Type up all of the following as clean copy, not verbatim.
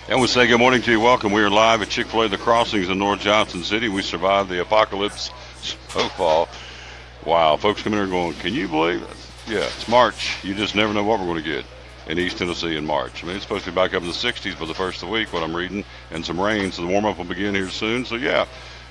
And we say good morning to you. Welcome. We are live at Chick-Fil-A, the Crossings in North Johnson City. We survived the apocalypse so far. Wow, folks come in here going, can you believe it? Yeah, it's March. You just never know what we're going to get in East Tennessee in March. I mean, it's supposed to be back up in the 60s for the first of the week, what I'm reading, and some rain, so the warm-up will begin here soon. So, yeah,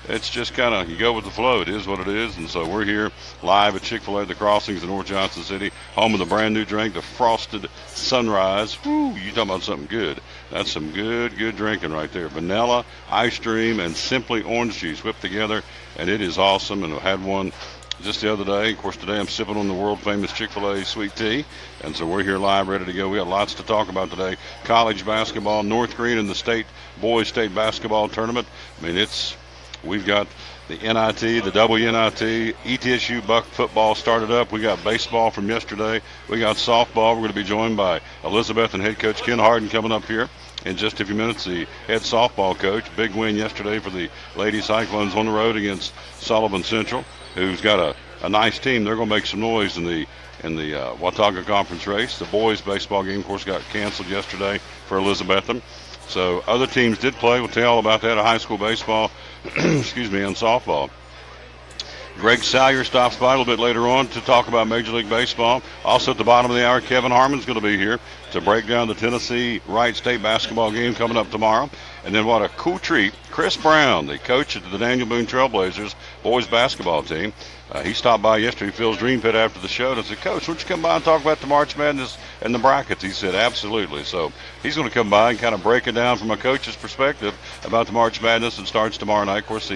it's just kind of, you go with the flow. It is what it is. And so we're here live at Chick-fil-A, the Crossings in North Johnson City, home of the brand new drink, the Frosted Sunrise. Woo, you talking about something good. That's some good drinking right there. Vanilla, ice cream, and simply orange juice whipped together, and it is awesome. And I had one just the other day. Of course, today I'm sipping on the world-famous Chick-fil-A sweet tea, and so we're here live, ready to go. We got lots to talk about today. College basketball, North Green in the boys state basketball tournament. I mean, we've got the NIT, the WNIT, ETSU Buck football started up. We got baseball from yesterday. We got softball. We're going to be joined by Elizabeth and head coach Ken Harden coming up here in just a few minutes. The head softball coach. Big win yesterday for the Lady Cyclones on the road against Sullivan Central, who's got a nice team. They're going to make some noise in the Watauga Conference race. The boys baseball game, of course, got canceled yesterday for Elizabethton. So other teams did play. We'll tell you all about that at high school baseball, excuse me, and softball. Greg Salyer stops by a little bit later on to talk about Major League Baseball. Also at the bottom of the hour, Kevin Harmon's going to be here to break down the Tennessee Wright State basketball game coming up tomorrow. And then what a cool treat, Chris Brown, the coach of the Daniel Boone Trailblazers boys basketball team. He stopped by yesterday, Phil's Dream Pit, after the show, and I said, Coach, why don't you come by and talk about the March Madness and the brackets? He said, absolutely. So he's going to come by and kind of break it down from a coach's perspective about the March Madness, and starts tomorrow night. Of course,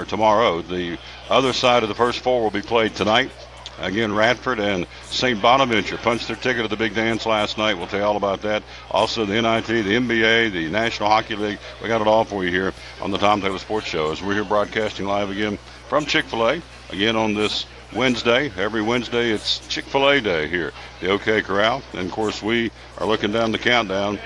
tomorrow. The other side of the first four will be played tonight. Again, Radford and St. Bonaventure punched their ticket at the big dance last night. We'll tell you all about that. Also, the NIT, the NBA, the National Hockey League. We got it all for you here on the Tom Taylor Sports Show, as we're here broadcasting live again from Chick-fil-A. Again, on this Wednesday. Every Wednesday, it's Chick-fil-A Day here, the OK Corral. And, of course, we are looking down the countdown,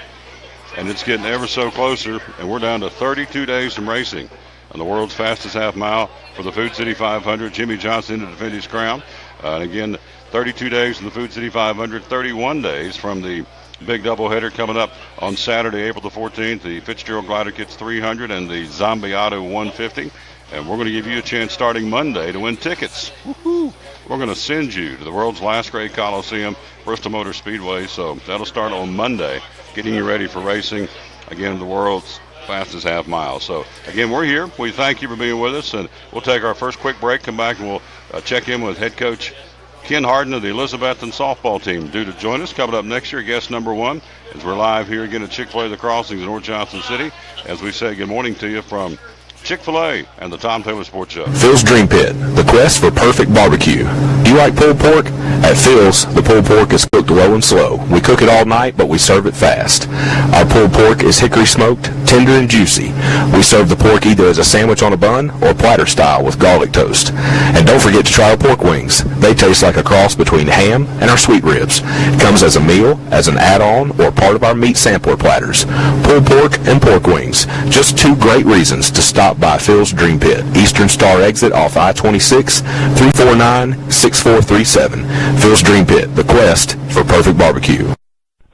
and it's getting ever so closer, and we're down to 32 days from racing on the world's fastest half mile for the Food City 500. Jimmy Johnson to defend his crown. And again, 32 days in the Food City 500, 31 days from the big doubleheader coming up on Saturday, April the 14th, the Fitzgerald Glider Kits 300 and the Zombie Auto 150. And we're going to give you a chance starting Monday to win tickets. Woo-hoo. We're going to send you to the world's last great Coliseum, Bristol Motor Speedway. So that'll start on Monday, getting you ready for racing, again, the world's fastest half mile. So, again, we're here. We thank you for being with us, and we'll take our first quick break, come back, and we'll check in with head coach Ken Harden of the Elizabethton softball team. Due to join us coming up next year, guest number one, as we're live here again at Chick-fil-A, the Crossings in North Johnson City. As we say good morning to you from Chick-fil-A and the Tom Taylor Sports Show. Phil's Dream Pit, the quest for perfect barbecue. Do you like pulled pork? At Phil's, the pulled pork is cooked low and slow. We cook it all night, but we serve it fast. Our pulled pork is hickory smoked, tender and juicy. We serve the pork either as a sandwich on a bun or platter style with garlic toast. And don't forget to try our pork wings. They taste like a cross between ham and our sweet ribs. It comes as a meal, as an add-on, or part of our meat sampler platters. Pulled pork and pork wings. Just two great reasons to stop by Phil's Dream Pit. Eastern Star exit off I-26, 349-6437. Phil's Dream Pit, the quest for perfect barbecue.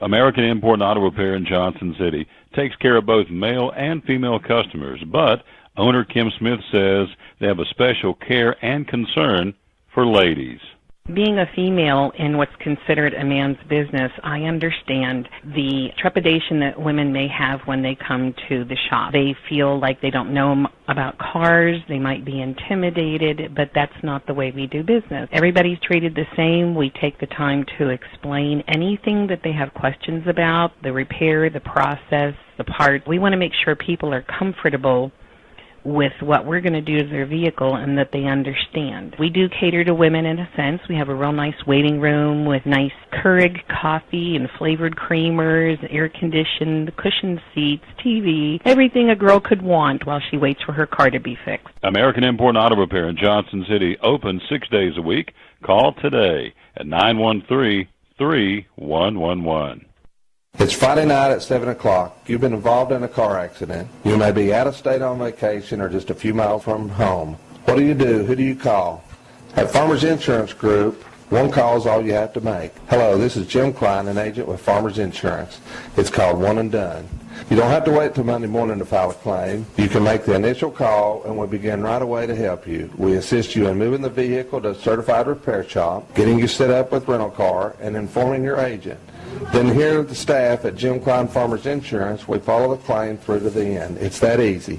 American Import and Auto Repair in Johnson City takes care of both male and female customers, but owner Kim Smith says they have a special care and concern for ladies. Being a female in what's considered a man's business, I understand the trepidation that women may have when they come to the shop. They feel like they don't know about cars, they might be intimidated, but that's not the way we do business. Everybody's treated the same. We take the time to explain anything that they have questions about, the repair, the process, the part. We want to make sure people are comfortable with what we're going to do to their vehicle and that they understand. We do cater to women in a sense. We have a real nice waiting room with nice Keurig coffee and flavored creamers, air-conditioned, cushioned seats, TV, everything a girl could want while she waits for her car to be fixed. American Import and Auto Repair in Johnson City, open 6 days a week. Call today at 913-3111. It's Friday night at 7 o'clock. You've been involved in a car accident. You may be out of state on vacation or just a few miles from home. What do? Who do you call? At Farmers Insurance Group, One call is all you have to make. Hello, this is Jim Klein, an agent with Farmers Insurance. It's called One and Done. You don't have to wait till Monday morning to file a claim. You can make the initial call, and we'll begin right away to help you. We assist you in moving the vehicle to a certified repair shop, getting you set up with rental car, and informing your agent. Then here at the staff at Jim Klein Farmers Insurance, we follow the claim through to the end. It's that easy.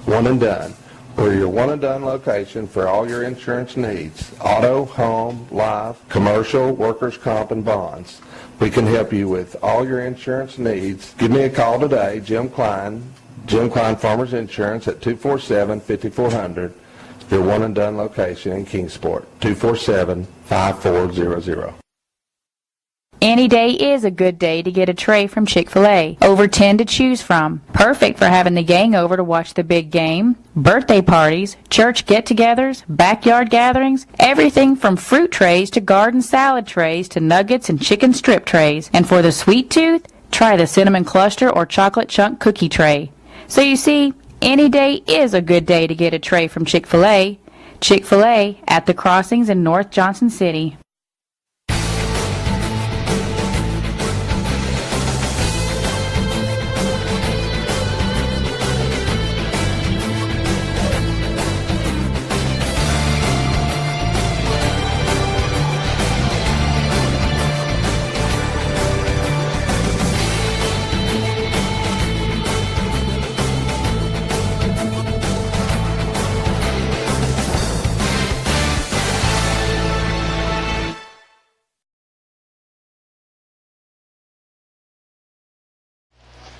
One and Done. We're your one and done location for all your insurance needs. Auto, home, life, commercial, workers' comp, and bonds. We can help you with all your insurance needs. Give me a call today, Jim Klein Farmers Insurance at 247-5400. Your one and done location in Kingsport, 247-5400. Any day is a good day to get a tray from Chick-Fil-A. Over 10 to choose from. Perfect for having the gang over to watch the big game, birthday parties, church get-togethers, backyard gatherings, everything from fruit trays to garden salad trays to nuggets and chicken strip trays. And for the sweet tooth, try the cinnamon cluster or chocolate chunk cookie tray. So you see, any day is a good day to get a tray from Chick-Fil-A. Chick-Fil-A at the Crossings in North Johnson City.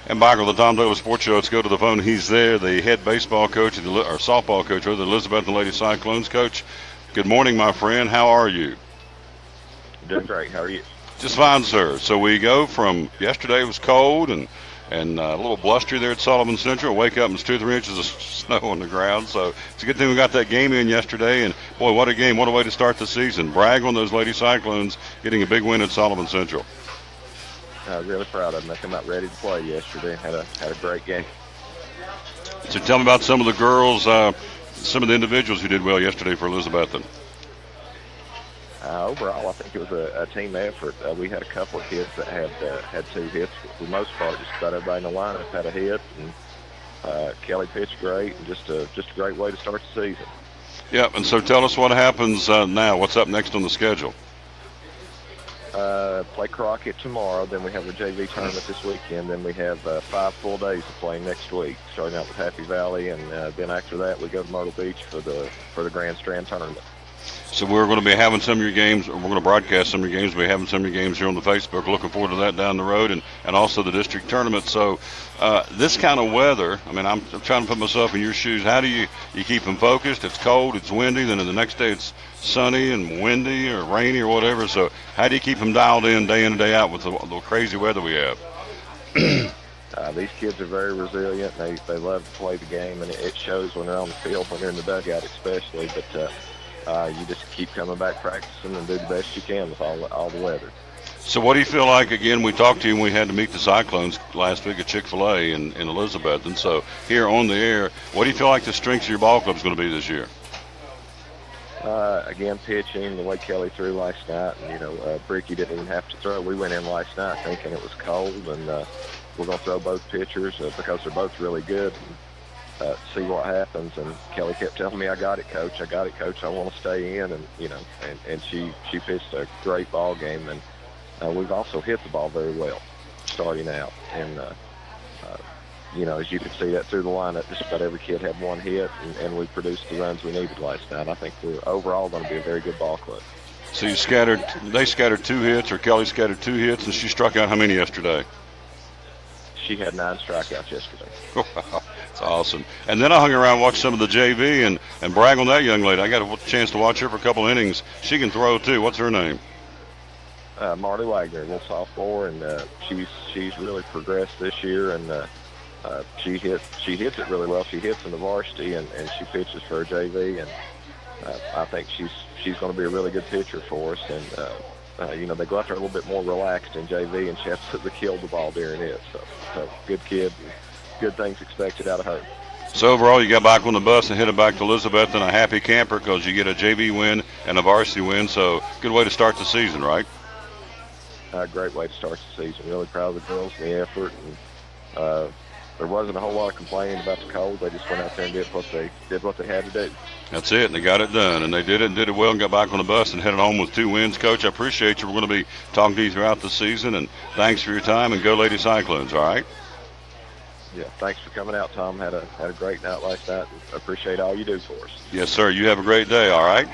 And back on the Tom Davis Sports Show, let's go to the phone. He's there, the head baseball coach, or softball coach, or the Elizabethton Lady Cyclones coach. Good morning, my friend. How are you? Doing great. How are you? Just fine, sir. So we go from yesterday was cold and a little blustery there at Sullivan Central. Wake up and it's 2 or 3 inches of snow on the ground. So it's a good thing we got that game in yesterday. And, boy, what a game. What a way to start the season. Brag on those Lady Cyclones getting a big win at Sullivan Central. Really proud of them. They came out ready to play yesterday. Had a great game. So tell me about some of the girls, some of the individuals who did well yesterday for Elizabethton. Overall, I think it was a team effort. We had a couple of kids that had 2 hits. For the most part, just about everybody in the lineup had a hit. And Kelly pitched great, and just a great way to start the season. Yep. And so tell us what happens now. What's up next on the schedule? Play Crockett tomorrow. Then we have a JV tournament this weekend. Then we have 5 full days to play next week, starting out with Happy Valley, and then after that we go to Myrtle Beach for the Grand Strand tournament. So we're going to be having some of your games, or we're going to broadcast some of your games. We'll be having some of your games here on the Facebook. Looking forward to that down the road, and also the district tournament. So this kind of weather, I mean, I'm trying to put myself in your shoes. How do you keep them focused? It's cold, it's windy, then the next day it's sunny and windy or rainy or whatever. So how do you keep them dialed in and day out with the crazy weather we have? These kids are very resilient. They love to play the game, and it shows when they're on the field, when they're in the dugout especially. But you just keep coming back practicing and do the best you can with all the weather. So what do you feel like, again, we talked to you when we had to meet the Cyclones last week at Chick-Fil-A in Elizabeth, and so here on the air, what do you feel like the strengths of your ball club is going to be this year? Again, pitching, the way Kelly threw last night, and, Bricky didn't even have to throw. We went in last night thinking it was cold, and we're going to throw both pitchers because they're both really good. And, see what happens. And Kelly kept telling me, I got it, Coach. I want to stay in. And, and she pitched a great ball game. And we've also hit the ball very well starting out. And, as you can see that through the lineup, just about every kid had 1 hit, and we produced the runs we needed last night. I think we're overall going to be a very good ball club. So they scattered 2 hits, or Kelly scattered 2 hits, and she struck out how many yesterday? She had 9 strikeouts yesterday. Wow, that's awesome. And then I hung around and watched some of the JV and brag on that young lady. I got a chance to watch her for a couple innings. She can throw, too. What's her name? Marty Wagner, a little sophomore, and she's really progressed this year, and she hits it really well. She hits in the varsity, and she pitches for her JV, and I think she's going to be a really good pitcher for us. And they go out there a little bit more relaxed in JV, and she has to kill the ball during it. So good kid, good things expected out of her. So overall, you got back on the bus and headed back to Elizabeth and a happy camper because you get a JV win and a varsity win. So good way to start the season, right? Great way to start the season. Really proud of the girls and the effort. And there wasn't a whole lot of complaining about the cold. They just went out there and did what they had to do. That's it, and they got it done, and they did it and did it well and got back on the bus and headed home with 2 wins. Coach, I appreciate you. We're going to be talking to you throughout the season, and thanks for your time, and go Lady Cyclones, all right? Yeah, thanks for coming out, Tom. Had a great night last night. And appreciate all you do for us. Yes, sir. You have a great day, all right?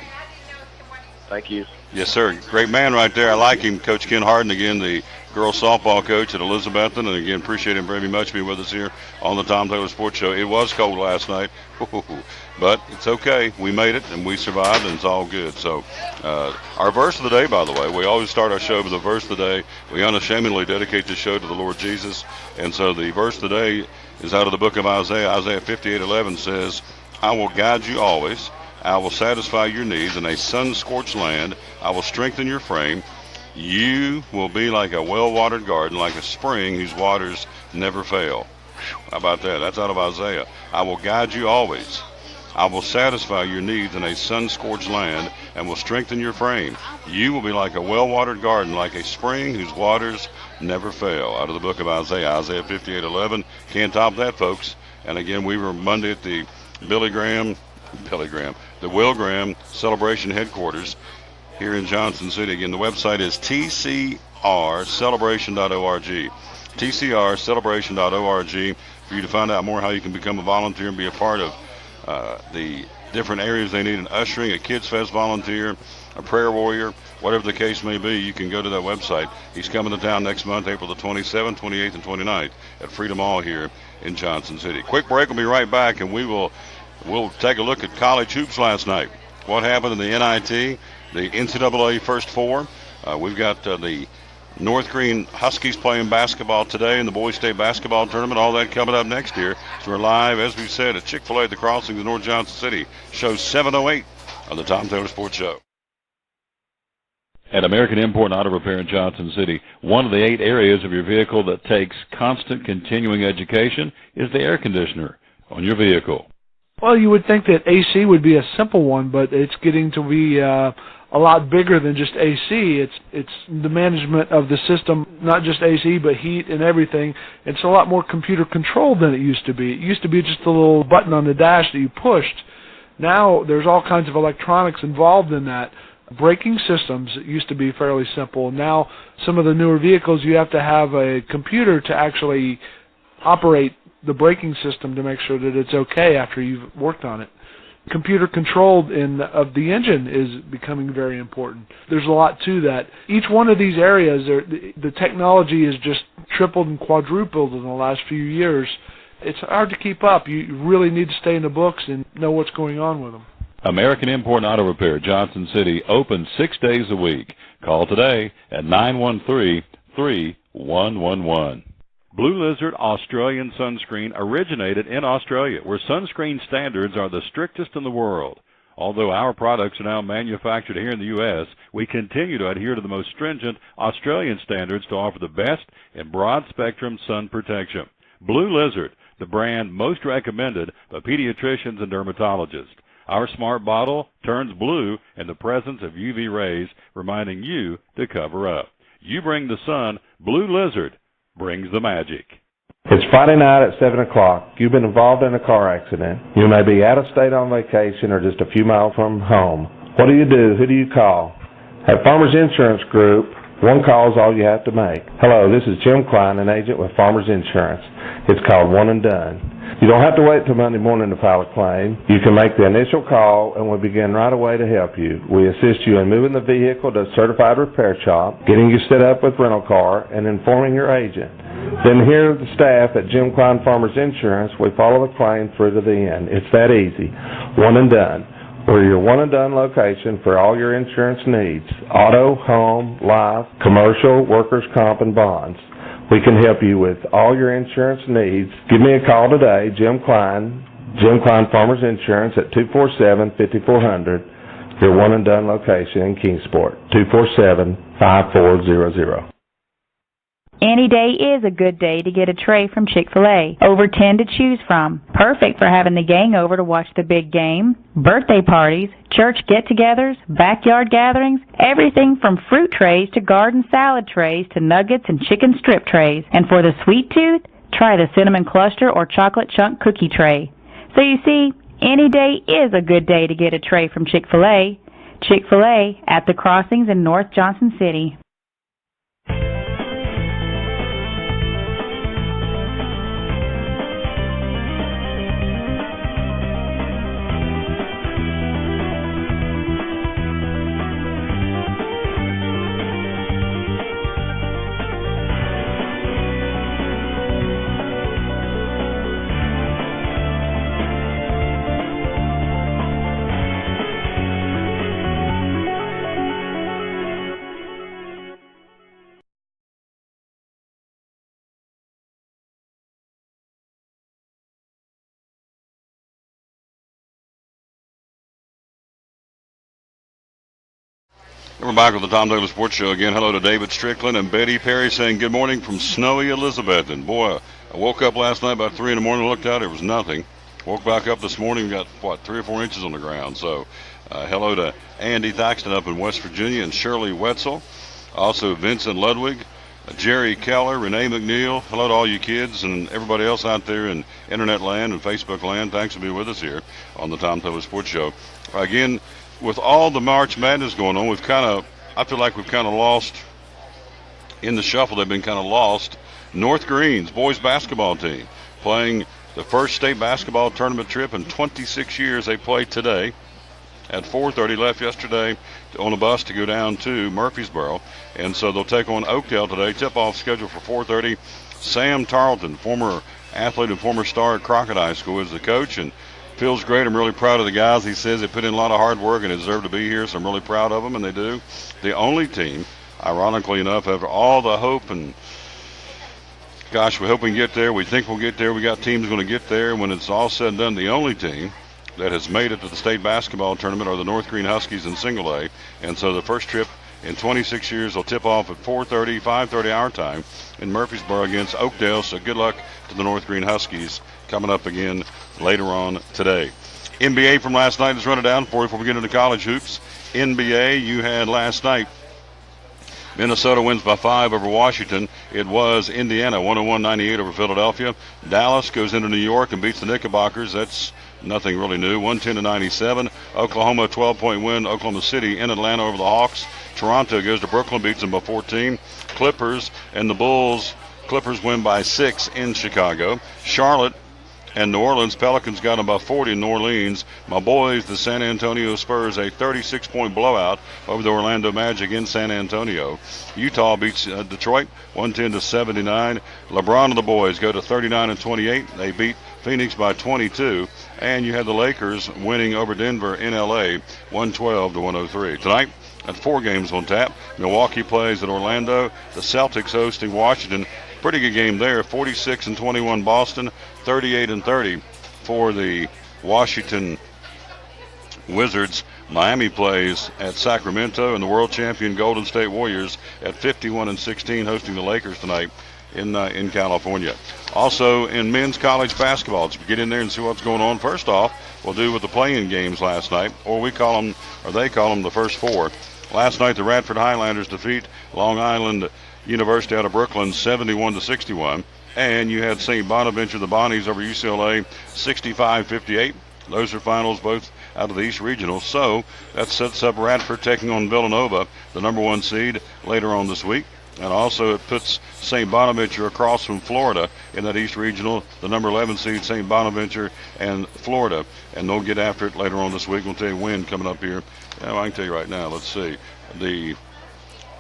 Thank you. Yes, sir. Great man right there. I like him. Coach Ken Harden, again, the girls softball coach at Elizabethton. And, again, appreciate him very much being with us here on the Tom Taylor Sports Show. It was cold last night, but it's okay. We made it, and we survived, and it's all good. So our verse of the day, by the way, we always start our show with the verse of the day. We unashamedly dedicate this show to the Lord Jesus. And so the verse of the day is out of the book of Isaiah. Isaiah 58:11 says, I will guide you always. I will satisfy your needs in a sun-scorched land. I will strengthen your frame. You will be like a well-watered garden, like a spring whose waters never fail. How about that? That's out of Isaiah. I will guide you always. I will satisfy your needs in a sun-scorched land and will strengthen your frame. You will be like a well-watered garden, like a spring whose waters never fail. Out of the book of Isaiah, Isaiah 58:11. Can't top that, folks. And again, we were Monday at the the Will Graham Celebration Headquarters here in Johnson City. Again, the website is tcrcelebration.org. tcrcelebration.org for you to find out more how you can become a volunteer and be a part of the different areas they need in ushering, a Kids Fest volunteer, a prayer warrior, whatever the case may be. You can go to that website. He's coming to town next month, April the 27th, 28th, and 29th at Freedom Hall here in Johnson City. Quick break. We'll be right back, and we'll take a look at college hoops last night. What happened in the NIT, the NCAA First Four. We've got the North Green Huskies playing basketball today in the Boys State basketball tournament. All that coming up next year. So we're live, as we said, at Chick-Fil-A at the Crossings in North Johnson City. Show 708 on the Tom Taylor Sports Show. At American Import and Auto Repair in Johnson City, one of the 8 areas of your vehicle that takes constant continuing education is the air conditioner on your vehicle. Well, you would think that AC would be a simple one, but it's getting to be a lot bigger than just AC. It's the management of the system, not just AC, but heat and everything. It's a lot more computer controlled than it used to be. It used to be just a little button on the dash that you pushed. Now there's all kinds of electronics involved in that. Braking systems used to be fairly simple. Now some of the newer vehicles, you have to have a computer to actually operate the braking system to make sure that it's okay after you've worked on it. Computer controlled of the engine is becoming very important. There's a lot to that. Each one of these areas, the technology is just tripled and quadrupled in the last few years. It's hard to keep up. You really need to stay in the books and know what's going on with them. American Import and Auto Repair, Johnson City, open 6 days a week. Call today at 913-3111. Blue Lizard Australian Sunscreen originated in Australia, where sunscreen standards are the strictest in the world. Although our products are now manufactured here in the U.S., we continue to adhere to the most stringent Australian standards to offer the best in broad-spectrum sun protection. Blue Lizard, the brand most recommended by pediatricians and dermatologists. Our smart bottle turns blue in the presence of UV rays, reminding you to cover up. You bring the sun, Blue Lizard brings the magic. It's Friday night at 7 o'clock. You've been involved in a car accident. You may be out of state on vacation or just a few miles from home. What do? Who do you call? At Farmers Insurance Group, one call is all you have to make. Hello, this is Jim Klein, an agent with Farmers Insurance. It's called One and Done. You don't have to wait till Monday morning to file a claim. You can make the initial call and we'll begin right away to help you. We assist you in moving the vehicle to a certified repair shop, getting you set up with rental car, and informing your agent. Then here, the staff at Jim Klein Farmers Insurance, we follow the claim through to the end. It's that easy. One and Done. We're your one and done location for all your insurance needs. Auto, home, life, commercial, workers' comp, and bonds. We can help you with all your insurance needs. Give me a call today, Jim Klein Farmers Insurance at 247-5400, your one and done location in Kingsport, 247-5400. Any day is a good day to get a tray from Chick-Fil-A. Over 10 to choose from. Perfect for having the gang over to watch the big game, birthday parties, church get-togethers, backyard gatherings, everything from fruit trays to garden salad trays to nuggets and chicken strip trays. And for the sweet tooth, try the cinnamon cluster or chocolate chunk cookie tray. So you see, any day is a good day to get a tray from Chick-Fil-A. Chick-fil-A at the Crossings in North Johnson City. We're back with the Tom Douglas Sports Show again. Hello to David Strickland and Betty Perry saying good morning from snowy Elizabeth. And boy, I woke up last night about 3 in the morning, looked out, there was nothing. Woke back up this morning, got, 3 or 4 inches on the ground. So hello to Andy Thaxton up in West Virginia and Shirley Wetzel. Also Vincent Ludwig, Jerry Keller, Renee McNeil. Hello to all you kids and everybody else out there in Internet land and Facebook land. Thanks for being with us here on the Tom Douglas Sports Show. Again, with all the March Madness going on, I feel like we've kind of lost, in the shuffle, they've been kind of lost. North Green's boys basketball team playing the first state basketball tournament trip in 26 years. They play today at 4:30, left yesterday on a bus to go down to Murfreesboro. And so they'll take on Oakdale today. Tip-off scheduled for 4:30. Sam Tarleton, former athlete and former star at Crockett High School, is the coach, and feels great. I'm really proud of the guys. He says they put in a lot of hard work and they deserve to be here, so I'm really proud of them, and they do. The only team, ironically enough, after all the hope and, gosh, we hope we can get there. We think we'll get there. We got teams going to get there. When it's all said and done, the only team that has made it to the state basketball tournament are the North Green Huskies in single A. And so the first trip in 26 years will tip off at 4:30, 5:30 our time in Murfreesboro against Oakdale. So good luck to the North Green Huskies coming up again later on today. NBA from last night is running down for you before we get into college hoops. NBA, you had last night Minnesota wins by 5 over Washington. It was Indiana 101-98 over Philadelphia. Dallas goes into New York and beats the Knickerbockers. That's nothing really new. 110-97. Oklahoma 12-point win. Oklahoma City in Atlanta over the Hawks. Toronto goes to Brooklyn, beats them by 14. Clippers and the Bulls. Clippers win by 6 in Chicago. Charlotte and New Orleans, Pelicans got them by 40 in New Orleans. My boys, the San Antonio Spurs, a 36-point blowout over the Orlando Magic in San Antonio. Utah beats Detroit 110-79. LeBron and the boys go to 39-28. They beat Phoenix by 22. And you had the Lakers winning over Denver in L.A. 112-103. Tonight, that's 4 games on tap. Milwaukee plays at Orlando. The Celtics hosting Washington. Pretty good game there. 46-21 Boston. 38-30 for the Washington Wizards. Miami plays at Sacramento, and the world champion Golden State Warriors at 51-16 hosting the Lakers tonight in California. Also in men's college basketball, let's get in there and see what's going on. First off, we'll do with the play-in games last night, or they call them the first 4. Last night, the Radford Highlanders defeat Long Island University out of Brooklyn 71-61. And you had St. Bonaventure, the Bonnies, over UCLA 65-58. Those are finals both out of the East Regional. So that sets up Radford taking on Villanova, the number 1 seed, later on this week. And also it puts St. Bonaventure across from Florida in that East Regional, the number 11 seed, St. Bonaventure and Florida. And they'll get after it later on this week. We'll tell you when coming up here. I can tell you right now. Let's see. The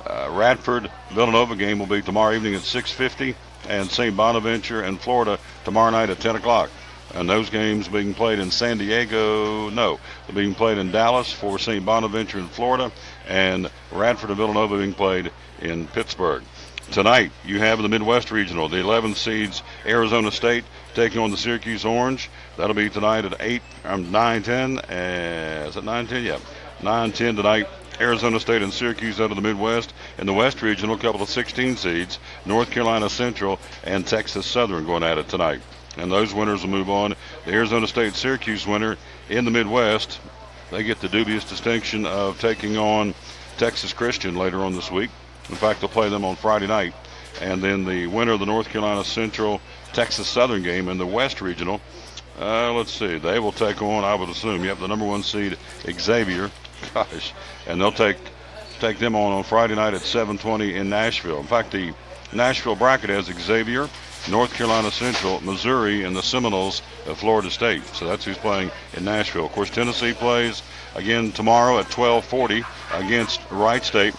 Radford-Villanova game will be tomorrow evening at 6:50. And St. Bonaventure and Florida tomorrow night at 10 o'clock. And those games being played in San Diego, they're being played in Dallas for St. Bonaventure in Florida, and Radford and Villanova being played in Pittsburgh. Tonight, you have the Midwest Regional, the 11 seeds, Arizona State taking on the Syracuse Orange. That'll be tonight at 9:10. Is it 9:10? Yeah, 9:10 tonight. Arizona State and Syracuse out of the Midwest. In the West Regional, a couple of 16 seeds, North Carolina Central and Texas Southern going at it tonight. And those winners will move on. The Arizona State-Syracuse winner in the Midwest, they get the dubious distinction of taking on Texas Christian later on this week. In fact, they'll play them on Friday night. And then the winner of the North Carolina Central-Texas Southern game in the West Regional, let's see, they will take on, I would assume, the number 1 seed Xavier. Gosh, and they'll take them on Friday night at 7:20 in Nashville. In fact, the Nashville bracket has Xavier, North Carolina Central, Missouri, and the Seminoles of Florida State. So that's who's playing in Nashville. Of course, Tennessee plays again tomorrow at 12:40 against Wright State.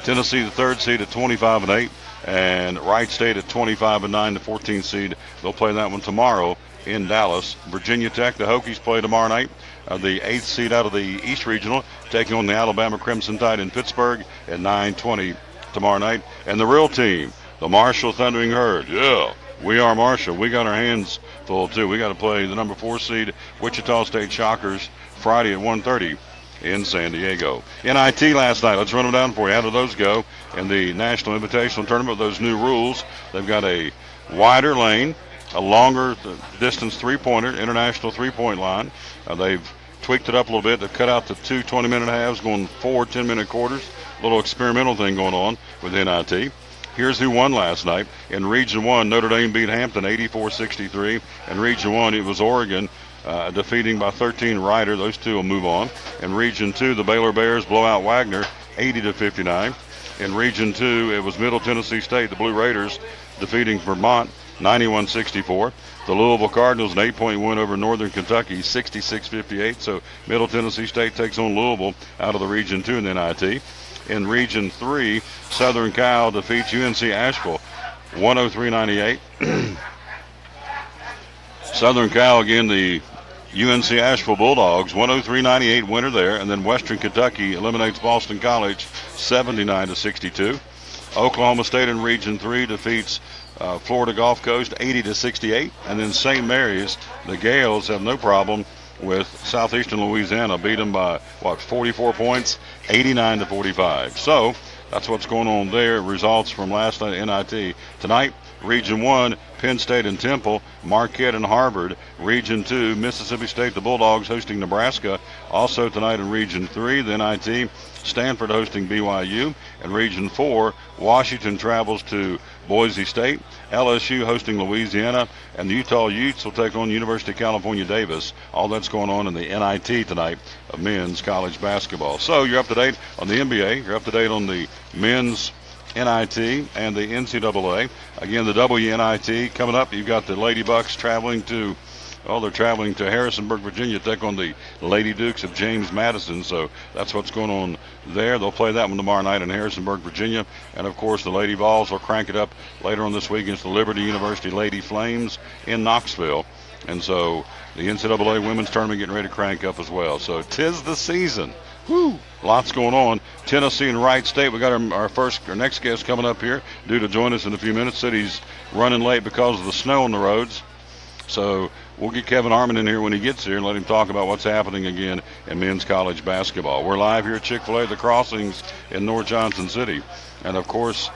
Tennessee, the 3rd seed at 25-8, and Wright State at 25-9, the 14th seed. They'll play that one tomorrow in Dallas. Virginia Tech, the Hokies play tomorrow night. The 8th seed out of the East Regional, taking on the Alabama Crimson Tide in Pittsburgh at 9:20 tomorrow night. And the real team, the Marshall Thundering Herd. Yeah, we are Marshall. We got our hands full, too. We got to play the number 4 seed Wichita State Shockers Friday at 1:30 in San Diego. NIT last night. Let's run them down for you. How did those go in the National Invitational Tournament with those new rules? They've got a wider lane, a longer distance three-pointer, international three-point line. They've tweaked it up a little bit. They've cut out the 2 20-minute halves, going 4 10-minute quarters. A little experimental thing going on with NIT. Here's who won last night. In Region 1, Notre Dame beat Hampton 84-63. In Region 1, it was Oregon defeating by 13 Rider. Those two will move on. In Region 2, the Baylor Bears blow out Wagner 80-59. In Region 2, it was Middle Tennessee State, the Blue Raiders, defeating Vermont 91-64. The Louisville Cardinals, an 8-point win over Northern Kentucky, 66-58. So Middle Tennessee State takes on Louisville out of the Region 2 in the NIT. In Region 3, Southern Cal defeats UNC Asheville 103-98. Southern Cal, again, the UNC Asheville Bulldogs, 103-98 winner there. And then Western Kentucky eliminates Boston College 79-62. Oklahoma State in Region 3 defeats Florida Gulf Coast 80-68. And then St. Mary's, the Gales have no problem with Southeastern Louisiana, beat them by, 44 points, 89-45. So that's what's going on there. Results from last night at NIT. Tonight, Region 1, Penn State and Temple, Marquette and Harvard. Region 2, Mississippi State, the Bulldogs hosting Nebraska. Also tonight in Region 3, the NIT, Stanford hosting BYU. And Region 4, Washington travels to Boise State, LSU hosting Louisiana, and the Utah Utes will take on University of California, Davis. All that's going on in the NIT tonight of men's college basketball. So you're up to date on the NBA. You're up to date on the men's NIT and the NCAA. Again, the WNIT coming up. You've got the Lady Bucks traveling to Harrisonburg, Virginia, to take on the Lady Dukes of James Madison. So that's what's going on there. They'll play that one tomorrow night in Harrisonburg, Virginia. And, of course, the Lady Vols will crank it up later on this week against the Liberty University Lady Flames in Knoxville. And so the NCAA women's tournament getting ready to crank up as well. So 'tis the season. Woo! Lots going on. Tennessee and Wright State. We got our next guest coming up here, due to join us in a few minutes. Said he's running late because of the snow on the roads. So we'll get Kevin Harmon in here when he gets here and let him talk about what's happening again in men's college basketball. We're live here at Chick-Fil-A, the Crossings in North Johnson City. And, of course,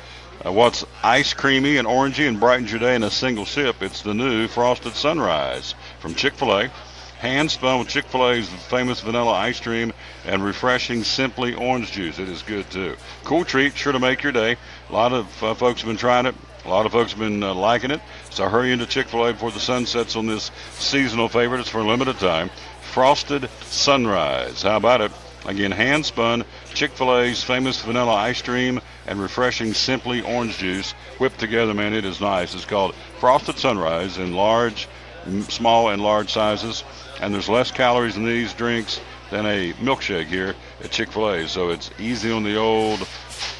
what's ice creamy and orangey and brightens your day in a single sip, it's the new Frosted Sunrise from Chick-Fil-A. Hand spun with Chick-fil-A's famous vanilla ice cream and refreshing Simply orange juice. It is good, too. Cool treat, sure to make your day. A lot of folks have been trying it. A lot of folks have been liking it. So hurry into Chick-fil-A before the sun sets on this seasonal favorite. It's for a limited time. Frosted Sunrise. How about it? Again, hand spun, Chick-fil-A's famous vanilla ice cream and refreshing Simply orange juice. Whipped together, man, it is nice. It's called Frosted Sunrise in small and large sizes. And there's less calories in these drinks than a milkshake here at Chick-fil-A. So it's easy on the old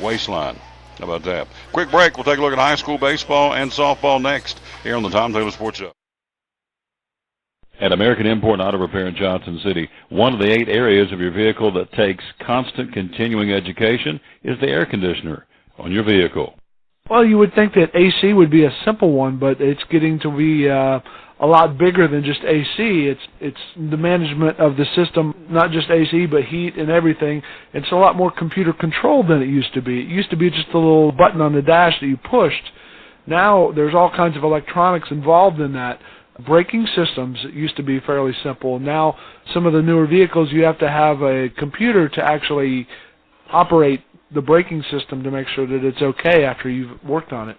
waistline. How about that? Quick break. We'll take a look at high school baseball and softball next here on the Tom Taylor Sports Show. At American Import and Auto Repair in Johnson City, one of the 8 areas of your vehicle that takes constant continuing education is the air conditioner on your vehicle. Well, you would think that AC would be a simple one, but it's getting to be a lot bigger than just AC. It's the management of the system, not just AC, but heat and everything. It's a lot more computer controlled than it used to be. It used to be just a little button on the dash that you pushed. Now there's all kinds of electronics involved in that. Braking systems used to be fairly simple. Now some of the newer vehicles, you have to have a computer to actually operate the braking system to make sure that it's okay after you've worked on it.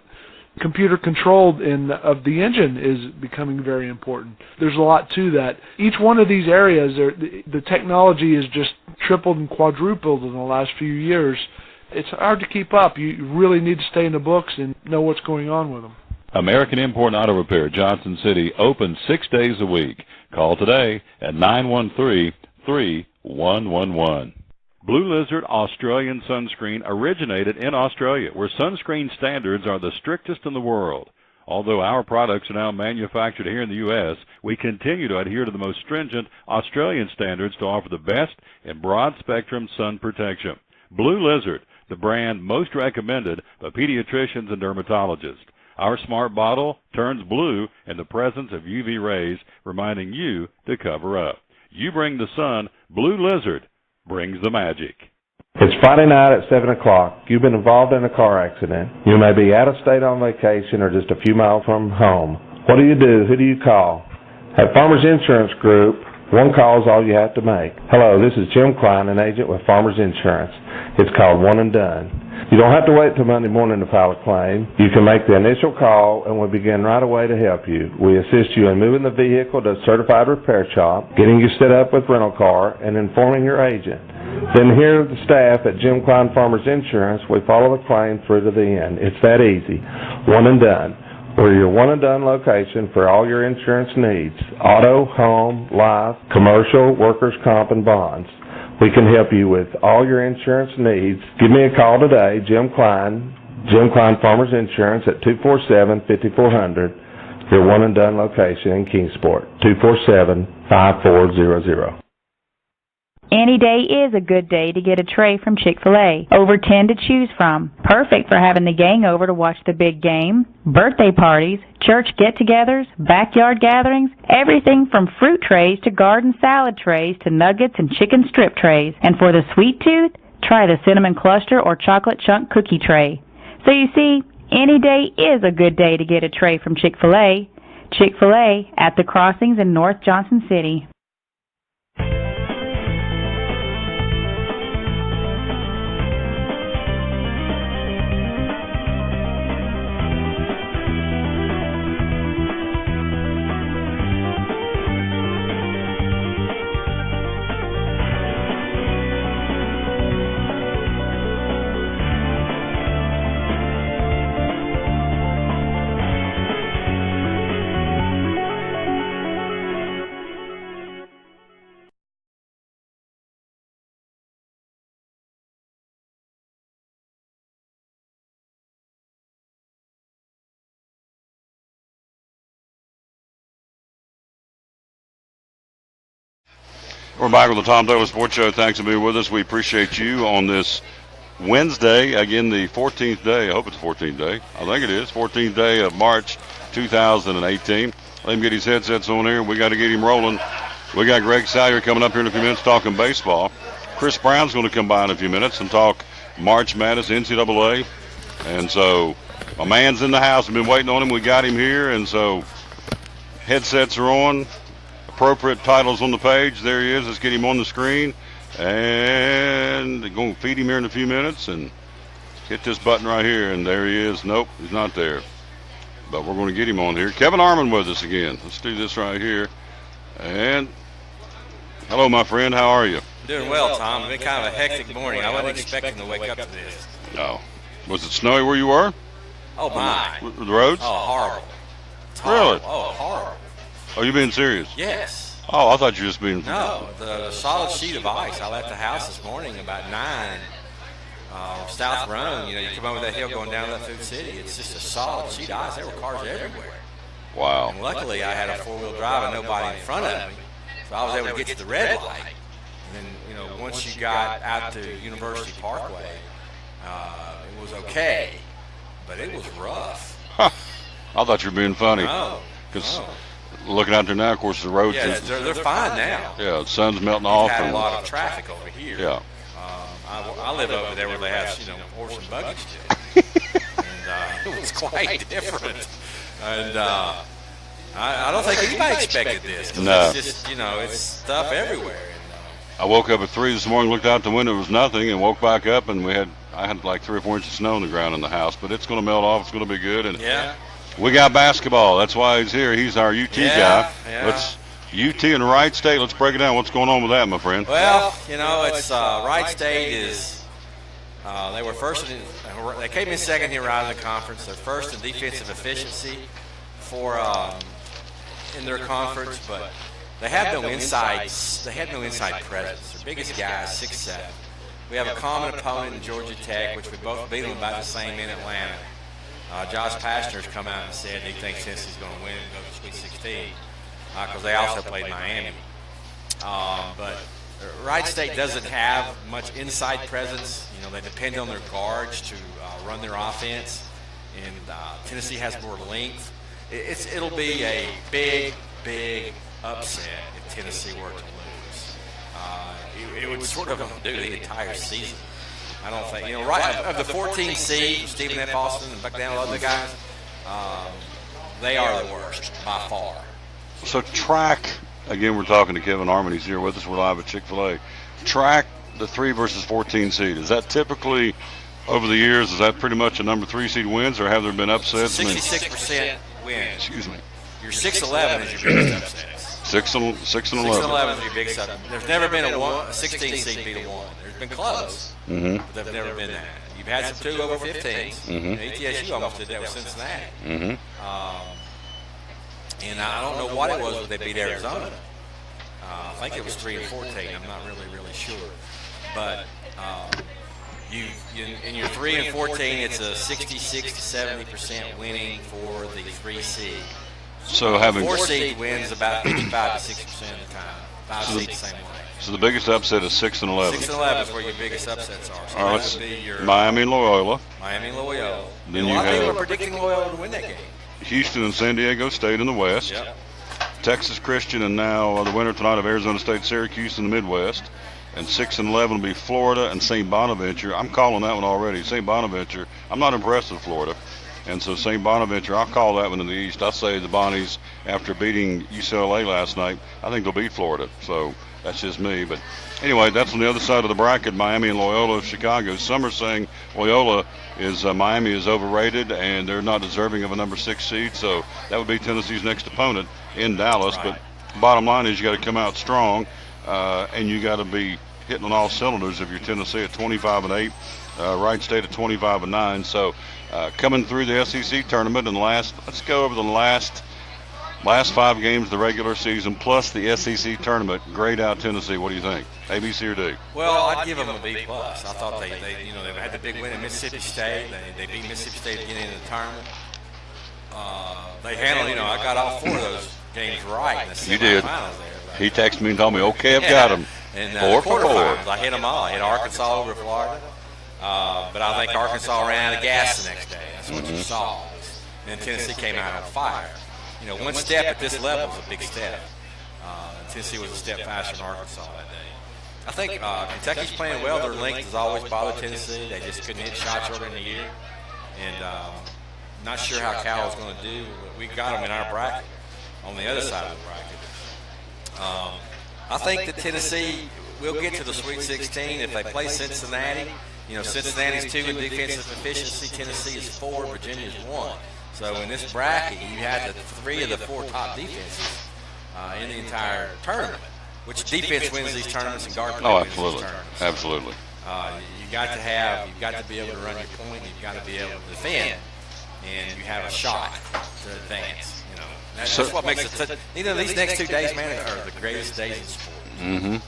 Computer controlled of the engine is becoming very important. There's a lot to that. Each one of these areas, the technology is just tripled and quadrupled in the last few years. It's hard to keep up. You really need to stay in the books and know what's going on with them. American Import Auto Repair, Johnson City, open 6 days a week. Call today at 913-3111. Blue Lizard Australian Sunscreen originated in Australia, where sunscreen standards are the strictest in the world. Although our products are now manufactured here in the U.S., we continue to adhere to the most stringent Australian standards to offer the best in broad-spectrum sun protection. Blue Lizard, the brand most recommended by pediatricians and dermatologists. Our smart bottle turns blue in the presence of UV rays, reminding you to cover up. You bring the sun, Blue Lizard brings the magic. It's Friday night at 7 o'clock. You've been involved in a car accident. You may be out of state on vacation or just a few miles from home. What do you do? Who do you call? At Farmers Insurance Group, one call is all you have to make. Hello, this is Jim Klein, an agent with Farmers Insurance. It's called One and Done. You don't have to wait till Monday morning to file a claim. You can make the initial call and we'll begin right away to help you. We assist you in moving the vehicle to a certified repair shop, getting you set up with rental car, and informing your agent. Then here the staff at Jim Klein Farmers Insurance, we follow the claim through to the end. It's that easy. One and Done. We're your one and done location for all your insurance needs. Auto, home, life, commercial, workers' comp, and bonds. We can help you with all your insurance needs. Give me a call today, Jim Klein Farmers Insurance at 247-5400, your one and done location in Kingsport, 247-5400. Any day is a good day to get a tray from Chick-Fil-A. Over 10 to choose from. Perfect for having the gang over to watch the big game, birthday parties, church get-togethers, backyard gatherings, everything from fruit trays to garden salad trays to nuggets and chicken strip trays. And for the sweet tooth, try the cinnamon cluster or chocolate chunk cookie tray. So you see, any day is a good day to get a tray from Chick-Fil-A. Chick-Fil-A at the Crossings in North Johnson City. We're back with the Tom Taylor Sports Show. Thanks for being with us. We appreciate you on this Wednesday, again, the 14th day. I hope it's the 14th day. I think it is. 14th day of March 2018. Let him get his headsets on here. We got to get him rolling. We got Greg Salyer coming up here in a few minutes talking baseball. Chris Brown's going to come by in a few minutes and talk March Madness, NCAA. And so my man's in the house. We've been waiting on him. We got him here. And so headsets are on. Appropriate titles on the page. There he is. Let's get him on the screen. And they're going to feed him here in a few minutes and hit this button right here. And there he is. Nope, he's not there. But we're going to get him on here. Kevin Armin with us again. Let's do this right here. And hello, my friend. How are you? Doing well, Tom. It's been kind of a hectic morning. I wasn't expecting to wake up to this. No. Was it snowy where you were? Oh, my. The roads? Oh, horrible. Really? Oh, horrible. Are you being serious? Yes. Oh, I thought you were just being... No, the solid sheet of ice. I left the house this morning about 9. South Run, you come over that hill going down to that Food City. It's just a solid sheet of ice. There were cars everywhere. Wow. And luckily, I had a four-wheel drive and nobody in front of me. So I was able to get to the red light. And then, once you got out to University Parkway, it was okay. but it was rough. Huh. I thought you were being funny. No. Because looking out there now, of course, the roads. Yeah, they're fine now. Yeah, the sun's melting We've off. had a lot of traffic over here. Yeah. I live over there where they have, horse and buggy still. And it was quite different. And I don't think anybody expected this. No. It's just, it's stuff everywhere. I woke up at 3 this morning, looked out the window, it was nothing, and woke back up, and I had like 3 or 4 inches of snow on the ground in the house, but it's going to melt off. It's going to be good. And yeah. We got basketball. That's why he's here. He's our UT guy. Yeah. Let's UT and Wright State. Let's break it down. What's going on with that, my friend? Well, it's Wright State is they were first. They came in second here out of the conference. They're first in defensive efficiency in their conference, but they have no inside. They have no inside presence. Their biggest guy is 6'7". We have a common opponent in Georgia Tech, which we both beat them about the same in Atlanta. Josh Pastner's come out and said he thinks Tennessee's going to win and go to Sweet 16 because they also played Miami. But Wright State doesn't have much inside presence. They depend on their guards to run their offense, and Tennessee has more length. It'll be a big upset if Tennessee were to lose. It would sort of undo the entire season. I don't think, of the 14 seed, Stephen F. Austin and Buck Down, other guys, they are the worst by far. So track, again, we're talking to Kevin Harmon. He's here with us. We're live at Chick-Fil-A. Track the 3 versus 14 seed. Is that typically, over the years, is that pretty much a number 3 seed wins, or have there been upsets? 66% wins. Excuse me. Your 6-11 is your biggest upset. 6 and 11. 6-11 is your biggest upset. There's never been a 16 seed beat a 1. There's been close, but they've never been that. You've had some 2 over 15s. ETSU almost did that with Cincinnati. And I don't know what it was when they beat Arizona. I think it was 3 and 14. I'm not really sure. But in your 3 and 14, it's a 66 to 70% winning for the 3 seed. So having 4 seed wins about 55 to 60% of the time. 5 seed the same way. So the biggest upset is 6 and 11. 6 and 11 is where your biggest upsets are. So all right, let's be your Miami and Loyola. Miami and Loyola. Then a lot of people are predicting Loyola to win that game. Houston and San Diego State in the West. Yep. Texas Christian and now the winner tonight of Arizona State Syracuse in the Midwest. And 6 and 11 will be Florida and St. Bonaventure. I'm calling that one already. St. Bonaventure, I'm not impressed with Florida. And so St. Bonaventure, I'll call that one in the East. I say the Bonnies, after beating UCLA last night, I think they'll beat Florida. So that's just me. But anyway, that's on the other side of the bracket, Miami and Loyola of Chicago. Some are saying Loyola Miami is overrated and they're not deserving of a number 6 seed. So that would be Tennessee's next opponent in Dallas. Right. But bottom line is you got to come out strong and you got to be hitting on all cylinders if you're Tennessee at 25-8, Wright State at 25-9. So coming through the SEC tournament and let's go over the last 5 games of the regular season plus the SEC tournament. Grade out Tennessee. What do you think? A, B, C, or D? Well, I'd give them a B+. I thought they had the big win in Mississippi State. They beat Mississippi State again in the tournament. They handled, I got all 4 of those games right in the semifinals. You did. There, he texted me and told me, okay, I've got them. And 4 for 4. I hit them all. I hit Arkansas over Florida. But I think Arkansas ran out of gas the next day. That's what you saw. And Tennessee came out on fire. One step at this level is a big step. Tennessee was a step faster than Arkansas that day. I think Kentucky's playing well. Their length has always bothered Tennessee. They just couldn't hit shots early in the year. And not sure how Cal is going to do. We got them in our bracket on the other side of the bracket. I think that Tennessee will get to the Sweet 16 if they play Cincinnati. Cincinnati's 2 in defensive efficiency. Tennessee is 4. Virginia's 1. So in this bracket, you had the 3 of the 4 top defenses in the entire tournament. Which defense wins these tournaments and guard play wins these tournaments. Absolutely. You've got to be able to run your point. You've got to be able to defend, and you have a shot to advance. That's what makes it. These next 2 days, man, are the greatest days in sport.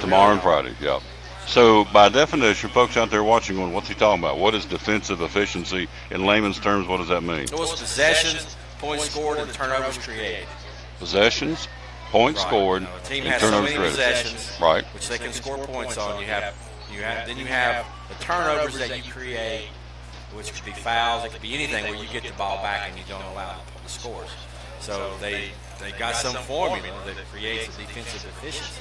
Tomorrow and Friday, yeah. So by definition, folks out there watching going, what's he talking about? What is defensive efficiency? In layman's terms, what does that mean? It was possessions, points scored, and turnovers created. Possessions, points scored, a team and has so turnovers many created. possessions, Right. which they can score points on. Then you have the turnovers that you create, which could be fouls. It could be anything where you get the ball back and you don't allow the scores. So they got some formula that creates a defensive efficiency.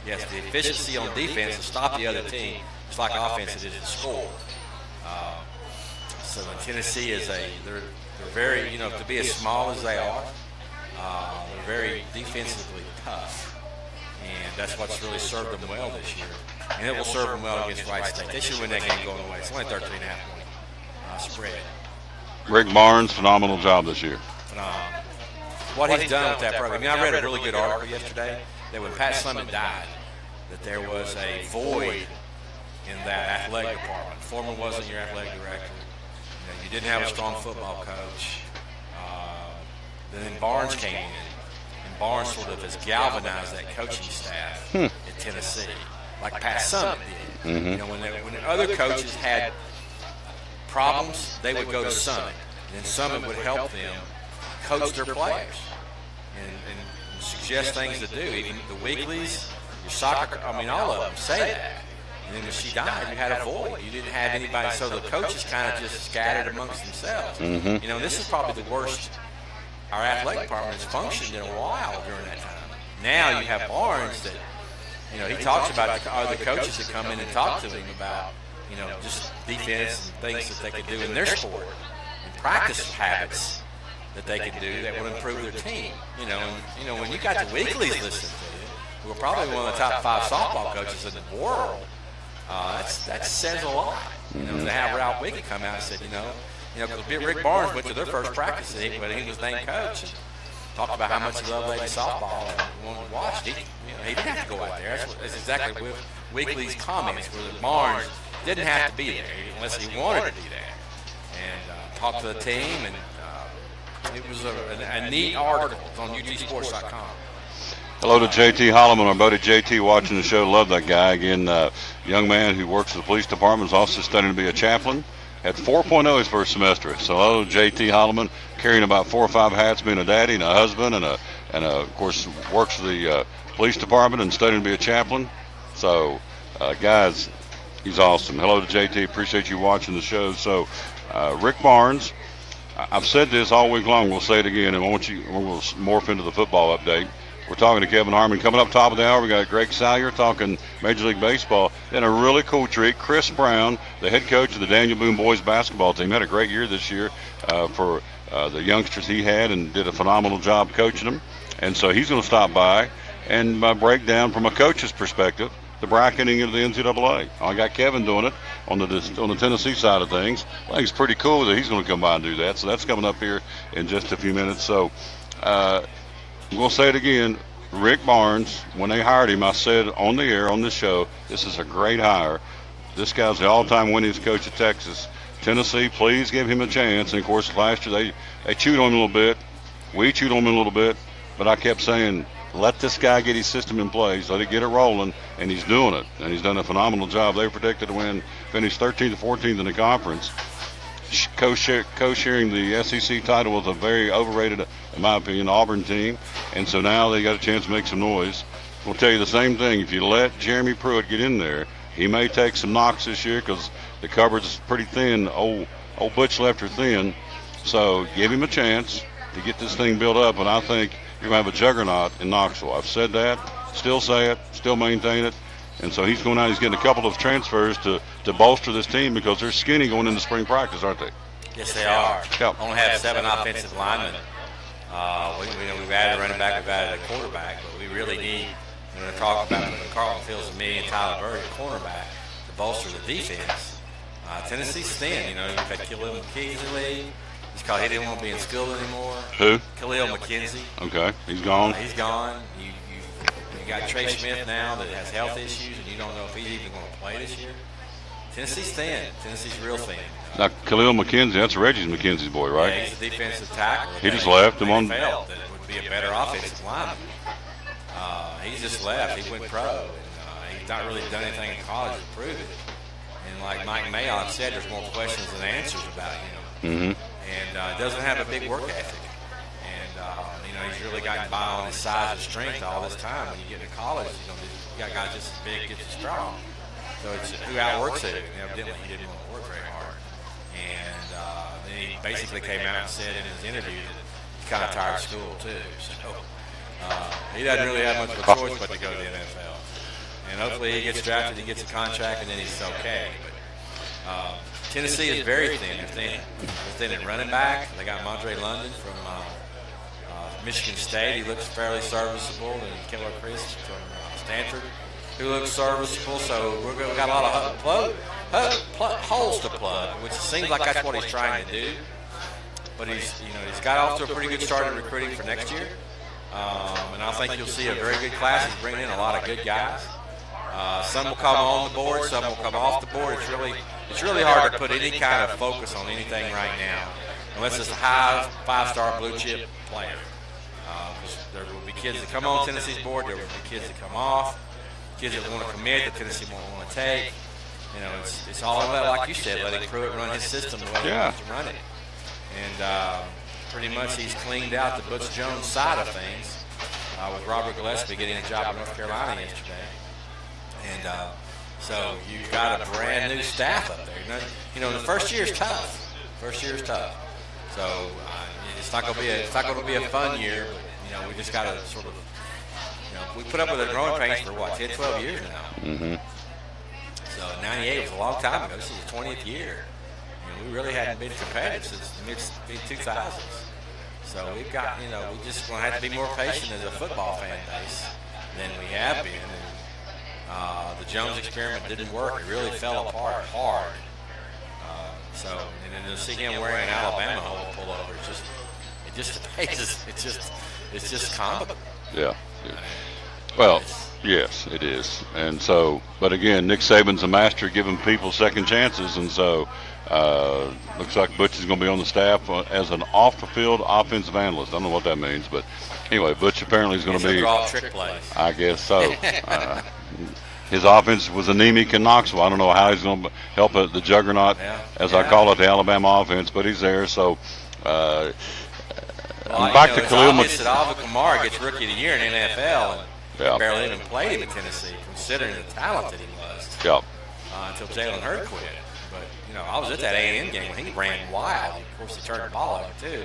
The efficiency on defense to stop the other team, just like offense it is to score. So Tennessee they're very, to be as small as they are, they're very defensively tough. And that's what's really served them well this year. And it will serve them well against Wright State. They should win that game going away. It's only 13.5 point spread. Rick Barnes, phenomenal job this year. What he's done with that program. I read a really good article yesterday that when Pat Slemon died, that there was a void in that athletic department. Foreman wasn't your athletic director. You didn't have a strong football coach. Then Barnes came in, and Barnes sort of has galvanized that coaching staff at Tennessee, like Pat Summitt did. Mm-hmm. When other coaches had problems, they would go to Summitt, and then Summitt would help them coach their players and suggest things to do. Even the weeklies, your soccer, all of them say that. And then when she died, you had a void. You didn't have anybody, so the coaches kind of just scattered amongst themselves. Mm-hmm. This is probably the worst our athletic department has functioned in a while during that time. Now you have Barnes that, he talks about the other coaches that come in and talk to him about, just defense and things that they could do in their sport and practice habits that they could do that would improve their team. When you got the weeklies listening to you, who are probably one of the top 5 softball coaches in the world, that says a lot. To have Ralph Wiggett come out and said, because Rick Barnes went to their first practice when he was named coach and talked about how much he loved lady softball and wanted to watch. He didn't have to go out there. That's exactly with Weekly's comments, where Barnes didn't have to be there unless he wanted to be there. And talked to the team, and it was a neat article. It's on UTSports.com. Hello to JT Holloman, our buddy JT watching the show. Love that guy. Again, young man who works for the police department, is also studying to be a chaplain. Had 4.0 his first semester. So hello to JT Holloman, carrying about 4 or 5 hats, being a daddy and a husband, and of course works for the police department and studying to be a chaplain. So guys, he's awesome. Hello to JT. Appreciate you watching the show. So Rick Barnes, I've said this all week long. We'll say it again, and we'll morph into the football update. We're talking to Kevin Harmon. Coming up top of the hour, we got Greg Salyer talking Major League Baseball. Then a really cool treat, Chris Brown, the head coach of the Daniel Boone boys basketball team. Had a great year this year for the youngsters he had, and did a phenomenal job coaching them. And so he's going to stop by and break down from a coach's perspective the bracketing of the NCAA. I got Kevin doing it on the Tennessee side of things. I think it's pretty cool that he's going to come by and do that. So that's coming up here in just a few minutes. So we'll say it again. Rick Barnes, when they hired him, I said on the air on this show, this is a great hire. This guy's the all-time winningest coach of Texas. Tennessee, please give him a chance. And, of course, last year they chewed on him a little bit. We chewed on him a little bit. But I kept saying, let this guy get his system in place. Let it get it rolling. And he's doing it. And he's done a phenomenal job. They were predicted to finish 13th or 14th in the conference. Co-sharing the SEC title with a very overrated, in my opinion, Auburn team. And so now they got a chance to make some noise. We'll tell you the same thing. If you let Jeremy Pruitt get in there, he may take some knocks this year because the cupboard's pretty thin. Old Butch left her thin. So give him a chance to get this thing built up. And I think you're going to have a juggernaut in Knoxville. I've said that, still say it, still maintain it. And so he's going out, he's getting a couple of transfers to bolster this team because they're skinny going into spring practice, aren't they? Yes, they are. Yep. Only have 7 offensive linemen. We've added a running back, we've added a quarterback, but we really need, when we talk about Carlton Fields and me and Tyler Bird, cornerback, to bolster the defense. Tennessee's thin. You've had Khalil McKenzie. He didn't want to be in school anymore. Who? Khalil McKenzie. Okay, he's gone. He's gone. You got Trey Smith now that has health issues, and you don't know if he's even going to play this year. Tennessee's thin. Tennessee's real thin. Now, Khalil McKenzie, that's Reggie McKenzie's boy, right? Yeah, he's a defensive tackle. He just left him on. Felt that it would be a better offensive lineman. He just left. He went pro. And, he's not really done anything in college to prove it. And like Mike Mayock said, there's more questions than answers about him. Mm-hmm. And doesn't have a big work ethic. And, he's really gotten by on his size and strength all this time. When you get into college, you got guys just as big, just as strong. So it's who outworks it. And evidently he didn't want to work very hard. he basically came out and said in his interview that he's kind of tired of school too. So he doesn't really have much of a choice but to go to the NFL. And hopefully he gets drafted, he gets a contract, and then he's okay. But Tennessee is very thin. They're thin at running back. They got Mondre London from Michigan State. He looks fairly serviceable. And Keller Chris from Stanford, who looks serviceable. So we've got a lot of holes to plug, which seems like that's what he's trying to do. But he's got off to a pretty good start in recruiting for next year. And I think you'll see a very good class. He's bringing in a lot of good guys. Some will come on the board, some will come off the board. It's really hard to put any kind of focus on anything right now, unless it's a high five-star blue chip player. There will be kids that come on Tennessee's board. There will be kids that come off. Kids that want to commit that Tennessee won't want to take. It's all about, like you said, letting Pruitt run his system the way he wants to run it. And pretty much he's cleaned out the Butch Jones side of things with Robert Gillespie getting a job in North Carolina yesterday. And so you've got a brand new staff up there. The first year is tough. So it's not going to be a fun year. But, we just got to sort of, we put up with the growing pains for 10, 12 years now. Mm-hmm. So 98 was a long time ago. This is the 20th year. We really hadn't been competitive since the mid-2000s. So we've got, we just going to have to be more patient as a football fan base than we have been. And the Jones experiment didn't work. It really fell apart hard. And then to see him wearing an Alabama pullover, it's just comical. Yeah. Well, yes, it is. And so, but again, Nick Saban's a master at giving people second chances, and so looks like Butch is going to be on the staff as an off-the-field offensive analyst. I don't know what that means, but anyway, Butch apparently is going to be. Draw trick plays. I guess so. His offense was anemic in Knoxville. I don't know how he's going to help the juggernaut, as I call it, the Alabama offense, but he's there. So. Back to Khalil McKenzie. Alvin Kamara gets Rookie of the Year in the NFL, and barely even played him in Tennessee, considering the talent that he was. Until Jalen Hurd quit. But I was at that A&M game when he ran wild. Of course, he turned the ball over too.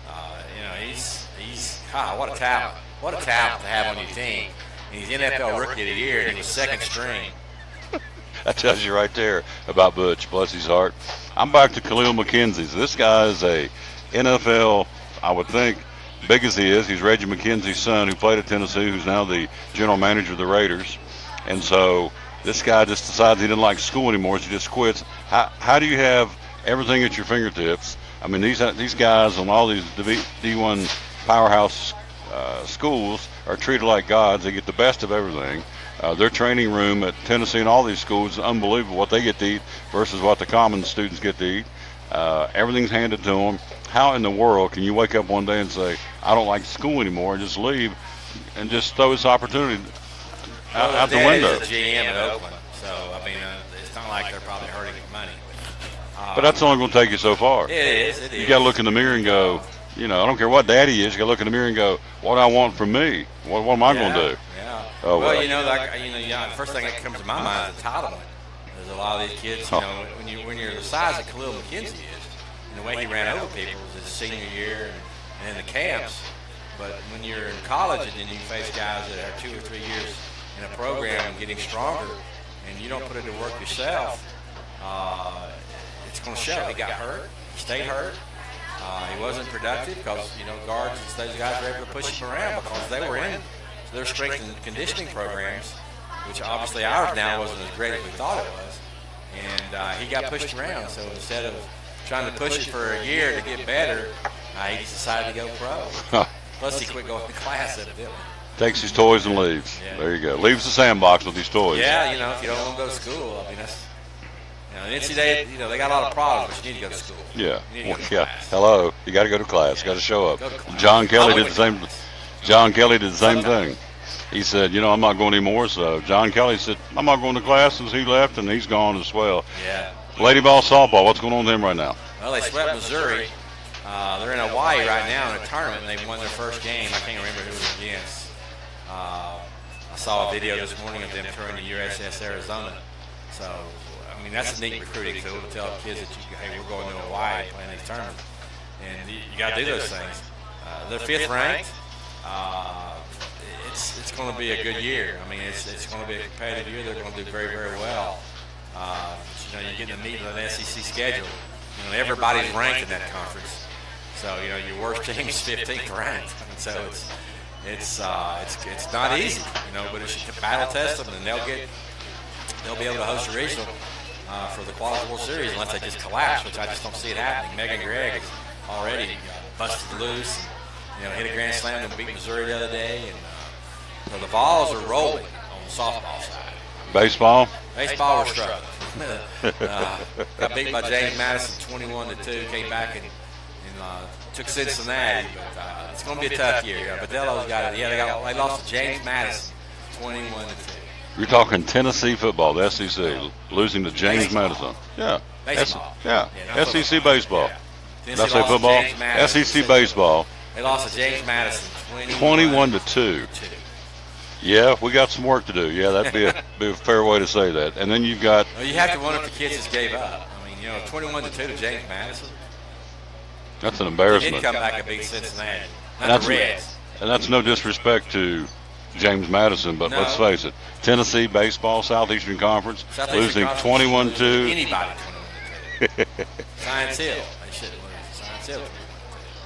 But he's what a talent! What a talent to have on your team. And he's NFL Rookie of the Year, and he was second string. That tells you right there about Butch. Bless his heart. I'm back to Khalil McKenzie. This guy is a NFL. I would think, big as he is, he's Reggie McKenzie's son who played at Tennessee, who's now the general manager of the Raiders. And so this guy just decides he doesn't like school anymore, so he just quits. How do you have everything at your fingertips? I mean, these guys on all these D1 powerhouse schools are treated like gods. They get the best of everything. Their training room at Tennessee and all these schools is unbelievable what they get to eat versus what the common students get to eat. Everything's handed to them. How in the world can you wake up one day and say, I don't like school anymore, and just leave and just throw this opportunity out the window? He's a GM at Oakland, so, it's not like they're probably hurting for money. But that's only going to take you so far. It is. You got to look in the mirror and go, I don't care what daddy is, you got to look in the mirror and go, what do I want from me? What am I going to do? Yeah. Oh, well, the first thing that comes to my mind is entitlement. There's a lot of these kids, when you're the size that Khalil McKenzie is, and the way he ran over people was his senior year and in the camps. But when you're in college and then you face guys that are 2 or 3 years in a program and getting stronger, and you don't put it to work yourself, it's going to show. He got hurt. He stayed hurt. He wasn't productive because, guards and those guys were able to push him around because they were in their strength and conditioning programs, which obviously ours now wasn't as great as we thought it was. And he got pushed around. So instead of trying to push it for a year to get better, he decided to go pro. Plus, he quit going to class evidently. Takes his toys and leaves. Yeah. There you go. Leaves the sandbox with his toys. Yeah, if you don't want to go to school, that's. NCAA, they got a lot of problems, but you need to go to school. Yeah. Class. Hello. You got to go to class. Got to show up. John Kelly did the same. John Kelly did the same thing. He said, I'm not going anymore. So John Kelly said, I'm not going to class since he left, and he's gone as well. Yeah. Lady ball softball, what's going on with them right now? Well, they swept Missouri. They're in Hawaii right now in a tournament, and they won their first game. I can't remember who it was against. I saw a video this morning of them touring the USS Arizona. So, I mean, that's a neat recruiting tool to tell kids that hey, we're going to Hawaii and playing these tournaments, and you got to do those things. They're 5th ranked. It's going to be a good year. I mean, it's going to be a competitive year. They're going to do very, very well. You're getting to meet with an SEC schedule. Everybody's ranked in that conference. So your worst team is 15th ranked. And so it's not easy. But it's a battle test them, and they'll be able to host a regional for the Quality World Series unless they just collapse, which I just don't see it happening. Megan Gregg is already busted loose. And, hit a grand slam and beat Missouri the other day. And the Vols are rolling on the softball side. Baseball? Baseball, we're struggling. Got beat by James Madison 21-2. Came back and took Cincinnati. But it's going to be a tough year. Vidello's got it. Yeah, they lost to James Madison 21-2. You're talking Tennessee football, the SEC, losing to James Madison. Yeah. Baseball. SEC baseball. Yeah. Did I say football? SEC baseball. They lost to James Madison 21-2. Yeah, we got some work to do. Yeah, that'd be a fair way to say that. And then you've got. Well, you have to wonder if the kids just gave up. I mean, 21-2 to James Madison. That's an embarrassment. They did come back and beat Cincinnati. Not the Reds. And that's no disrespect to James Madison, but let's face it, Tennessee baseball, Southeastern Conference, losing 21-2. Anybody 21-2. Science Hill. They should lose. Science Hill.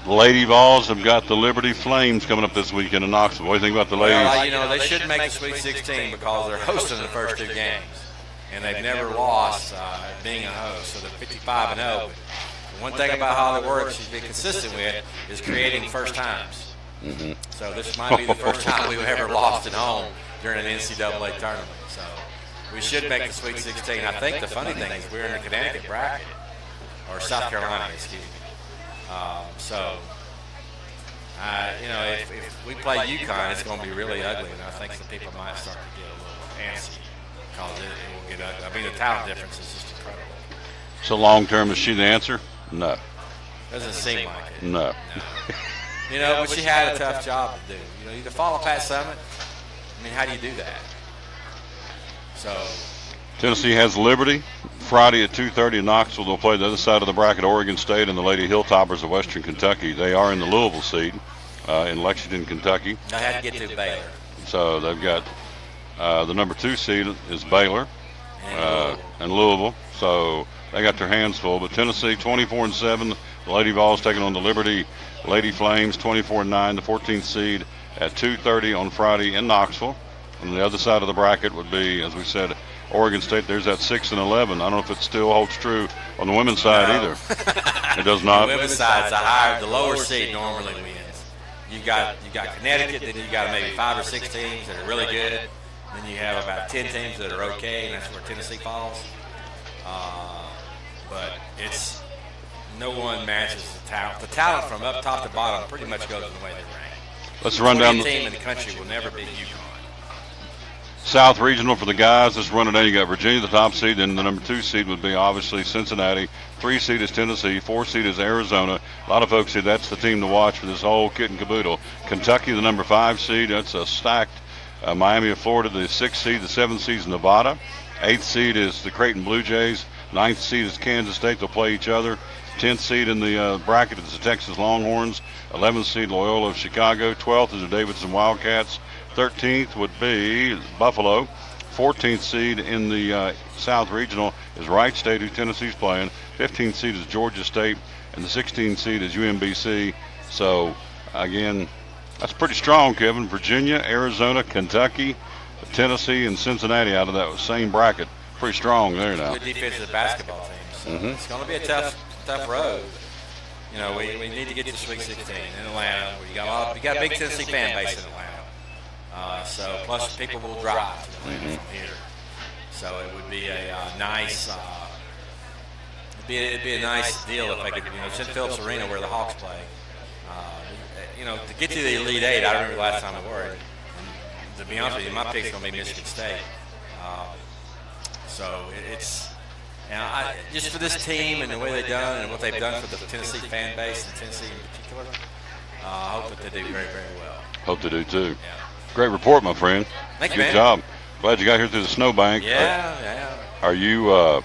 Lady Vols have got the Liberty Flames coming up this weekend in Knoxville. What do you think about the ladies? Well, they should make the Sweet 16 because they're hosting the first 2 games, and they've never lost being a host, so they're 55-0. But one thing about Holly Worth she's been consistent with is creating first times. Mm-hmm. So this might be the first time we've ever lost at home during an NCAA tournament. So we should make the Sweet 16. I think the funny thing is we're in the Connecticut bracket, or South Carolina, excuse me. If we play UConn, it's going to be really ugly, and I think some people might start to get a little antsy because it will get ugly. I mean, the talent difference is just incredible. So long term, is she the answer? No. Doesn't seem like it. No. But she had a tough job to do. To follow Pat Summitt, I mean, how do you do that? So Tennessee has Liberty Friday at 2:30 in Knoxville. They'll play the other side of the bracket, Oregon State and the Lady Hilltoppers of Western Kentucky. They are in the Louisville seed in Lexington, Kentucky. I had to get to Baylor. So they've got the number 2 seed is Baylor and Louisville. So they got their hands full. But Tennessee 24-7. The Lady Vols taking on the Liberty Lady Flames 24-9. The 14th seed at 2:30 on Friday in Knoxville. And the other side of the bracket would be, as we said, Oregon State. There's that 6-11. I don't know if it still holds true on the women's side either. It does not. The women's side's the lower seed normally wins. You got Connecticut, then you got maybe 5 or 6 teams that are really good. Then you have about 10 teams that are okay, and that's where Tennessee falls. But it's no one matches the talent. The talent from up top to bottom pretty much goes the way they rank. Let's run down. The team in the country will never beat UConn. South Regional for the guys. Let's run it down. You got Virginia, the top seed, and the number 2 seed would be obviously Cincinnati. 3 seed is Tennessee. 4 seed is Arizona. A lot of folks say that's the team to watch for this whole kit and caboodle. Kentucky, the number 5 seed. That's a stacked Miami of Florida. The 6th seed, the 7th seed is Nevada. 8th seed is the Creighton Blue Jays. 9th seed is Kansas State. They'll play each other. 10th seed in the bracket is the Texas Longhorns. 11th seed Loyola of Chicago. 12th is the Davidson Wildcats. 13th would be Buffalo. 14th seed in the South Regional is Wright State, who Tennessee's playing. 15th seed is Georgia State, and the 16th seed is UMBC. So, again, that's pretty strong, Kevin. Virginia, Arizona, Kentucky, Tennessee, and Cincinnati out of that same bracket. Pretty strong there now. Good defensive basketball teams. So It's going to be a tough road. We need to get to the Sweet 16 in Atlanta. You got a big Tennessee fan base in Atlanta. So plus people will drive to Atlanta from here. So it would be a nice, it'd be a nice deal if they could, St. Phillips Arena where the Hawks play. To get to the Elite Eight, I remember last time we were. And to be honest with you, my pick's going to be Michigan State. So it's just for this team and the way they've done and what they've done for the Tennessee fan base and Tennessee in particular. I hope that they do very, very well. Hope they do too. Yeah. Great report, my friend. Thank you, Good man. job. Glad you got here through the snowbank. Yeah. Are you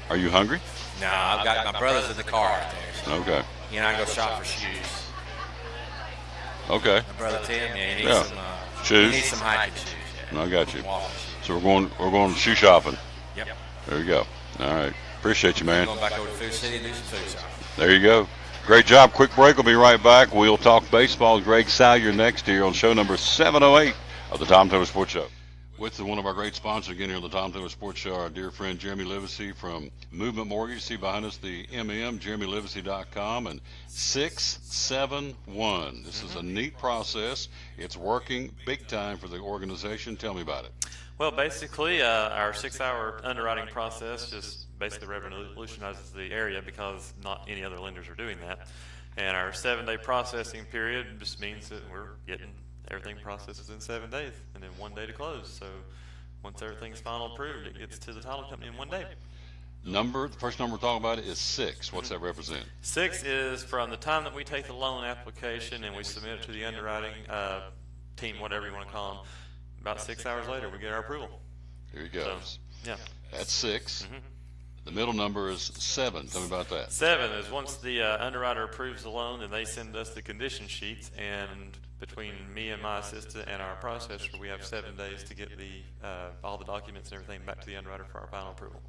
Are you hungry? No, I've got my brother's in the car right there. So Okay. he and I go shop for shoes. Okay. My brother Tim, he needs some shoes. He needs some hiking shoes. Yeah. I got you. Walking shoes. So we're going shoe shopping. Yep. There you go. All right. Appreciate you, man. Going back over to Food City and do some food shopping. There you go. Great job. Quick break. We'll be right back. We'll talk baseball. Greg Salyer next here on show number 708 of the Tom Taylor Sports Show. With one of our great sponsors again here on the Tom Taylor Sports Show, our dear friend Jeremy Livesey from Movement Mortgage. See behind us the JeremyLivesey.com and 671. This is a neat process. It's working big time for the organization. Tell me about it. Well, basically, our 6-hour underwriting process just basically revolutionizes the area because not any other lenders are doing that. And our 7-day processing period just means that we're getting everything processes in 7 days and then 1 day to close. So once everything's final approved, it gets to the title company in 1 day. The first number we're talking about is 6. What's that represent? 6 is from the time that we take the loan application and we submit it to the underwriting team, whatever you want to call them. About 6 hours later, we get our approval. Here you go. So, yeah. That's 6. The middle number is 7. Tell me about that. 7 is once the underwriter approves the loan, then they send us the condition sheets, and between me and my assistant and our processor, we have 7 days to get all the documents and everything back to the underwriter for our final approval.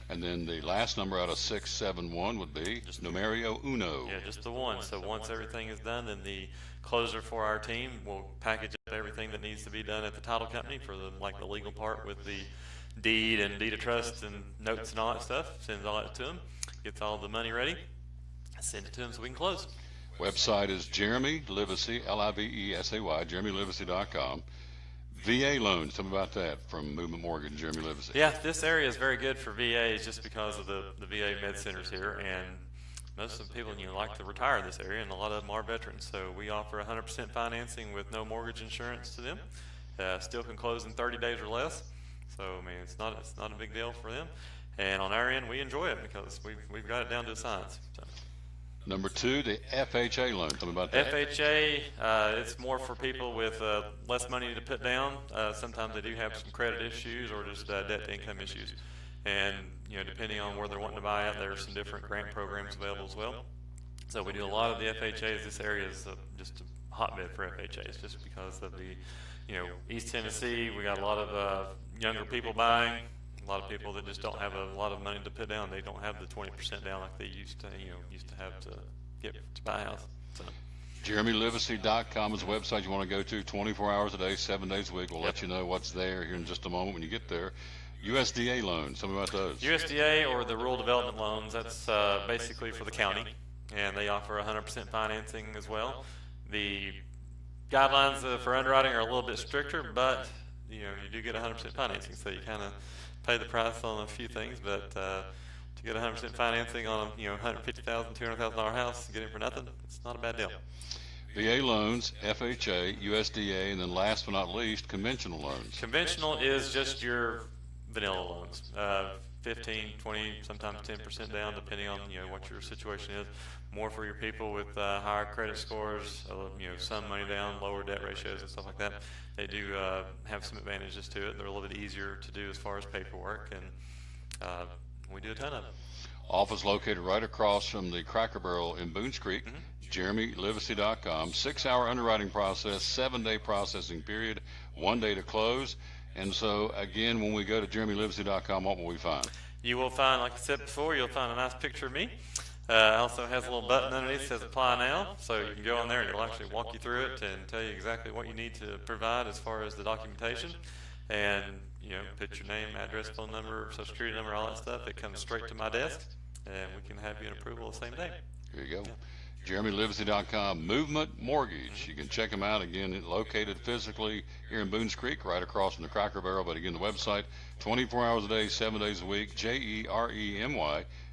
And then the last number out of 671 would be just numero uno. Yeah, just the one. So once everything is done, then the closer for our team will package up everything that needs to be done at the title company for the legal part with the deed and deed of trust and notes and all that stuff. Sends all that to them, gets all the money ready, send it to them so we can close. Website is Jeremy Livesey, Livesay, JeremyLivesey.com. VA loans, tell me about that from Movement Mortgage, Jeremy Livesey. Yeah, this area is very good for VAs just because of the VA med centers here, and most of the people like to retire in this area, and a lot of them are veterans. So we offer 100% financing with no mortgage insurance to them. Still can close in 30 days or less. So I mean, it's not a big deal for them. And on our end, we enjoy it because we've got it down to a science. So. Number 2, the FHA loan. Tell me about that. FHA, it's more for people with less money to put down. Sometimes they do have some credit issues or just debt to income issues. And depending on where they're wanting to buy at, there are some different grant programs available as well. So we do a lot of the FHAs. This area is just a hotbed for FHAs just because of the, East Tennessee. We got a lot of younger people buying. A lot of people that just don't have a lot of money to put down. They don't have the 20% down like they used to have to get to buy a house. So. JeremyLivesey.com is a website you want to go to 24 hours a day, 7 days a week. We'll let you know what's there here in just a moment when you get there. USDA loans, tell me about those. USDA or the rural development loans, that's basically for the county, and they offer 100% financing as well. The guidelines for underwriting are a little bit stricter, but you do get 100% financing, so you kind of pay the price on a few things, but to get 100% financing on $150,000, $200,000 house, get it for nothing, it's not a bad deal. VA loans, FHA, USDA, and then last but not least, conventional loans. Conventional is just your vanilla loans, 15, 20, sometimes 10% down, depending on what your situation is. More for your people with higher credit scores, some money down, lower debt ratios, and stuff like that. They do have some advantages to it. They're a little bit easier to do as far as paperwork, and we do a ton of it. Office located right across from the Cracker Barrel in Boones Creek. JeremyLivesey.com. 6-hour underwriting process, 7-day processing period, 1 day to close. And so, again, when we go to JeremyLivesey.com, what will we find? You will find, like I said before, you'll find a nice picture of me. Also has a little button underneath that says Apply Now. So you can go on there and it'll actually walk you through it and tell you exactly what you need to provide as far as the documentation. And, put your name, address, phone number, social security number, all that stuff. It comes straight to my desk, and we can have you an approval the same day. Here you go. JeremyLivesey.com, Movement Mortgage. You can check them out. Again, located physically here in Boones Creek, right across from the Cracker Barrel. But again, the website, 24 hours a day, 7 days a week, Jeremy,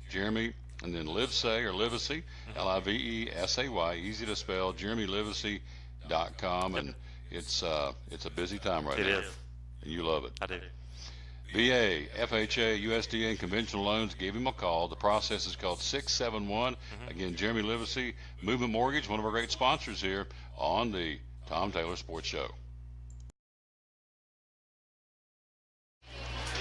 Jeremy, and then Livesay or Livesey, Livesay, easy to spell, JeremyLivesey.com. And it's a busy time right now. It is. And you love it. I do. VA, FHA, USDA, and conventional loans, give him a call. The process is called 671. Again, Jeremy Livesey, Movement Mortgage, one of our great sponsors here on the Tom Taylor Sports Show.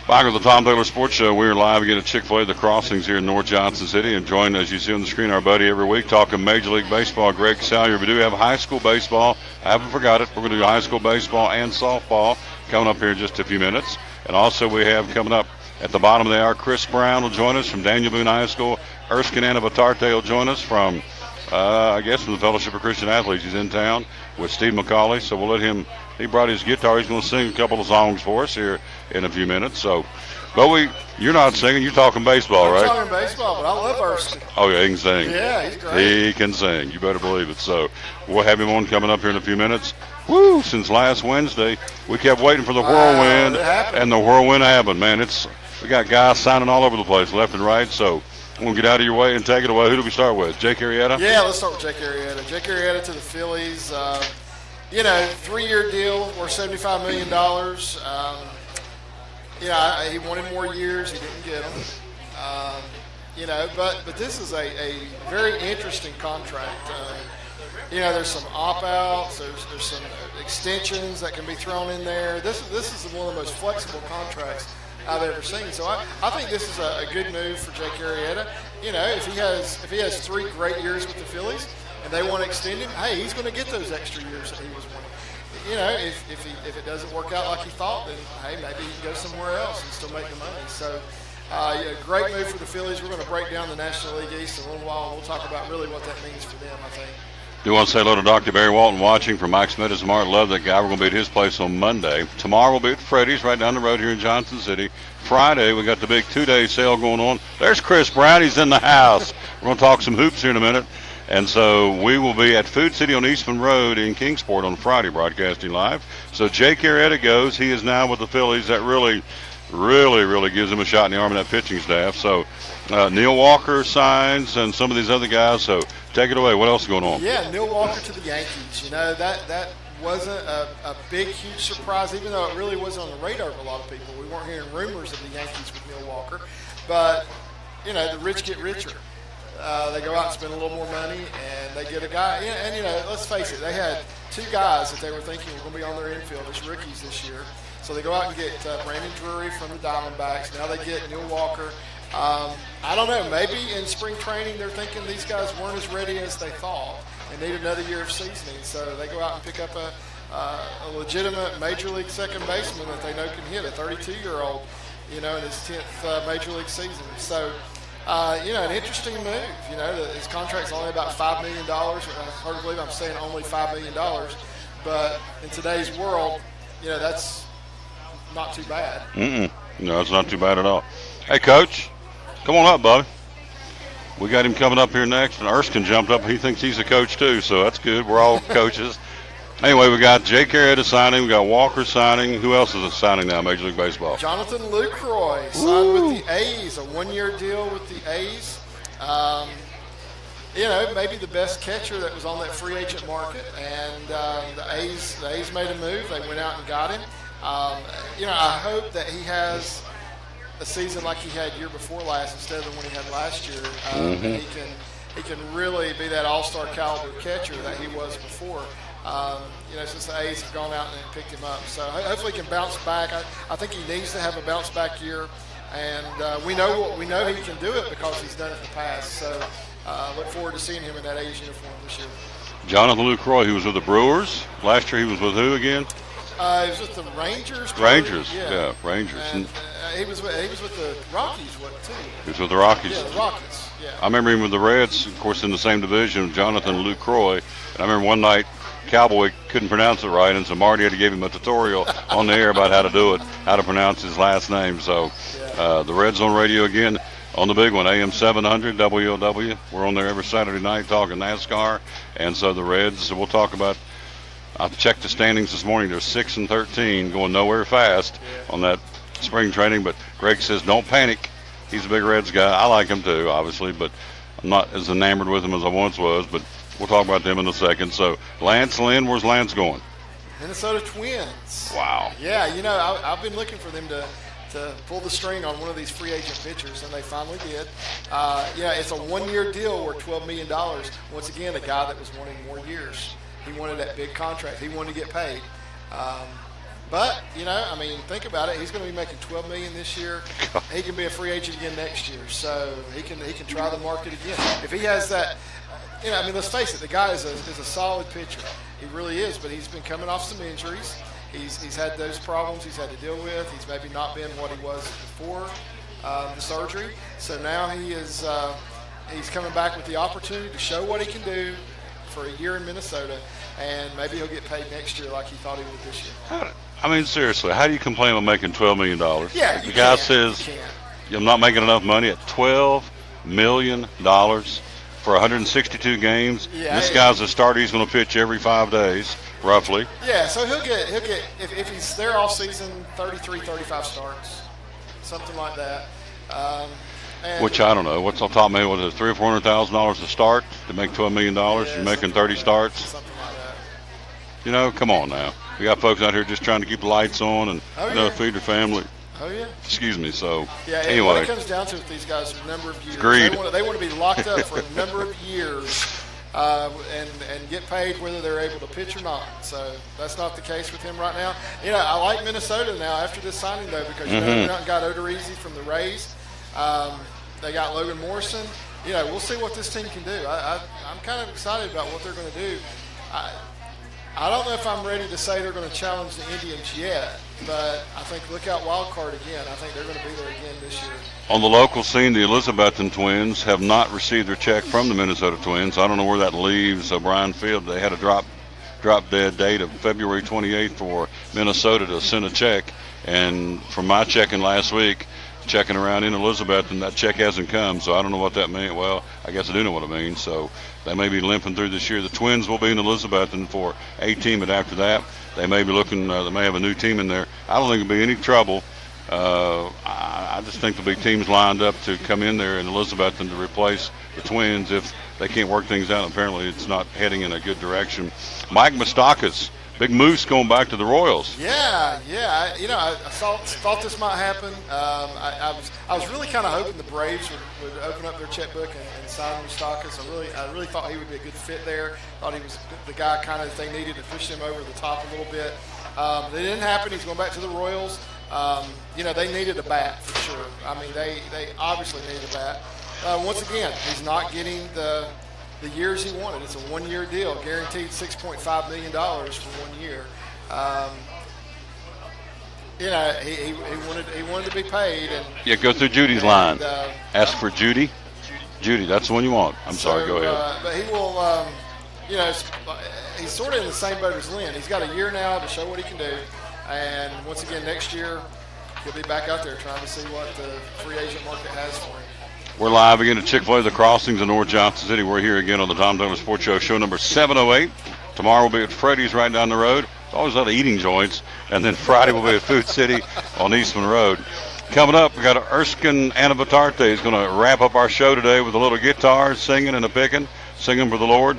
Back at the Tom Taylor Sports Show, we're live again at Chick-Fil-A, the Crossings here in North Johnson City, and joined, as you see on the screen, our buddy every week talking Major League Baseball, Greg Salyer. We do have high school baseball. I haven't forgot it. We're going to do high school baseball and softball coming up here in just a few minutes. And also we have coming up at the bottom of the hour, Chris Brown will join us from Daniel Boone High School. Erskine Anabatarte will join us from, I guess, from the Fellowship of Christian Athletes. He's in town with Steve McCauley, so we'll let him. He brought his guitar. He's going to sing a couple of songs for us here in a few minutes. So, Bowie, you're not singing. You're talking baseball, right? I'm talking baseball, but I love Erskine. Oh, yeah, he can sing. Yeah, he's great. He can sing. You better believe it. So we'll have him on coming up here in a few minutes. Woo, since last Wednesday, we kept waiting for the whirlwind, and the whirlwind happened, man. We got guys signing all over the place, left and right, so we'll get out of your way and take it away. Who do we start with? Jake Arrieta? Yeah, let's start with Jake Arrieta. Jake Arrieta to the Phillies. 3-year deal worth $75 million. He wanted more years. He didn't get them. But this is a very interesting contract. There's some opt-outs. There's some extensions that can be thrown in there. This is one of the most flexible contracts I've ever seen. So I think this is a good move for Jake Arrieta. If he has 3 great years with the Phillies and they want to extend him, hey, he's going to get those extra years that he was wanting. If it doesn't work out like he thought, then hey, maybe he can go somewhere else and still make the money. So, great move for the Phillies. We're going to break down the National League East in a little while, and we'll talk about really what that means for them, I think. Do want to say hello to Dr. Barry Walton watching from Mike Smith and Mark. Love that guy. We're going to be at his place on Monday. Tomorrow we'll be at Freddy's right down the road here in Johnson City. Friday we got the big 2-day sale going on. There's Chris Brown. He's in the house. We're going to talk some hoops here in a minute. And so we will be at Food City on Eastman Road in Kingsport on Friday, broadcasting live. So Jake Arrieta goes. He is now with the Phillies. That really, really, really gives him a shot in the arm of that pitching staff. So Neil Walker signs and some of these other guys. So take it away. What else is going on? Yeah, Neil Walker to the Yankees. That wasn't a big, huge surprise, even though it really wasn't on the radar of a lot of people. We weren't hearing rumors of the Yankees with Neil Walker. But, the rich get richer. They go out and spend a little more money, and they get a guy. And let's face it, they had 2 guys that they were thinking were going to be on their infield as rookies this year. So they go out and get Brandon Drury from the Diamondbacks. Now they get Neil Walker. I don't know. Maybe in spring training they're thinking these guys weren't as ready as they thought and need another year of seasoning. So they go out and pick up a legitimate major league second baseman that they know can hit, a 32-year-old, in his 10th major league season. So. An interesting move. His contract's only about $5 million. It's hard to believe I'm saying only $5 million. But in today's world, that's not too bad. No, it's not too bad at all. Hey, Coach, come on up, Bobby. We got him coming up here next, and Erskine jumped up. He thinks he's a coach, too, so that's good. We're all coaches. Anyway, we got Jake Arrieta signing. We got Walker signing. Who else is signing now, Major League Baseball? Jonathan Lucroy signed with the A's, a 1-year deal with the A's. Maybe the best catcher that was on that free agent market. And the A's made a move. They went out and got him. I hope that he has a season like he had year before last instead of the one he had last year. He can really be that all-star caliber catcher that he was before. Since the A's have gone out and picked him up. So hopefully he can bounce back. I think he needs to have a bounce back year. And we know he can do it because he's done it in the past. So look forward to seeing him in that A's uniform this year. Jonathan Lucroy, he was with the Brewers. Last year he was with who again? He was with the Rangers. Rangers, yeah, Rangers. And he was with the Rockies, too? He was with the Rockies. Yeah, the Rockies. Yeah. I remember him with the Reds, of course, in the same division, Jonathan Lucroy. And I remember one night Cowboy couldn't pronounce it right, and so Marty had to give him a tutorial on the air about how to do it, how to pronounce his last name. So the Reds on radio again on the big one, AM 700 WOW. We're on there every Saturday night talking NASCAR. And so the Reds, we'll talk about. I checked the standings this morning. They're 6-13, going nowhere fast on that spring training. But Greg says don't panic. He's a big Reds guy. I like him too, obviously, but I'm not as enamored with him as I once was. But we'll talk about them in a second. So Lance Lynn, where's Lance going? Minnesota Twins. Wow. Yeah, I've been looking for them to pull the string on one of these free agent pitchers, and they finally did. It's a 1-year deal worth $12 million. Once again, a guy that was wanting more years. He wanted that big contract. He wanted to get paid. But, I mean, think about it. He's going to be making $12 million this year. He can be a free agent again next year. So he can try the market again. If he has that, I mean, let's face it, the guy is a solid pitcher. He really is, but he's been coming off some injuries. He's had those problems he's had to deal with. He's maybe not been what he was before the surgery. So now he's coming back with the opportunity to show what he can do for a year in Minnesota, and maybe he'll get paid next year like he thought he would this year. I mean, seriously, how do you complain about making $12 million? Yeah, the guy says, I'm not making enough money at $12 million for 162 games. Yeah, this guy's a starter. He's going to pitch every 5 days, roughly. Yeah, so he'll get if he's there all season, 33, 35 starts, something like that. Which I don't know. What's on top of me? Was it $300,000 or $400,000 to start to make $12 million? You're making 30 starts. Something like that. Come on now. We got folks out here just trying to keep the lights on and feed their family. Oh yeah. Excuse me. So anyway, what it comes down to with these guys is a number of years. Greed. They want to be locked up for a number of years and get paid whether they're able to pitch or not. So that's not the case with him right now. I like Minnesota now after this signing though because they went out and got Odorizzi from the Rays. They got Logan Morrison. We'll see what this team can do. I'm kind of excited about what they're going to do. I don't know if I'm ready to say they're going to challenge the Indians yet, but I think look out wild card again. I think they're going to be there again this year. On the local scene, the Elizabethton Twins have not received their check from the Minnesota Twins. I don't know where that leaves O'Brien Field. They had a drop dead date of February 28th for Minnesota to send a check, and from my checking last week, checking around in Elizabethton, that check hasn't come, so I don't know what that means. Well, I guess I do know what it means, so they may be limping through this year. The Twins will be in Elizabethton for 18, but after that, they may be looking, they may have a new team in there. I don't think there'll be any trouble. I just think there'll be teams lined up to come in there in Elizabethton to replace the Twins if they can't work things out. Apparently, it's not heading in a good direction. Mike Moustakas, big moose going back to the Royals. Yeah. I thought this might happen. I was really kind of hoping the Braves would open up their checkbook and sign Moustakas. I really thought he would be a good fit there. Thought he was the guy kind of they needed to push him over the top a little bit. It didn't happen. He's going back to the Royals. They needed a bat for sure. I mean, they obviously needed a bat. Once again, he's not getting the years he wanted. It's a one-year deal, guaranteed $6.5 million for 1 year. He wanted to be paid. And go through Judy's line. Ask for Judy. Judy, that's the one you want. I'm sorry, go ahead. But he will, he's sort of in the same boat as Lynn. He's got a year now to show what he can do. And once again, next year, he'll be back out there trying to see what the free agent market has for him. We're live again at Chick-Fil-A, The Crossings in North Johnson City. We're here again on the Tom Douglas Sports Show number 708. Tomorrow we'll be at Freddy's right down the road. There's always a lot of eating joints. And then Friday we'll be at Food City on Eastman Road. Coming up, we got Erskine Anabatarte. He's going to wrap up our show today with a little guitar, singing and a picking, singing for the Lord.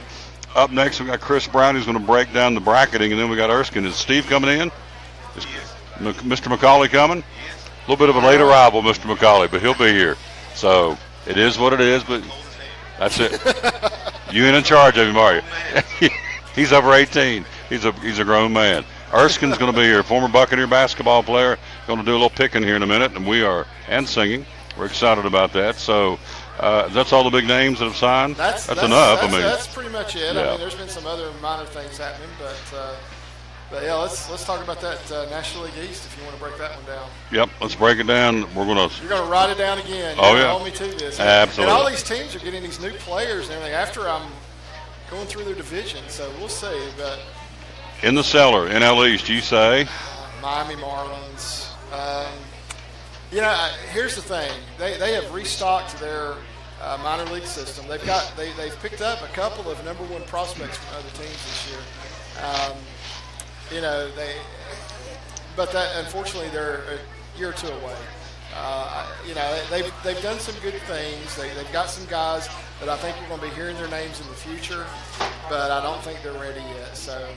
Up next, we got Chris Brown, who's going to break down the bracketing. And then we got Erskine. Is Steve coming in? Is Mr. McCauley coming? A little bit of a late arrival, Mr. McCauley, but he'll be here. So it is what it is, but that's it. You ain't in charge of him, are you? He's over 18. He's a grown man. Erskine's going to be here, former Buccaneer basketball player. Going to do a little picking here in a minute, and singing. We're excited about that. So that's all the big names that have signed. That's enough. That's pretty much it. Yeah. I mean, there's been some other minor things happening, but yeah, let's talk about that National League East if you want to break that one down. Yep, let's break it down. You're gonna write it down again. Oh yeah. Hold me to this. Absolutely. And all these teams are getting these new players and everything after I'm going through their division, so we'll see. But in the cellar, NL East, you say? Miami Marlins. Here's the thing. They have restocked their minor league system. They've picked up a couple of number one prospects from other teams this year. But that unfortunately they're a year or two away. They've done some good things. They've got some guys that I think we're going to be hearing their names in the future, but I don't think they're ready yet. So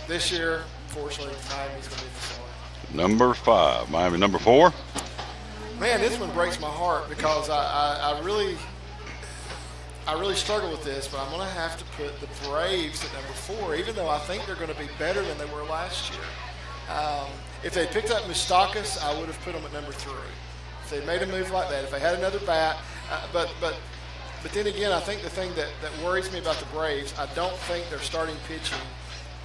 this year, unfortunately, Miami's going to be the cellar. Number 5, Miami. Number 4. Man, this one breaks my heart because I really struggle with this, but I'm going to have to put the Braves at number 4, even though I think they're going to be better than they were last year. If they picked up Moustakas, I would have put them at number 3. If they made a move like that, if they had another bat, but then again, I think the thing that worries me about the Braves, I don't think their starting pitching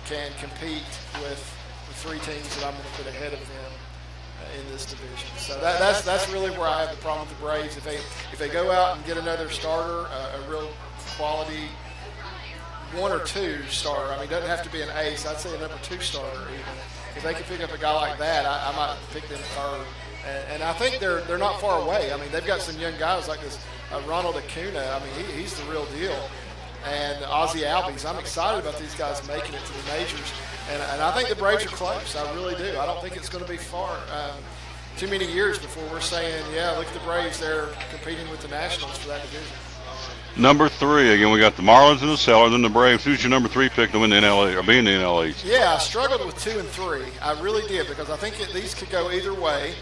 can compete with the 3 teams that I'm going to put ahead of them in this division. So that's really where I have the problem with the Braves. If they go out and get another starter, a real quality 1 or 2 starter, I mean, it doesn't have to be an ace. I'd say a number 2 starter even. If they can pick up a guy like that, I might pick them 3rd. And I think they're not far away. I mean, they've got some young guys like this Ronald Acuna. I mean, he's the real deal. And Ozzie Albies. I'm excited about these guys making it to the majors. And I think the Braves are close. I really do. I don't think it's going to be far. Too many years before we're saying, yeah, look at the Braves. They're competing with the Nationals for that division. Number 3, again, we got the Marlins in the cellar, then the Braves. Who's your number 3 pick to win the NL or be in the NL East? Yeah, I struggled with 2 and 3. I really did because I think these could go either way.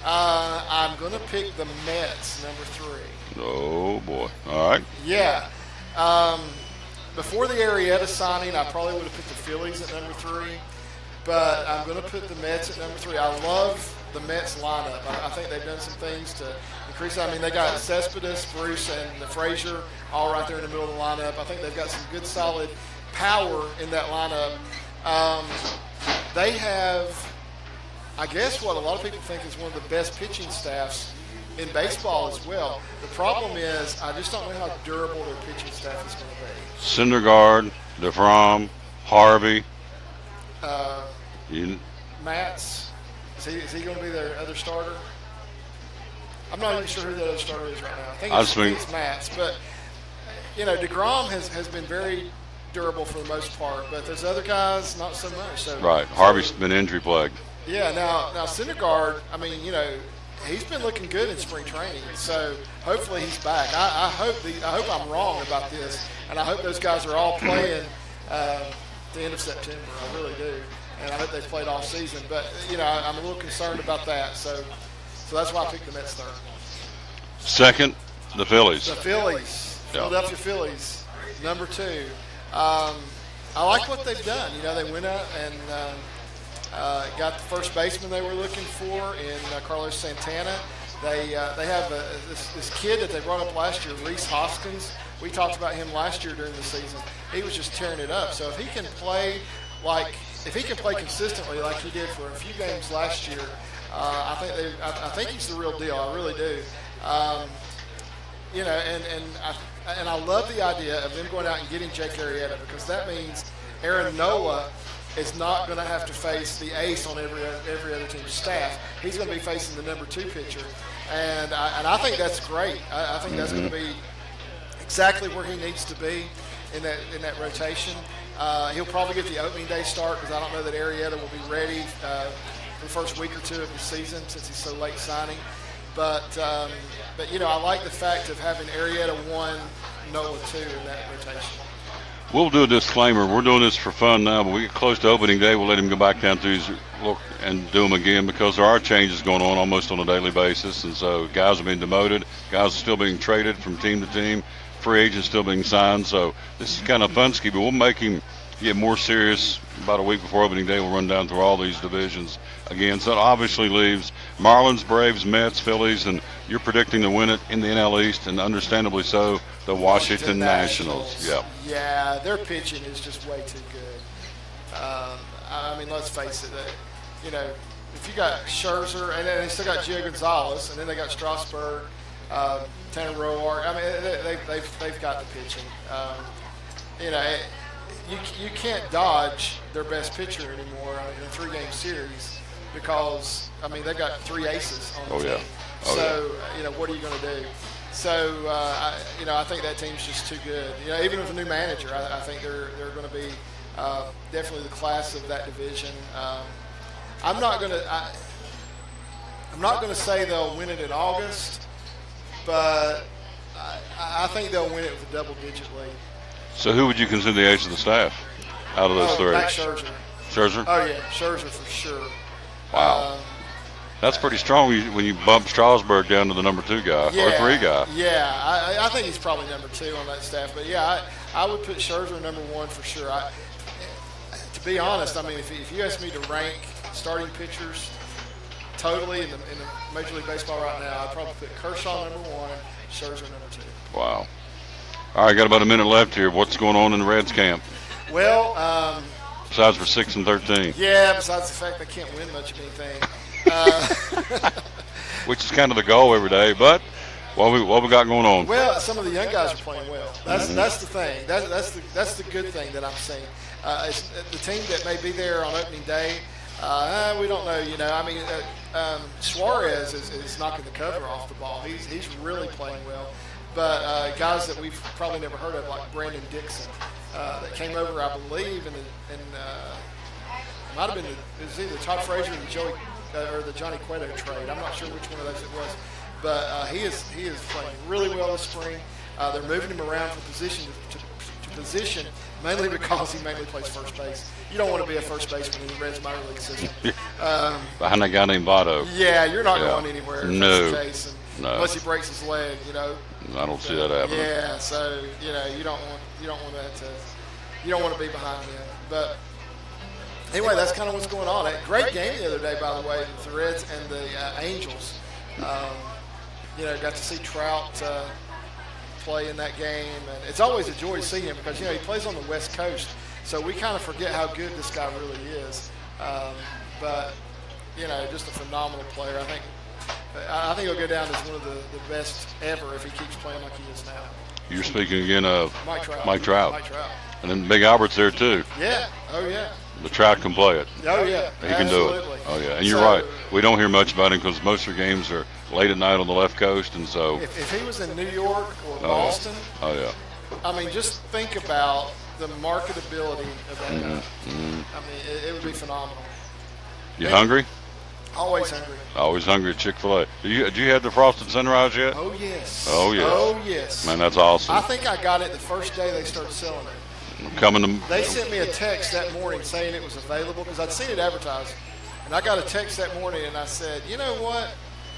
I'm going to pick the Mets, number 3. Oh, boy. All right. Yeah. Before the Arrieta signing, I probably would have picked the Phillies at number 3. But I'm going to put the Mets at number 3. I love the Mets lineup. I think they've done some things to increase. I mean, they got Cespedes, Bruce, and Frazier all right there in the middle of the lineup. I think they've got some good, solid power in that lineup. They have, I guess, what a lot of people think is one of the best pitching staffs in baseball as well. The problem is I just don't know how durable their pitching staff is going to be. Syndergaard, DeFrom, Harvey. Matz, is he going to be their other starter? I'm not even sure who the other starter is right now. I think it's Matz. But, DeGrom has been very durable for the most part. But those other guys, not so much. So, right. Harvey's been injury plagued. Yeah, now Syndergaard, I mean, he's been looking good in spring training. So hopefully he's back. I hope I'm wrong about this. And I hope those guys are all playing at the end of September. I really do. And I hope they've played all season. But, I'm a little concerned about that. So that's why I picked the Mets 3rd. Second, the Phillies. The Phillies. Yeah. Philadelphia Phillies, number 2. I like what they've done. They went out and got the first baseman they were looking for in Carlos Santana. They have this kid that they brought up last year, Reese Hoskins. We talked about him last year during the season. He was just tearing it up. So if he can play consistently like he did for a few games last year, I think he's the real deal. I really do. And I love the idea of them going out and getting Jake Arrieta because that means Aaron Nola is not going to have to face the ace on every other team's staff. He's going to be facing the number 2 pitcher, and I think that's great. I think that's going to be exactly where he needs to be in that rotation. He'll probably get the opening day start because I don't know that Arrieta will be ready for the first week or 2 of the season since he's so late signing. But I like the fact of having Arrieta 1, Nola 2 in that rotation. We'll do a disclaimer. We're doing this for fun now, but we get close to opening day, we'll let him go back down to his look and do them again because there are changes going on almost on a daily basis. And so guys are being demoted. Guys are still being traded from team to team. Free agents still being signed. So this is kind of fun ski, but we'll make him get more serious about a week before opening day. We'll run down through all these divisions again. So it obviously leaves Marlins, Braves, Mets, Phillies, and you're predicting to win it in the NL East, and understandably so, the Washington Nationals. Yep. Yeah, their pitching is just way too good. I mean, let's face it. If you got Scherzer, and then they still got Gio Gonzalez, and then they got Strasburg, Tanner Roark. I mean, they've got the pitching. You can't dodge their best pitcher anymore in a 3-game series because, I mean, they've got 3 aces on the team. So, what are you going to do? So, I think that team's just too good. Even with a new manager, I think they're going to be definitely the class of that division. I'm not going to say they'll win it in August, but I think they'll win it with a double-digit lead. So who would you consider the ace of the staff out of those 3? Max Scherzer. Scherzer? Oh, yeah, Scherzer for sure. Wow. That's pretty strong when you bump Strasburg down to the number 2 guy or 3 guy. Yeah, I think he's probably number 2 on that staff. But, yeah, I would put Scherzer number 1 for sure. To be honest, I mean, if you ask me to rank starting pitchers totally in the Major League Baseball right now, I'd probably put Kershaw number 1, Scherzer number 2. Wow. All right, got about a minute left here. What's going on in the Reds camp? Well, besides we're 6-13. Yeah, besides the fact they can't win much of anything. Which is kind of the goal every day, but what we got going on? Well, some of the young guys are playing well. That's the thing. That's the good thing that I'm seeing. It's the team that may be there on opening day, we don't know. I mean, Suarez is knocking the cover off the ball. He's really playing well. But guys that we've probably never heard of, like Brandon Dixon, that came over, I believe, and might have been it was either Todd Frazier or the Johnny Cueto trade. I'm not sure which one of those it was, but he is playing really well this spring. They're moving him around from position to position, mainly because he mainly plays first base. You don't want to be a first baseman in the Reds minor league system. Behind a guy named Votto. Yeah, you're not going anywhere. No. That's the case. No. Unless he breaks his leg, I don't see that happening. Yeah, so you don't want that to. You don't want to be behind him. But anyway, that's kind of what's going on. A great game the other day, by the way, with the Reds and the Angels. Got to see Trout play in that game, and it's always a joy to see him because he plays on the West Coast, so we kind of forget how good this guy really is. But just a phenomenal player. I think he'll go down as one of the best ever if he keeps playing like he is now. You're speaking again of Mike Trout. Mike Trout. And then Big Albert's there too. Yeah. Oh yeah. The Trout can play it. Oh yeah. He can do it. Oh yeah. And you're right. We don't hear much about him because most of their games are late at night on the left coast, and so. If he was in New York or Boston. Oh yeah. I mean, just think about the marketability of that guy. I mean, it would be phenomenal. You hungry? Always hungry. Always hungry at Chick-Fil-A. Did you have the Frosted Sunrise yet? Oh, yes. Oh, yes. Oh, yes. Man, that's awesome. I think I got it the first day they started selling it. They sent me a text that morning saying it was available because I'd seen it advertised. And I got a text that morning and I said, you know what?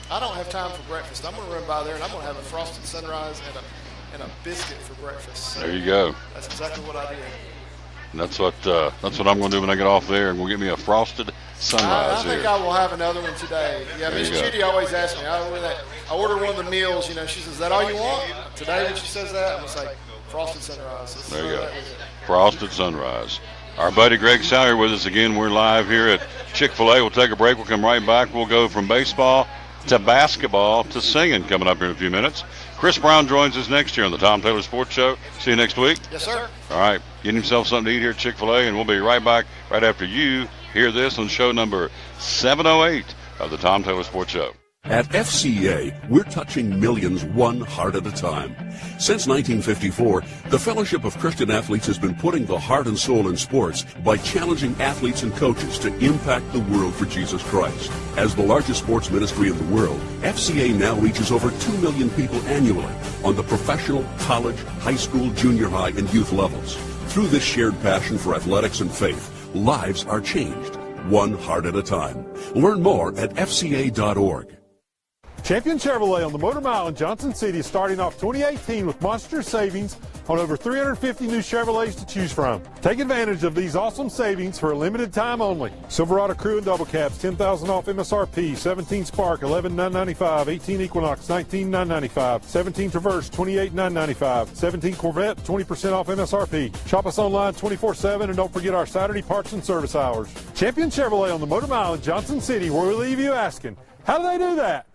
I don't have time for breakfast. I'm going to run by there and I'm going to have a Frosted Sunrise and a biscuit for breakfast. So there you go. That's exactly what I did. And that's what I'm going to do when I get off there, and we'll get me a Frosted Sunrise I think I will have another one today. Yeah, Miss Judy always asks me. I order one of the meals. She says, "Is that all you want?" Today, when she says that, I'm gonna say Frosted Sunrise. There you go, Frosted Sunrise. Our buddy Greg Sawyer with us again. We're live here at Chick-Fil-A. We'll take a break. We'll come right back. We'll go from baseball to basketball to singing coming up here in a few minutes. Chris Brown joins us next year on the Tom Taylor Sports Show. See you next week. Yes, sir. All right. Get himself something to eat here at Chick-fil-A, and we'll be right back right after you hear this on show number 708 of the Tom Taylor Sports Show. At FCA, we're touching millions one heart at a time. Since 1954, the Fellowship of Christian Athletes has been putting the heart and soul in sports by challenging athletes and coaches to impact the world for Jesus Christ. As the largest sports ministry in the world, FCA now reaches over 2 million people annually on the professional, college, high school, junior high, and youth levels. Through this shared passion for athletics and faith, lives are changed, one heart at a time. Learn more at fca.org. Champion Chevrolet on the Motor Mile in Johnson City is starting off 2018 with monster savings on over 350 new Chevrolets to choose from. Take advantage of these awesome savings for a limited time only. Silverado Crew and Double Cabs, $10,000 off MSRP. 17 Spark, $11,995. 18 Equinox, $19,995. 17 Traverse, $28,995. 17 Corvette, 20% off MSRP. Shop us online 24/7 and don't forget our Saturday parts and service hours. Champion Chevrolet on the Motor Mile in Johnson City, where we leave you asking, how do they do that?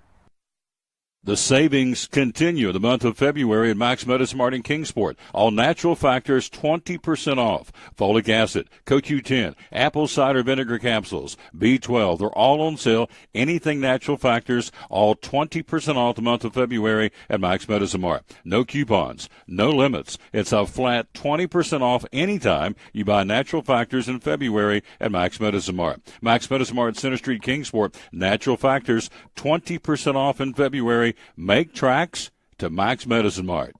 The savings continue the month of February at Max Medicine Mart in Kingsport. All natural factors 20% off. Folic acid, CoQ10, apple cider vinegar capsules, B12. They're all on sale. Anything natural factors, all 20% off the month of February at Max Medicine Mart. No coupons, no limits. It's a flat 20% off anytime you buy natural factors in February at Max Medicine Mart. Max Medicine Mart, Center Street, Kingsport. Natural factors 20% off in February. Make tracks to Max Medicine Mart.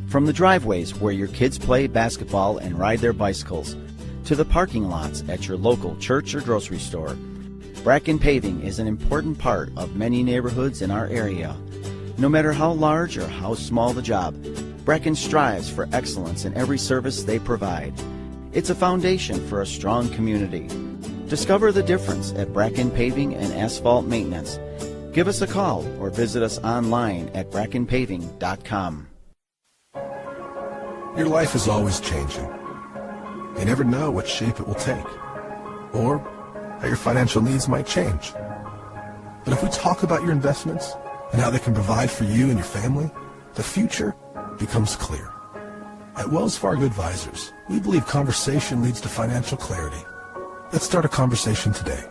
From the driveways where your kids play basketball and ride their bicycles, to the parking lots at your local church or grocery store, Bracken Paving is an important part of many neighborhoods in our area. No matter how large or how small the job, Bracken strives for excellence in every service they provide. It's a foundation for a strong community. Discover the difference at Bracken Paving and Asphalt Maintenance. Give us a call or visit us online at brackenpaving.com. Your life is always changing. You never know what shape it will take, or how your financial needs might change. But if we talk about your investments and how they can provide for you and your family, the future becomes clear. At Wells Fargo Advisors, we believe conversation leads to financial clarity. Let's start a conversation today.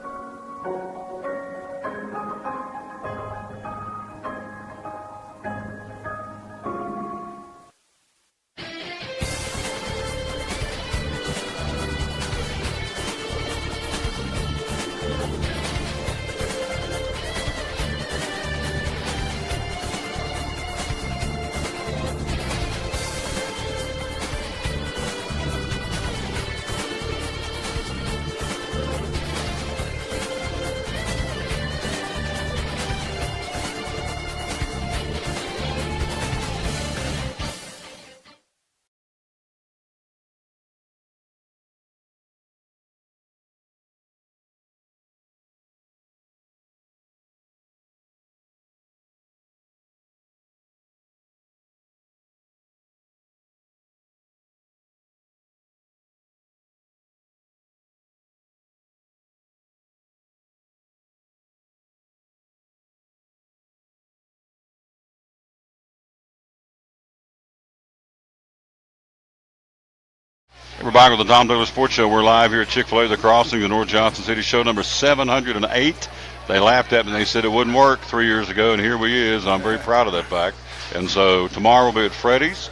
We're back with the Tom Douglas Sports Show. We're live here at Chick-Fil-A, The Crossing, the North Johnson City show number 708. They laughed at me and they said it wouldn't work 3 years ago, and here we is. I'm very proud of that fact. And so tomorrow we'll be at Freddy's.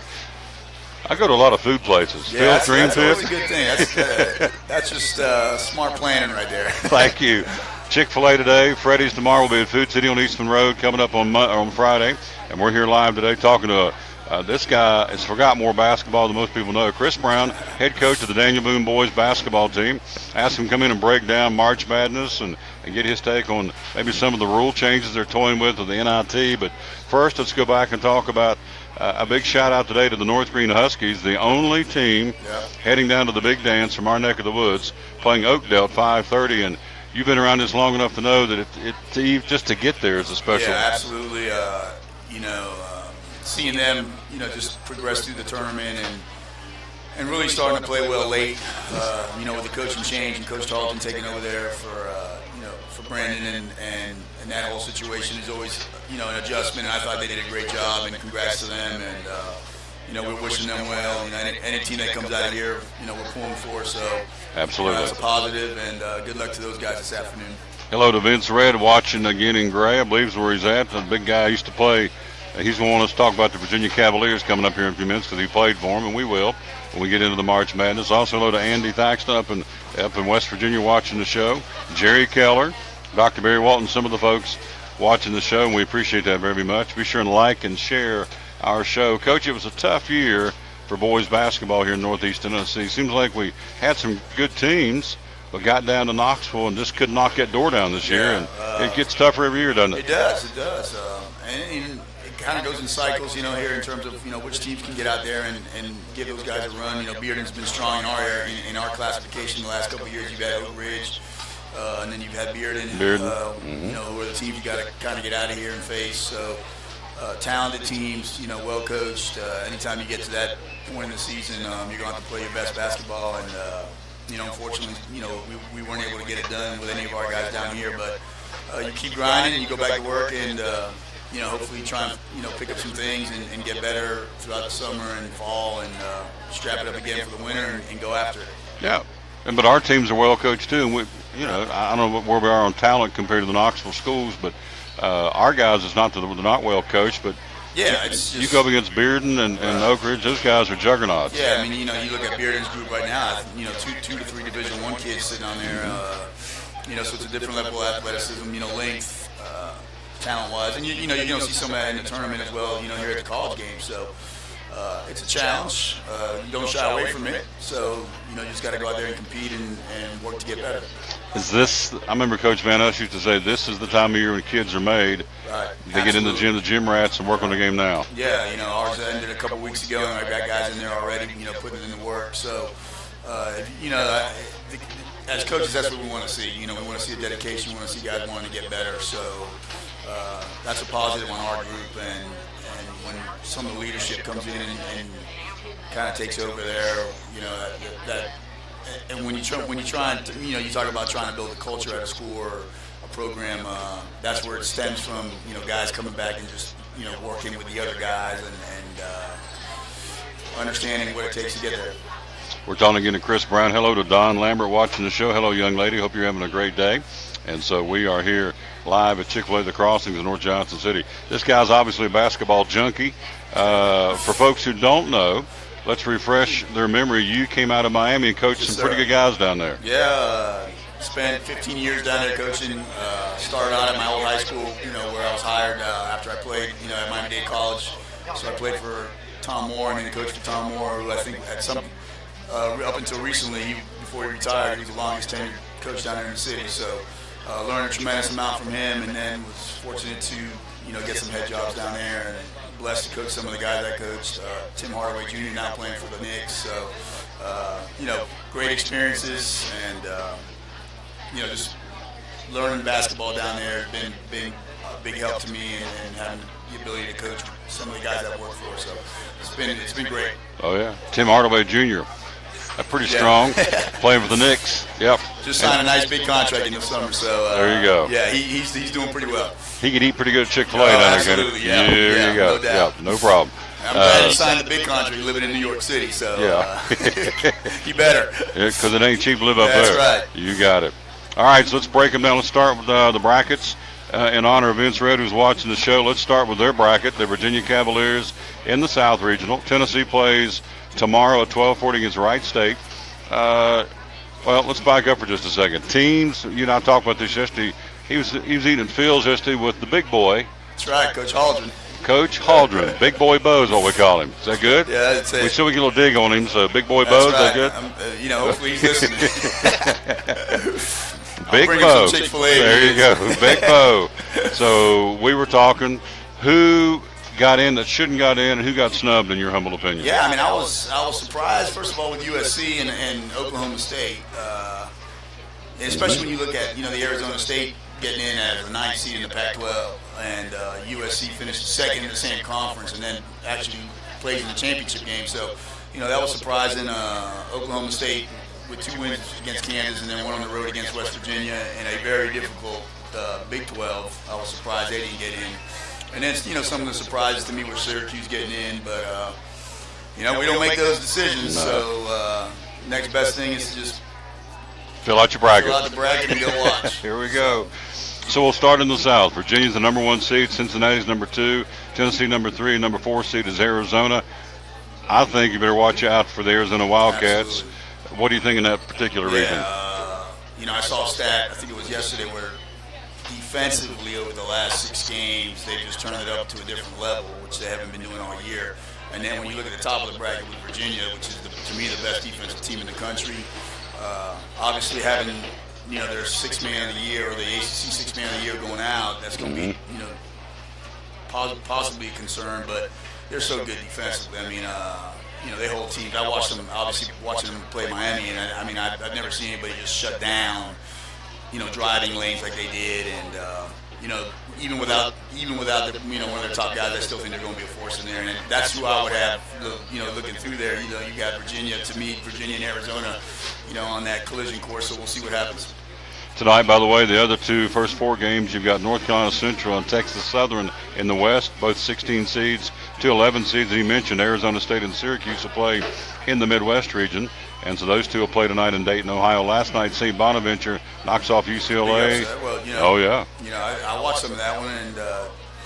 I go to a lot of food places. Yeah, Phil, that's always a good thing. That's just smart planning right there. Thank you. Chick-fil-A today, Freddy's tomorrow. Will be at Food City on Eastman Road coming up on Friday. And we're here live today talking to this guy has forgot more basketball than most people know. Chris Brown, head coach of the Daniel Boone boys basketball team. Asked him to come in and break down March Madness and get his take on maybe some of the rule changes they're toying with the NIT. But first, let's go back and talk about a big shout-out today to the North Green Huskies, the only team heading down to the big dance from our neck of the woods, playing Oakdale at 5:30. And you've been around this long enough to know that just to get there is a special. Yeah, absolutely. Seeing them, just progress through the tournament and really starting to play well late, with the coaching change and Coach Tarleton taking over there for Brandon and that whole situation is always, an adjustment. And I thought they did a great job, and congrats to them. And, we're wishing them well. Any team that comes out of here, we're pulling for. So absolutely, it's a positive, and good luck to those guys this afternoon. Hello to Vince Red watching again in Gray. I believe is where he's at. The big guy used to play. He's going to want us to talk about the Virginia Cavaliers coming up here in a few minutes because he played for them, and we will when we get into the March Madness. Also, hello to Andy Thaxton up in West Virginia watching the show. Jerry Keller, Dr. Barry Walton, some of the folks watching the show, and we appreciate that very much. Be sure and like and share our show. Coach, it was a tough year for boys basketball here in Northeast Tennessee. Seems like we had some good teams, but got down to Knoxville and just couldn't knock that door down this year. And it gets tougher every year, doesn't it? It does. And it kind of goes in cycles, here in terms of, which teams can get out there and give those guys a run. Bearden's been strong in our area, in our classification the last couple of years. You've had Oak Ridge, and then you've had Bearden. Who are the teams you got to kind of get out of here and face. So talented teams, well coached. Anytime you get to that point in the season, you're going to have to play your best basketball. And, unfortunately, we weren't able to get it done with any of our guys down here. But you keep grinding, you go back to work, and hopefully try and, pick up some things and get better throughout the summer and fall and strap it up again for the winter and go after it. Yeah. But our teams are well coached too. And I don't know where we are on talent compared to the Knoxville schools, but our guys is not that they're not well coached, but you go up against Bearden and Oak Ridge, those guys are juggernauts. Yeah, you look at Bearden's group right now, 2 to 3 Division I kids sitting on there, so it's a different level of athleticism, length, talent-wise, and you don't see some of that in the tournament as well, here at the college game. So it's a challenge. You don't shy away from it. So you just got to go out there and compete and work to get better. I remember Coach Van Us used to say, this is the time of year when kids are made. Right. They get in the gym rats, and work on the game now. Yeah, ours ended a couple weeks ago, and I've got guys in there already, putting in the work. So, as coaches, that's what we want to see. You know, we want to see a dedication. We want to see guys wanting to get better. So that's a positive on our group. And when some of the leadership comes in and kind of takes over there, you know, and when you try and, you know, you talk about trying to build a culture at a school or a program, that's where it stems from. You know, guys coming back and just, you know, working with the other guys and understanding what it takes to get there. We're talking again to Chris Brown. Hello to Don Lambert watching the show. Hello, young lady. Hope you're having a great day. And so we are here live at Chick-Fil-A The Crossings in North Johnson City. This guy's obviously a basketball junkie. For folks who don't know, let's refresh their memory. You came out of Miami and coached some pretty good guys down there. Yeah, spent 15 years down there coaching. Started out at my old high school, you know, where I was hired after I played, you know, at Miami-Dade College. So I played for Tom Moore and then coached for Tom Moore, who I think at some up until recently, before he retired, he was the longest tenured coach down there in the city. So learned a tremendous amount from him, and then was fortunate to, you know, get some head jobs down there, and blessed to coach some of the guys I coached. Tim Hardaway Jr. now playing for the Knicks. So you know, great experiences, and you know, just learning basketball down there has been a big help to me, and having the ability to coach some of the guys I've worked for. So it's been great. Oh yeah, Tim Hardaway Jr. Pretty strong, playing for the Knicks. Yep. Just signed a nice big contract in the summer, so there you go. Yeah, he's doing pretty well. He could eat pretty good at Chick-Fil-A down there. Absolutely, yeah. There you go. No doubt. Yeah, no problem. I'm glad he signed the big contract living in New York City, so he better. Because it ain't cheap to live up there. That's right. You got it. All right, so let's break them down. Let's start with the brackets. In honor of Vince Red, who's watching the show, let's start with their bracket. The Virginia Cavaliers in the South Regional. Tennessee plays tomorrow at 12:40 against Wright State. Well, let's back up for just a second. Teams, you and I talked about this yesterday. He was eating Phil's yesterday with the big boy. That's right, Coach Haldren. Coach Haldren, Big Boy Bo is what we call him. Is that good? Yeah, that's it. We still get a little dig on him, so Big Boy Bo, is that good? You know, hopefully he's listening. Big Bo. Chick-fil-A. There you go, Big Bo. So we were talking, who got in that shouldn't got in, and who got snubbed in your humble opinion? Yeah, I mean, I was surprised first of all with USC and Oklahoma State, and especially when you look at, you know, the Arizona State getting in as the 9th seed in the Pac-12, and USC finished second in the same conference, and then actually plays in the championship game. So, you know, that was surprising. Oklahoma State with 2 wins against Kansas and then one on the road against West Virginia in a very difficult Big 12. I was surprised they didn't get in. And then, you know, some of the surprises to me were Syracuse getting in, but, you know, we don't make those decisions. So next best thing is to just fill out your bracket. Fill out the bracket and go watch. Here we go. So we'll start in the South. Virginia's the number 1 seed. Cincinnati's number 2. Tennessee number 3. Number 4 seed is Arizona. I think you better watch out for the Arizona Wildcats. Absolutely. What do you think in that particular region? You know, I saw a stat, I think it was yesterday, where defensively over the last 6 games, they've just turned it up to a different level, which they haven't been doing all year. And then when you look at the top of the bracket with Virginia, which is, to me, the best defensive team in the country, obviously having, you know, their 6th man of the year, or the ACC 6th man of the year going out, that's going to be, you know, possibly a concern, but they're so good defensively. I mean, you know, they hold teams. I watched them, obviously, watching them play Miami, and I mean, I've never seen anybody just shut down, you know, driving lanes like they did, and you know, even without the, you know, one of their top guys, I still think they're going to be a force in there, and that's who I would have, you know, looking through there. You know, you got Virginia, to me, Virginia and Arizona, you know, on that collision course, so we'll see what happens. Tonight, by the way, the other first 4 games, you've got North Carolina Central and Texas Southern in the West, both 16 seeds. 2 11 seeds that he mentioned, Arizona State and Syracuse, will play in the Midwest region. And so those two will play tonight in Dayton, Ohio. Last night, St. Bonaventure knocks off UCLA. Well, you know, oh, yeah. You know, I watched some of that one, and,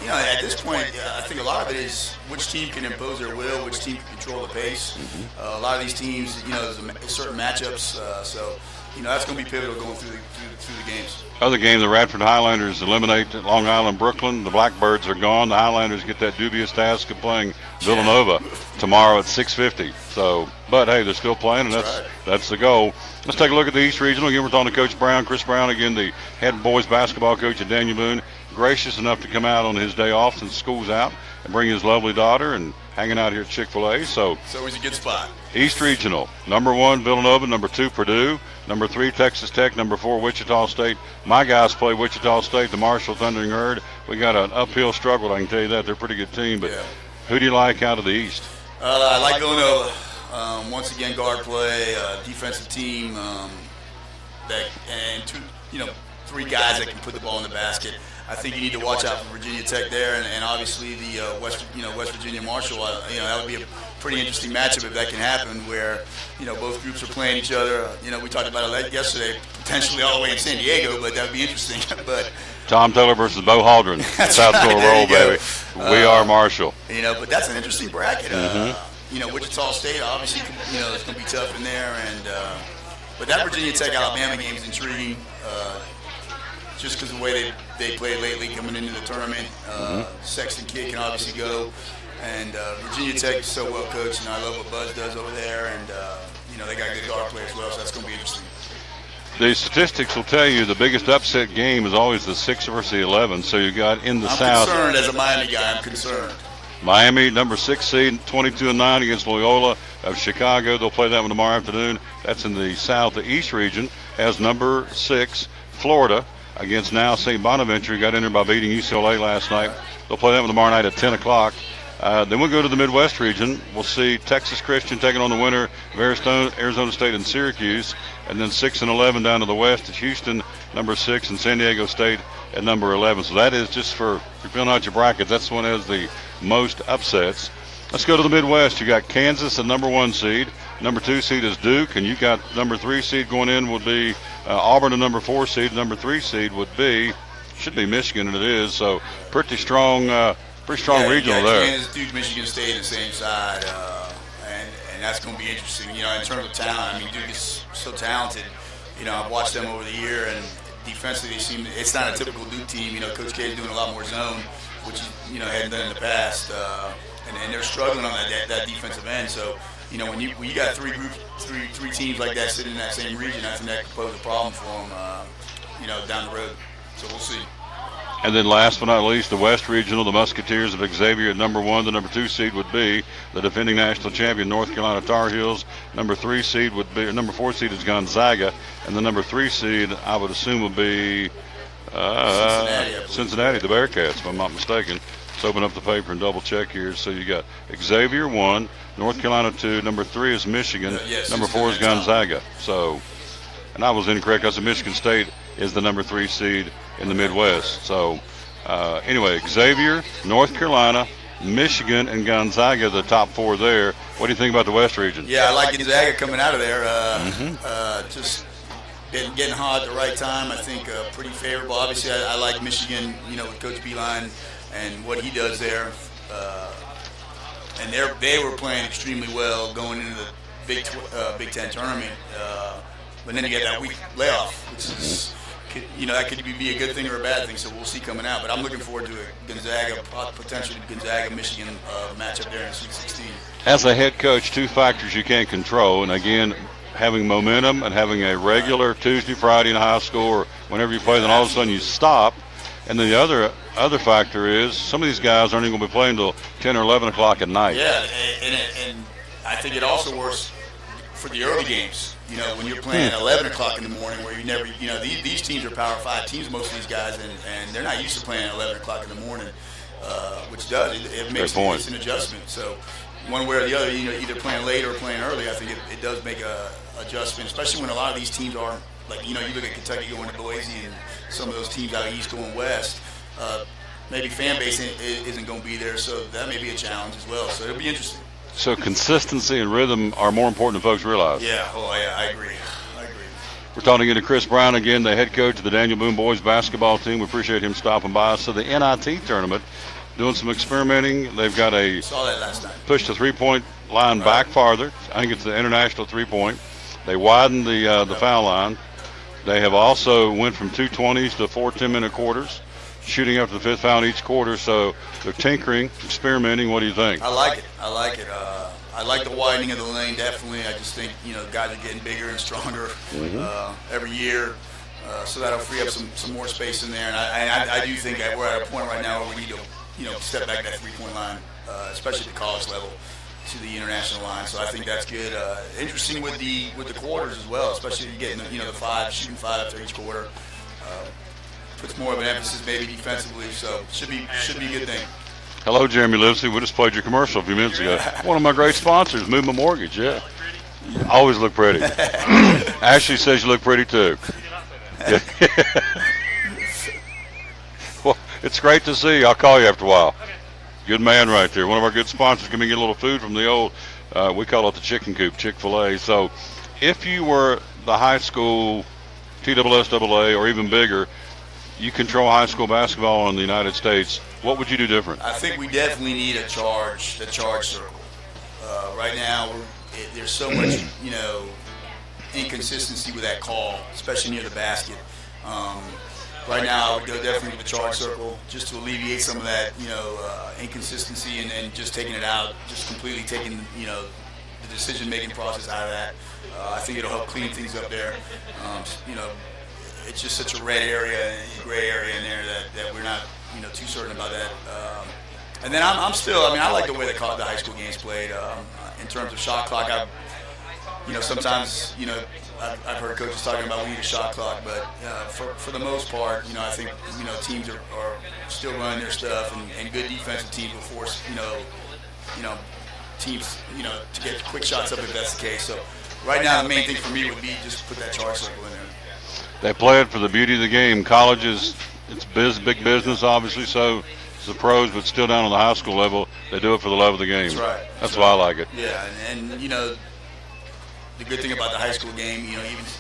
you know, at this point, I think a lot of it is which team can impose their will, which team can control the pace. A lot of these teams, you know, there's certain matchups, so, you know, that's going to be pivotal going through the games. Other game, the Radford Highlanders eliminate Long Island Brooklyn. The Blackbirds are gone. The Highlanders get that dubious task of playing Villanova tomorrow at 6:50. So, but hey, they're still playing, and that's the goal. Let's take a look at the East Regional. Again, we're talking to Coach Brown, Chris Brown, again, the head boys basketball coach at Daniel Boone. Gracious enough to come out on his day off since school's out and bring his lovely daughter and hanging out here at Chick-fil-A. So it's always a good spot. East Regional, number 1, Villanova, number 2, Purdue, number 3, Texas Tech, number 4, Wichita State. My guys play Wichita State, the Marshall Thundering Herd. We got an uphill struggle, I can tell you that. They're a pretty good team, but who do you like out of the East? I like Villanova. Once again, guard play, defensive team, and three guys that can put the ball in the basket. I think you need to watch out for Virginia Tech there, and obviously the West Virginia Marshall. That would be a pretty interesting matchup if that can happen, where both groups are playing each other. We talked about it yesterday, potentially all the way in San Diego, but that would be interesting. But Tom Taylor versus Bo Haldren, South Dakota roll, baby. We are Marshall. But that's an interesting bracket. Wichita State obviously, it's going to be tough in there, but that Virginia Tech Alabama game is intriguing. Just because of the way they played lately coming into the tournament. Sexton kid can obviously go. And Virginia Tech is so well coached, and I love what Buzz does over there. And, they got good guard play as well, so that's going to be interesting. The statistics will tell you the biggest upset game is always the 6 versus the 11. So you got in the South. I'm concerned as a Miami guy. I'm concerned. Miami, number 6 seed, 22-9 against Loyola of Chicago. They'll play that one tomorrow afternoon. That's in the South. The East region has number 6, Florida, against now St. Bonaventure. Got in there by beating UCLA last night. They'll play that one tomorrow night at 10 o'clock. Then we'll go to the Midwest region. We'll see Texas Christian taking on the winner of Arizona State and Syracuse. And then 6 and 11 down to the west at Houston, number 6, and San Diego State at number 11. So that is just for filling out your brackets. That's the one that has the most upsets. Let's go to the Midwest. You got Kansas, the number 1 seed. Number 2 seed is Duke, and you got number 3 seed going in would be Auburn, the number 4 seed. Number 3 seed should be Michigan, and it is. So pretty strong regional there. Kansas, Duke, Michigan State on the same side, and that's going to be interesting. In terms of talent, Duke is so talented. I've watched them over the year, and defensively it's not a typical Duke team. Coach K is doing a lot more zone, which hadn't done in the past, and they're struggling on that defensive end. So. When you got three teams like that sitting in that same region, I think that could pose a problem for them, down the road. So we'll see. And then last but not least, the West Regional, the Musketeers of Xavier at number 1. The number 2 seed would be the defending national champion North Carolina Tar Heels. Number 4 seed is Gonzaga, and the number 3 seed I would assume would be Cincinnati, the Bearcats, if I'm not mistaken. Let's open up the paper and double check here. So you got Xavier 1, North Carolina 2, number 3 is Michigan, number 4 is Gonzaga. So, and I was incorrect. I said Michigan State is the number 3 seed in the Midwest. So, anyway, Xavier, North Carolina, Michigan, and Gonzaga, the top 4 there. What do you think about the West region? Yeah, I like Gonzaga coming out of there. Just getting hot at the right time. I think pretty favorable. Obviously, I like Michigan, with Coach Beeline and what he does there. And they were playing extremely well going into the Big Ten tournament. But then you get that week layoff, which is, that could be a good thing or a bad thing. So we'll see coming out. But I'm looking forward to a potentially Gonzaga-Michigan matchup there in Sweet 16. As a head coach, 2 factors you can't control. And again, having momentum and having a regular Tuesday, Friday in high school, or whenever you play, then all of a sudden you stop. And then the other factor is some of these guys aren't even going to be playing until 10 or 11 o'clock at night. Yeah, and I think it also works for the early games. When you're playing at 11 o'clock in the morning, where you never, these teams are Power 5 teams, most of these guys, and they're not used to playing at 11 o'clock in the morning, which it makes it's an adjustment. So one way or the other, either playing late or playing early, I think it does make a adjustment, especially when a lot of these teams are. Like, you look at Kentucky going to Boise and some of those teams out east going west, maybe fan base isn't going to be there, so that may be a challenge as well. So it'll be interesting. So consistency and rhythm are more important than folks realize. Yeah, I agree. We're talking to Chris Brown again, the head coach of the Daniel Boone boys basketball team. We appreciate him stopping by. So the NIT tournament, doing some experimenting. They've got saw that last night. Pushed the three-point line back farther. I think it's the international three-point. They widened the foul line. They have also went from 2 20s to 4 10-minute quarters, shooting after the 5th foul in each quarter. So they're tinkering, experimenting. What do you think? I like it. I like the widening of the lane, definitely. I just think, guys are getting bigger and stronger every year. So that'll free up some more space in there. And I do think that we're at a point right now where we need to, step back that 3-point line especially at the college level, to the international line. So I think that's good. Interesting with the quarters as well, especially if you're getting the five, shooting five after each quarter. Puts more of an emphasis maybe defensively, so should be a good thing. Hello, Jeremy Livesey. We just played your commercial a few minutes ago. One of my great sponsors, Movement Mortgage. Yeah, you always look pretty. Ashley says you look pretty too. Yeah. Well, it's great to see you. I'll call you after a while. Good man right there. One of our good sponsors. Can we get a little food from the old, we call it the chicken coop, Chick-Fil-A. So if you were the high school TSSAA or even bigger, you control high school basketball in the United States, what would you do different? I think we definitely need the charge circle. Right now, there's so much, inconsistency with that call, especially near the basket. Right now, I would go definitely with the charge circle just to alleviate some of that, inconsistency and just taking it out, just completely taking, the decision-making process out of that. I think it'll help clean things up there. It's just such a red area, gray area in there that we're not, too certain about that. And then I'm still, I like the way the high school games played. In terms of shot clock, sometimes, I've heard coaches talking about we need a shot clock, but for the most part, I think, teams are still running their stuff, and good defensive teams will force, teams, to get quick shots up if that's the case. So right now, the main thing for me would be just put that charge circle in there. They play it for the beauty of the game. Colleges, it's big business, obviously, so it's the pros, but still down on the high school level, they do it for the love of the game. That's right. That's why I like it. Yeah, and the good thing about the high school game,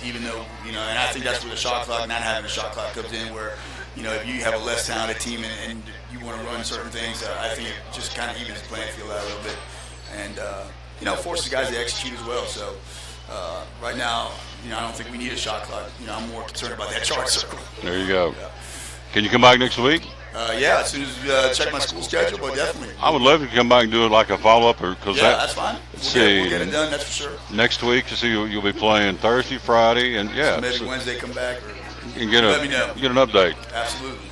even though, and I think that's where the shot clock, not having a shot clock comes in, where, if you have a less talented team and you want to run certain things, I think it just kind of evens the playing field out a little bit, and forces guys to execute as well. So right now, I don't think we need a shot clock. I'm more concerned about that charge circle. There you go. Yeah. Can you come back next week? Yeah, as soon as check my school schedule, but definitely. I would love to come back and do it like a follow-up. That's fine. We'll get it done, that's for sure. Next week, you'll be playing Thursday, Friday, and So maybe Wednesday come back. You can let me know. Get an update. Absolutely.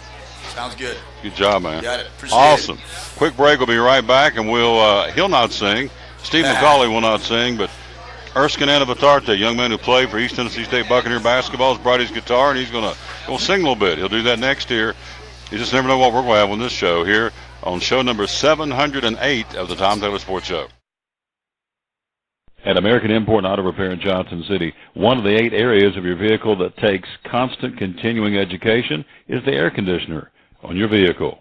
Sounds good. Good job, man. Got it. Appreciate awesome. it. Quick break. We'll be right back, and he'll not sing. Steve McCauley will not sing, but Erskine Anabatarte, young man who played for East Tennessee State Buccaneer basketball, has brought his guitar, and he's going to sing a little bit. He'll do that next year. You just never know what we're going to have on this show here on show number 708 of the Tom Taylor Sports Show. At American Import and Auto Repair in Johnson City, one of the 8 areas of your vehicle that takes constant continuing education is the air conditioner on your vehicle.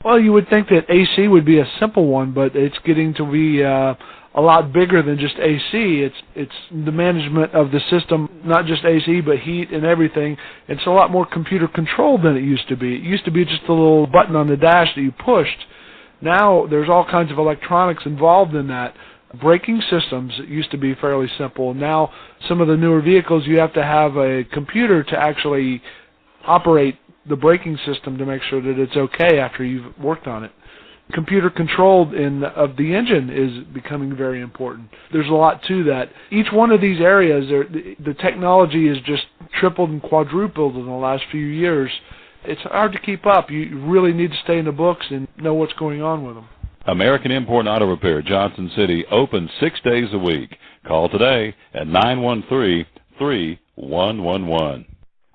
Well, you would think that AC would be a simple one, but it's getting to be a lot bigger than just AC. It's the management of the system, not just AC, but heat and everything. It's a lot more computer controlled than it used to be. It used to be just a little button on the dash that you pushed. Now there's all kinds of electronics involved in that. Braking systems used to be fairly simple. Now some of the newer vehicles, you have to have a computer to actually operate the braking system to make sure that it's okay after you've worked on it. Computer controlled of the engine is becoming very important. There's a lot to that. Each one of these areas, the technology is just tripled and quadrupled in the last few years. It's hard to keep up. You really need to stay in the books and know what's going on with them. American Import and Auto Repair, Johnson City, open 6 days a week. Call today at 913-3111.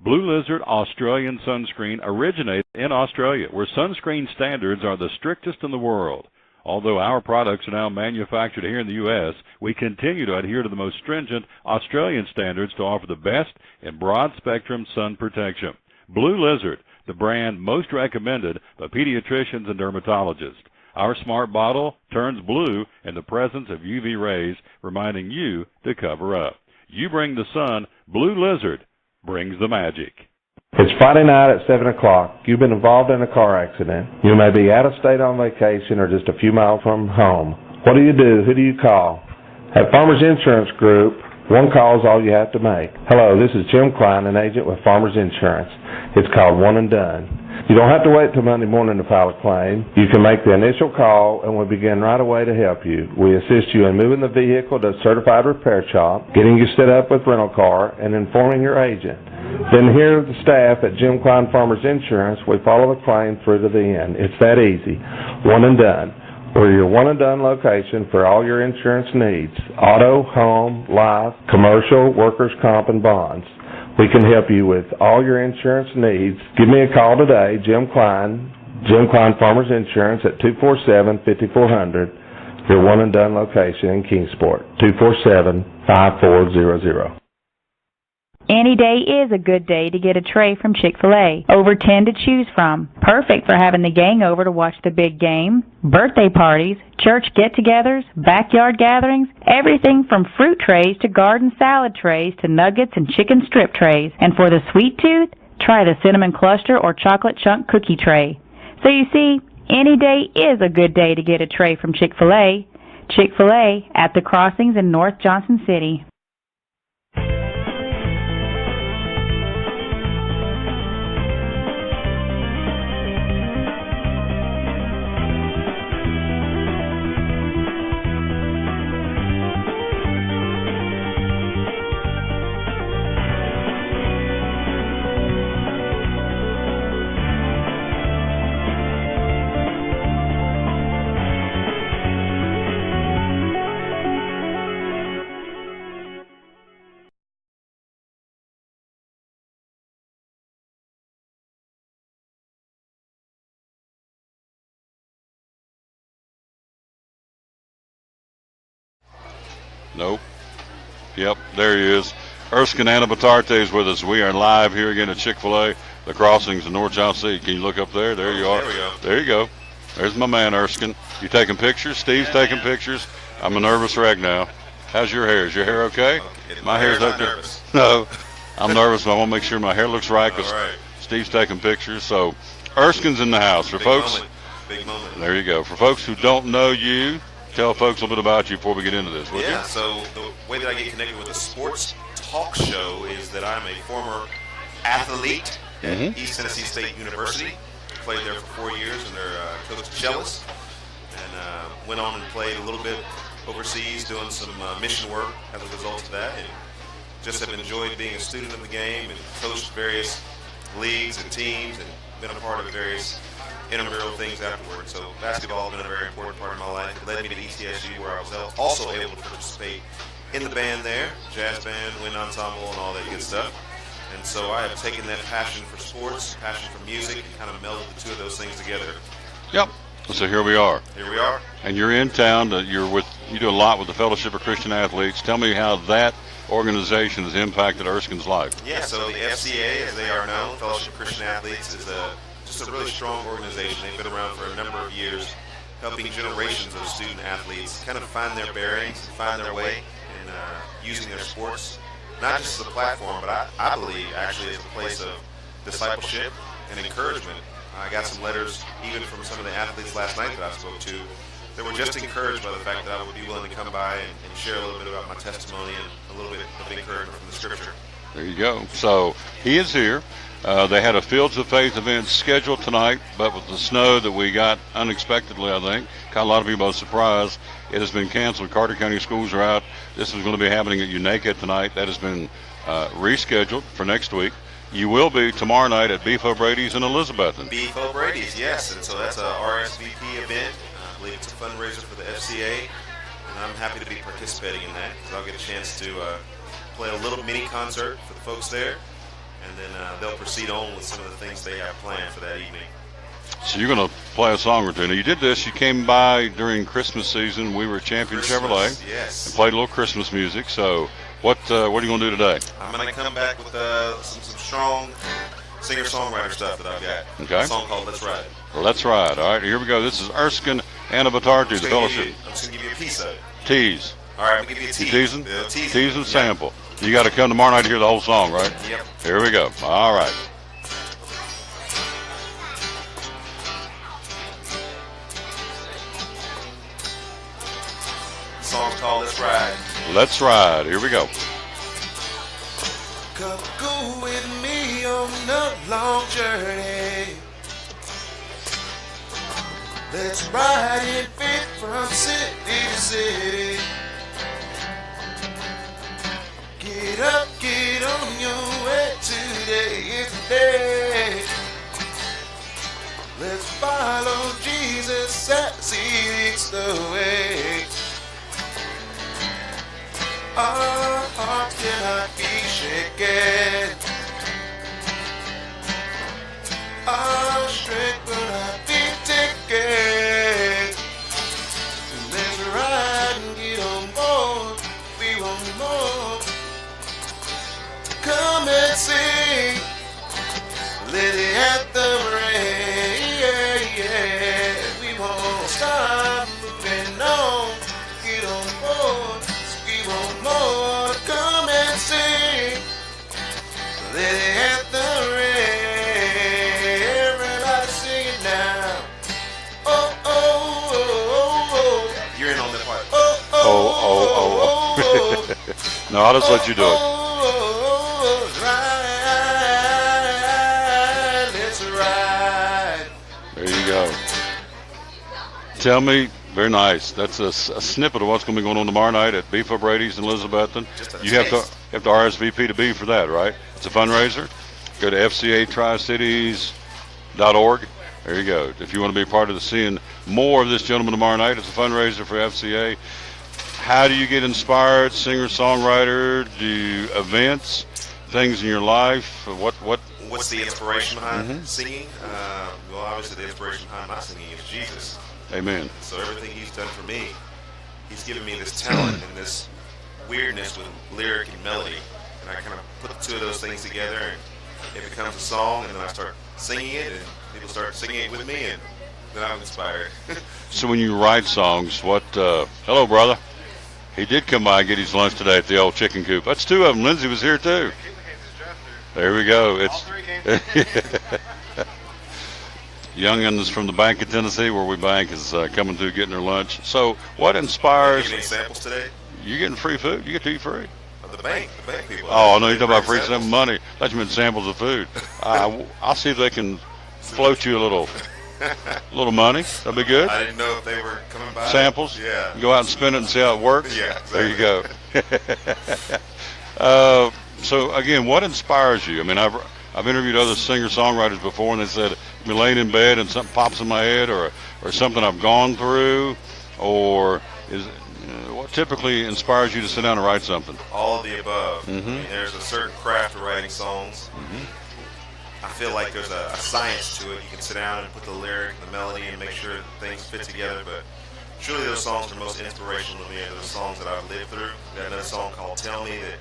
Blue Lizard Australian Sunscreen originated in Australia, where sunscreen standards are the strictest in the world. Although our products are now manufactured here in the U.S., we continue to adhere to the most stringent Australian standards to offer the best in broad-spectrum sun protection. Blue Lizard, the brand most recommended by pediatricians and dermatologists. Our smart bottle turns blue in the presence of UV rays, reminding you to cover up. You bring the sun, Blue Lizard brings the magic. It's Friday night at 7 o'clock. You've been involved in a car accident. You may be out of state on vacation or just a few miles from home. What do? Who do you call? At Farmers Insurance Group, one call is all you have to make. Hello, this is Jim Klein, an agent with Farmers Insurance. It's called One and Done. You don't have to wait till Monday morning to file a claim. You can make the initial call and we'll begin right away to help you. We assist you in moving the vehicle to a certified repair shop, getting you set up with rental car, and informing your agent. Then here at the staff at Jim Klein Farmers Insurance, we follow the claim through to the end. It's that easy. One and done. We're your one-and-done location for all your insurance needs: auto, home, life, commercial, workers' comp, and bonds. We can help you with all your insurance needs. Give me a call today, Jim Klein Farmers Insurance at 247-5400, your one-and-done location in Kingsport, 247-5400. Any day is a good day to get a tray from Chick-fil-A. Over 10 to choose from. Perfect for having the gang over to watch the big game, birthday parties, church get-togethers, backyard gatherings, everything from fruit trays to garden salad trays to nuggets and chicken strip trays. And for the sweet tooth, try the cinnamon cluster or chocolate chunk cookie tray. So you see, any day is a good day to get a tray from Chick-fil-A. Chick-fil-A at the Crossings in North Johnson City. Nope. Yep, there he is. Erskine Anabatarte is with us. We are live here again at Chick-fil-A, the Crossings in North Johnson City. Can you look up there? There you are. There we go. There you go. There's my man, Erskine. You taking pictures? Steve's taking pictures. I'm a nervous wreck now. How's your hair? Is your hair okay? My hair's okay. nervous. No, I'm nervous, but I want to make sure my hair looks right because Steve's taking pictures. So Erskine's in the house. For folks, Big moment. there you go. For folks who don't know you, tell folks a little bit about you before we get into this, would you? Yeah, so the way that I get connected with the sports talk show is that I'm a former athlete at East Tennessee State University. Played there for 4 years and their coach cellist, and went on and played a little bit overseas doing some mission work as a result of that, and just have enjoyed being a student of the game and coached various leagues and teams and been a part of various intramural things afterwards. So basketball has been a very important part of my life. It led me to ETSU, where I was also able to participate in the band there, jazz band, wind ensemble, and all that good stuff. And so I have taken that passion for sports, passion for music, and kind of melded the two of those things together. Yep. So here we are. Here we are. And you're in town. You do a lot with the Fellowship of Christian Athletes. Tell me how that organization has impacted Erskine's life. Yeah, so the FCA, as they are known, Fellowship of Christian Athletes, is just a really strong organization. They've been around for a number of years, helping generations of student athletes kind of find their bearings, find their way in using their sports, not just as a platform, but I believe actually as a place of discipleship and encouragement. I got some letters even from some of the athletes last night that I spoke to that were just encouraged by the fact that I would be willing to come by and share a little bit about my testimony and a little bit of encouragement from the scripture. There you go. So he is here. They had a Fields of Faith event scheduled tonight, but with the snow that we got unexpectedly, I think, caught a lot of people by surprise, it has been canceled. Carter County schools are out. This is going to be happening at Unaka tonight. That has been rescheduled for next week. You will be tomorrow night at Beef O'Brady's in Elizabethton. Beef O'Brady's, yes. And so that's a RSVP event. I believe it's a fundraiser for the FCA. And I'm happy to be participating in that because I'll get a chance to play a little mini concert for the folks there. And then they'll proceed on with some of the things they have planned for that evening. So you're going to play a song or two. Now, you did this. You came by during Christmas season. We were at Champion Chevrolet. Yes. And played a little Christmas music. So what are you going to do today? I'm going to come back with some strong singer-songwriter stuff that I've got. Okay. A song called Let's Ride. Let's Ride. All right, here we go. This is Erskine Anabatarte, the fellowship. I'm just going to give you a piece of it. Tease. All right, I'm going to give you a tease. You teasing? Tease and sample. You got to come tomorrow night to hear the whole song, right? Yep. Here we go. All right. The song's called Let's Ride. Let's Ride. Here we go. Come go with me on a long journey. Let's ride in faith from city to city. Get up, get on your way, today is the day. Let's follow Jesus Jesus leads the way. Our hearts cannot be shaken. Our strength will not be taken. Let's ride and get on board. We want more. Come and sing. Let the anthem ring. We won't stop moving on. Get on board. We want more. Come and sing. Let the anthem ring. Everybody sing it now. Oh, oh, oh, oh, oh. You're in on that part. No, I'll just let you do it. There you go. Tell me, very nice. That's a snippet of what's going to be going on tomorrow night at Beef O'Brady's in Elizabethton. You have to RSVP to be for that, right? It's a fundraiser. Go to fcatricities.org. There you go. If you want to be a part of seeing more of this gentleman tomorrow night, it's a fundraiser for FCA. How do you get inspired? Singer-songwriter? Do events? Things in your life? What's the inspiration behind singing? Well, obviously the inspiration behind my singing is Jesus. Amen. So everything he's done for me, he's given me this talent and this weirdness with lyric and melody. And I kind of put the two of those things together and it becomes a song, and then I start singing it and people start singing it with me, and then I'm inspired. So when you write songs, hello, brother. He did come by and get his lunch today at the old chicken coop. That's two of them. Lindsay was here too. There we go. It's youngins from the Bank of Tennessee, where we bank, is coming through getting their lunch. So what inspires? Are you getting samples today? You getting free food? You get to eat free. The bank people. Oh, no, you're talking about free some money. Let you in samples of food. I'll see if they can float you a little money. That'd be good. I didn't know if they were coming by. Samples? Yeah. Go out and spin it and see how it works? Yeah, exactly. There you go. So, again, what inspires you? I mean, I've interviewed other singer-songwriters before, and they said, I'm laying in bed and something pops in my head, or something I've gone through, or what typically inspires you to sit down and write something? All of the above. I mean, there's a certain craft of writing songs. I feel like there's a science to it. You can sit down and put the lyric, the melody, and make sure things fit together. But truly, those songs are most inspirational to me. They're the songs that I've lived through. We got another song called "Tell Me" that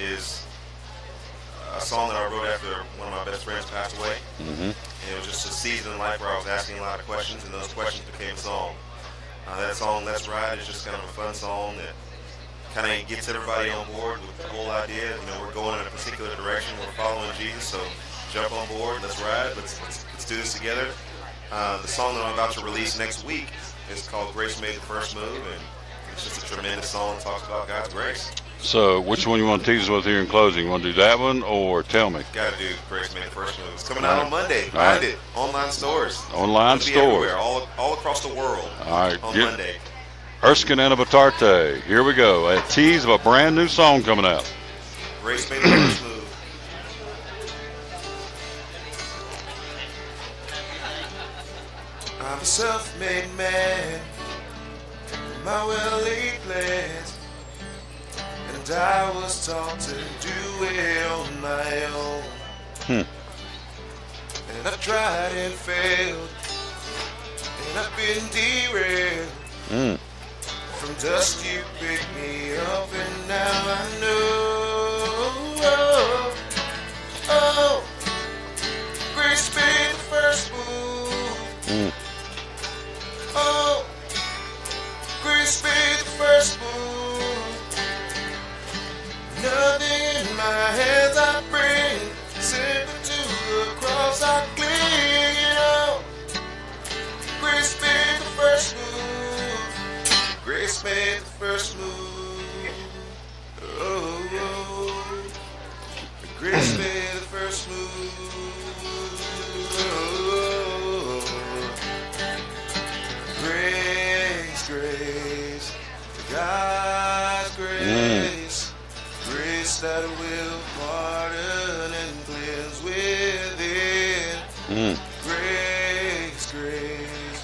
is a song that I wrote after one of my best friends passed away. And it was just a season in life where I was asking a lot of questions, and those questions became a song. That song, "Let's Ride," is just kind of a fun song that kind of gets everybody on board with the whole idea. You know, we're going in a particular direction. We're following Jesus, so jump on board. Let's ride. Let's do this together. The song that I'm about to release next week is called "Grace Made the First Move," and it's just a tremendous song that talks about God's grace. So, which one you want to tease us with here in closing? You want to do that one or Tell Me? Got to do "Grace Made the First Move." It's coming out on Monday. Find it. Online stores. Online stores. Everywhere, all across the world. All right. On Monday. Erskine and Abatarte. Here we go. A tease of a brand new song coming out. Grace Made the First Move. I'm a self-made man, my well-laid plans, and I was taught to do it on my own. And I've tried and failed, and I've been derailed. From dust you picked me up, and now I know. Oh, grace made the first move. Oh, grace made the first move. Nothing in my hands I bring, simply to the cross I cling. You know, grace made the first move. Grace made the first move. Oh, grace made the first move. Oh, grace, grace, God's grace, grace that will pardon and cleanse within. Grace, grace,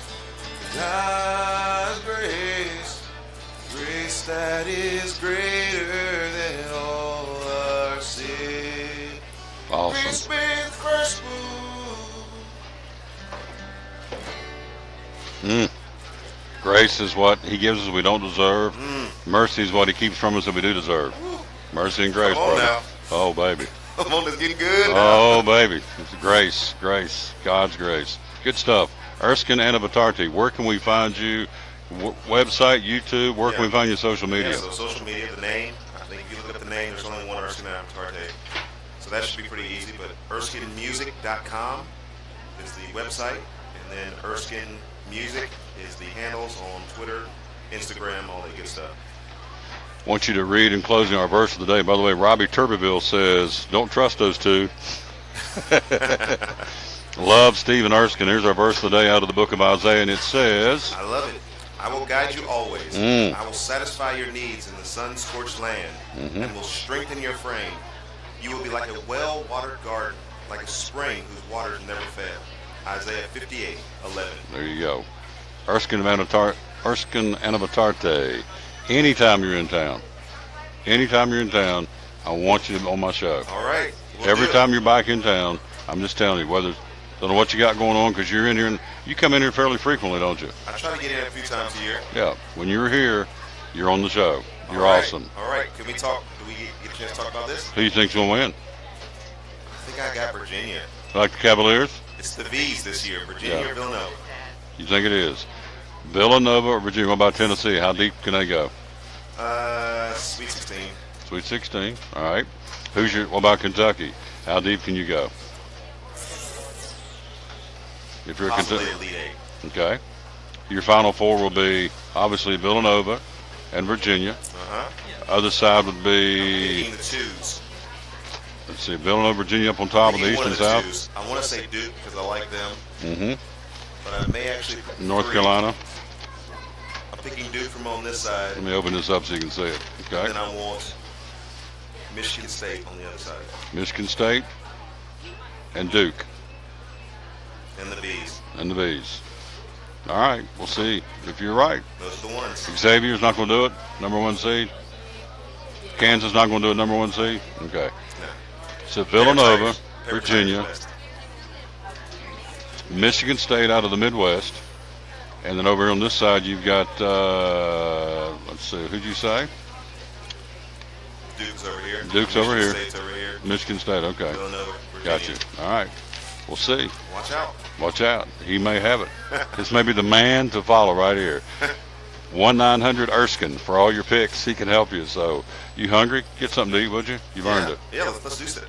Grace made the first move. Grace is what he gives us we don't deserve. Mercy is what he keeps from us that we do deserve. Mercy and grace, Come on brother. now. Oh, baby. Come on, it's getting good now. Oh, baby. It's grace, God's grace. Good stuff. Erskine Anabatarty, where can we find you? Website, YouTube, where can we find you on social media? Yeah, so social media, the name. I think if you look up the name, there's only one Erskine Anabatarty. So that should be pretty easy. But ErskineMusic.com is the website. And then Erskine Music is the handles on Twitter, Instagram, all that good stuff. I want you to read in closing our verse of the day. By the way, Robbie Turbeville says, don't trust those two. Love Stephen Erskine. Here's our verse of the day out of the book of Isaiah, and it says, I love it. I will guide you always. I will satisfy your needs in the sun-scorched land and will strengthen your frame. You will be like a well-watered garden, like a spring whose waters never fail. Isaiah 58:11. There you go. Erskine Anabatarty. Anytime you're in town, I want you on my show. All right. Every time you're back in town, I'm just telling you, whether don't know what you got going on, because you're in here, and you come in here fairly frequently, don't you? I try to get in a few times a year. Yeah. When you're here, you're on the show. You're All right. awesome. All right. Can we talk? Do we get a chance to talk about this? Who do you think's going to win? I think I got Virginia. Like the Cavaliers? It's the V's this year. Virginia or Villanova. You think it is? Villanova or Virginia? What about Tennessee? How deep can they go? Sweet 16. Sweet 16. All right. What about Kentucky? How deep can you go? If you're Possibly Kentucky. Elite Eight. Okay. Your final four will be obviously Villanova and Virginia. Other side would be. Picking the twos. Let's see, Villanova, Virginia up on top of the East and South. Twos. I want to say Duke because I like them. But I may actually pick North three. Carolina. I'm picking Duke from on this side. Let me open this up so you can see it. Okay. And then I want Michigan State on the other side. Michigan State and Duke. And the B's. And the B's. All right, we'll see if you're right. Those are the ones. Xavier's not going to do it, number 1 seed. Kansas not going to do it, number 1 seed. Okay. No. So Villanova, Virginia, Michigan State out of the Midwest, and then over here on this side you've got, let's see, who'd you say? Duke's over here. Duke's Michigan over here. State's over here. Michigan State, okay. Villanova, Virginia. Got you. All right. We'll see. Watch out. Watch out. He may have it. This may be the man to follow right here. 1-900 Erskine for all your picks. He can help you. So, you hungry? Get something to eat, would you? You've earned it. Yeah, let's do that.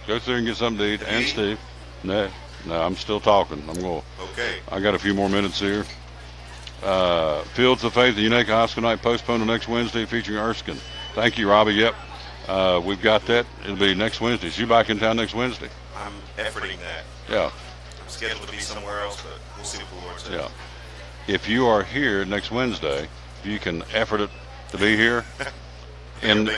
Go through and get something to eat. And Steve. No, I'm still talking. I'm going. Okay. I got a few more minutes here. Fields of Faith, the Unique High School Night postponed to next Wednesday featuring Erskine. Thank you, Robbie. Yep. We've got that. It'll be next Wednesday. So you back in town next Wednesday? I'm efforting that. Yeah. I'm scheduled to be somewhere else, but we'll see what the Lord says. Yeah. If you are here next Wednesday, if you can effort it to be here in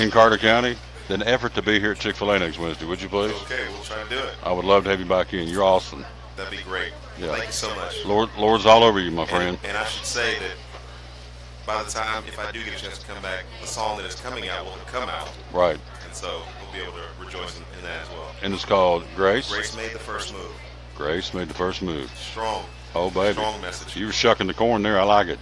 Carter County, then effort to be here at Chick-Fil-A next Wednesday, would you please? Okay, we'll try to do it. I would love to have you back in. You're awesome. That'd be great. Yeah. Thank you so much. Lord's all over you, my friend. And I should say that by the time, if I do get a chance to come back, the song that is coming out will have come out. Right. And so we'll be able to rejoice in that as well. And it's called Grace? Grace made the first move. Grace made the first move. Strong. Oh, baby. Strong message. You were shucking the corn there. I like it.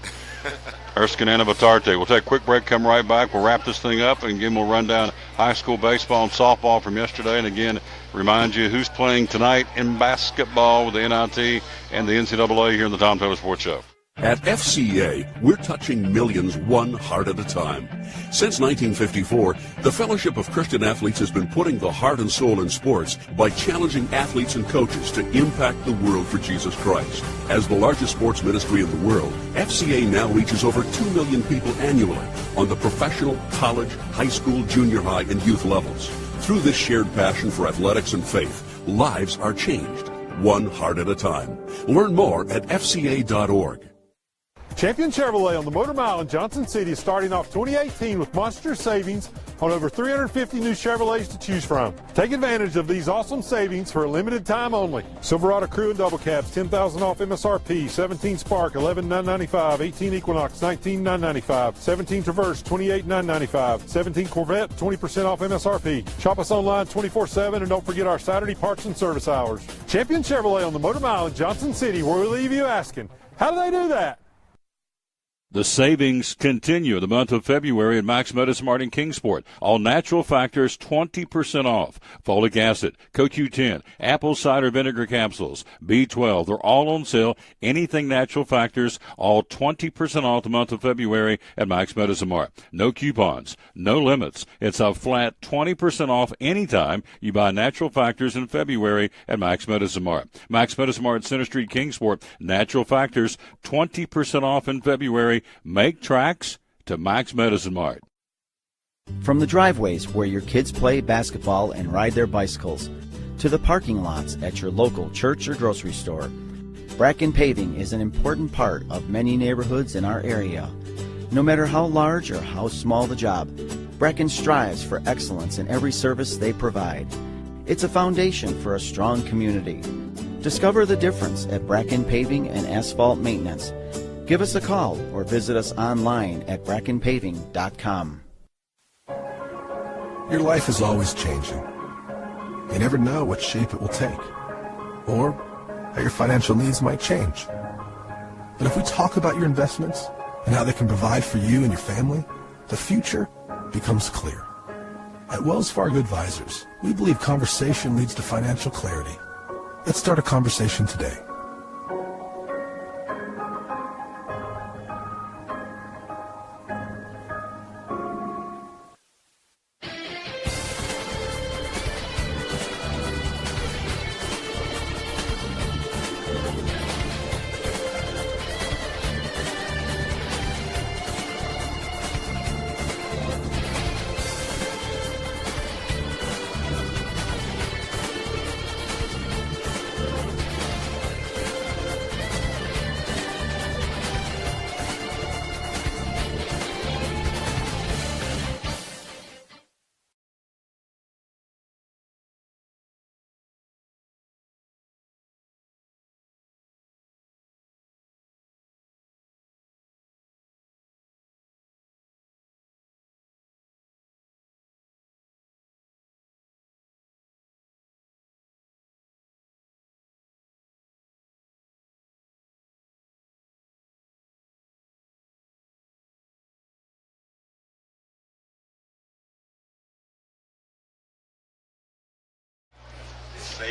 Erskine Anabatarty. We'll take a quick break, come right back. We'll wrap this thing up and give them a rundown high school baseball and softball from yesterday. And again, remind you who's playing tonight in basketball with the NIT and the NCAA here in the Tom Taylor Sports Show. At FCA, we're touching millions one heart at a time. Since 1954, the Fellowship of Christian Athletes has been putting the heart and soul in sports by challenging athletes and coaches to impact the world for Jesus Christ. As the largest sports ministry in the world, FCA now reaches over 2 million people annually on the professional, college, high school, junior high, and youth levels. Through this shared passion for athletics and faith, lives are changed, one heart at a time. Learn more at fca.org. Champion Chevrolet on the Motor Mile in Johnson City is starting off 2018 with monster savings on over 350 new Chevrolets to choose from. Take advantage of these awesome savings for a limited time only. Silverado Crew and Double Cabs, $10,000 off MSRP. 17 Spark, $11,995. 18 Equinox, $19,995. 17 Traverse, $28,995. 17 Corvette, 20% off MSRP. Shop us online 24/7 and don't forget our Saturday parts and service hours. Champion Chevrolet on the Motor Mile in Johnson City, where we leave you asking, how do they do that? The savings continue the month of February at Max Medicine in Kingsport. All natural factors 20% off. Folic acid, CoQ10, apple cider vinegar capsules, B12. They're all on sale. Anything natural factors, all 20% off the month of February at Max Medicine Mart. No coupons, no limits. It's a flat 20% off anytime you buy natural factors in February at Max Medicine Mart. Max Medicine Mart, Center Street, Kingsport. Natural factors 20% off in February. Make tracks to Max Medicine Mart. From the driveways where your kids play basketball and ride their bicycles, to the parking lots at your local church or grocery store, Bracken Paving is an important part of many neighborhoods in our area. No matter how large or how small the job, Bracken strives for excellence in every service they provide. It's a foundation for a strong community. Discover the difference at Bracken Paving and Asphalt Maintenance. Give us a call or visit us online at brackenpaving.com. Your life is always changing. You never know what shape it will take, or how your financial needs might change. But if we talk about your investments and how they can provide for you and your family, the future becomes clear. At Wells Fargo Advisors, we believe conversation leads to financial clarity. Let's start a conversation today.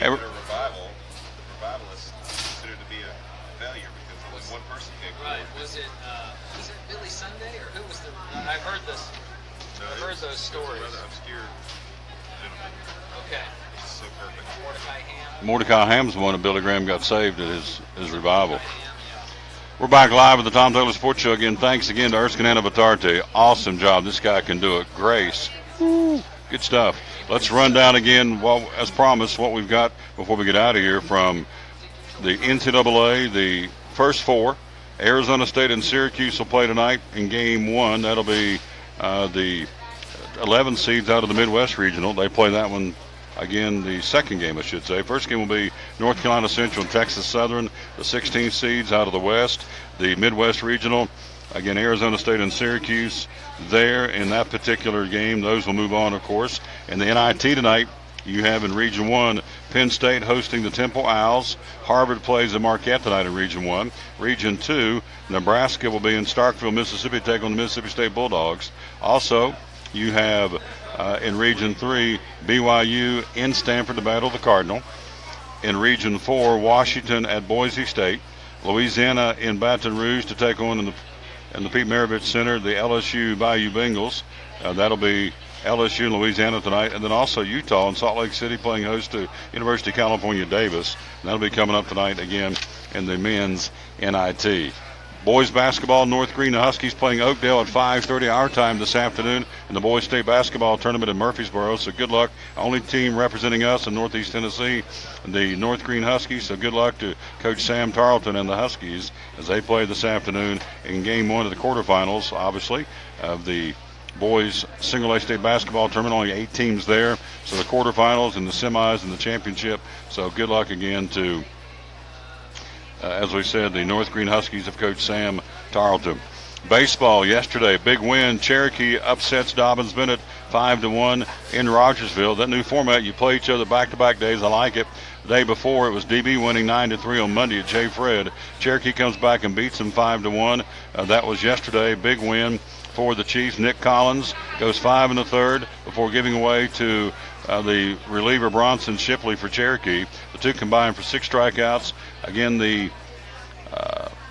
Ever, the revivalists considered to be a failure because only one person came forward. Right. Was it Billy Sunday or who was the? I've heard this. No, I've heard those stories. Rather obscure gentleman. Okay. It's so perfect. Mordecai Ham's the one that Billy Graham got saved at his revival. We're back live with the Tom Taylor Sports Show again. Thanks again to Erskine Anavitarte. Awesome job. This guy can do it. Grace. Woo. Good stuff. Let's run down again, as promised, what we've got before we get out of here from the NCAA. The first four, Arizona State and Syracuse will play tonight in Game 1. That'll be the 11 seeds out of the Midwest Regional. They play that one again, the second game, I should say. First game will be North Carolina Central and Texas Southern, the 16 seeds out of the West. The Midwest Regional, again, Arizona State and Syracuse there in that particular game. Those will move on, of course. And the NIT tonight, you have in Region 1, Penn State hosting the Temple Owls. Harvard plays at Marquette tonight in Region 1. Region 2, Nebraska will be in Starkville, Mississippi, take on the Mississippi State Bulldogs. Also, you have in Region 3, BYU in Stanford to battle the Cardinal. In Region 4, Washington at Boise State. Louisiana in Baton Rouge to take on in the Pete Maravich Center the LSU Bayou Bengals. That'll be LSU and Louisiana tonight. And then also Utah and Salt Lake City playing host to University of California, Davis. And that'll be coming up tonight again in the men's NIT. Boys basketball, North Green the Huskies playing Oakdale at 5:30 our time this afternoon in the boys state basketball tournament in Murfreesboro. So good luck. Only team representing us in Northeast Tennessee, the North Green Huskies. So good luck to Coach Sam Tarleton and the Huskies as they play this afternoon in game one of the quarterfinals, obviously, of the boys single A state basketball tournament. Only 8 teams there. So the quarterfinals and the semis and the championship. So good luck again to as we said, the North Green Huskies of Coach Sam Tarleton. Baseball yesterday, big win. Cherokee upsets Dobbins Bennett 5-1 in Rogersville. That new format, you play each other back-to-back days. I like it. The day before, it was DB winning 9-3 on Monday at J. Fred. Cherokee comes back and beats them 5-1. That was yesterday. Big win for the Chiefs. Nick Collins goes 5 in the third before giving away to the reliever Bronson Shipley for Cherokee. The two combined for 6 strikeouts. Again, the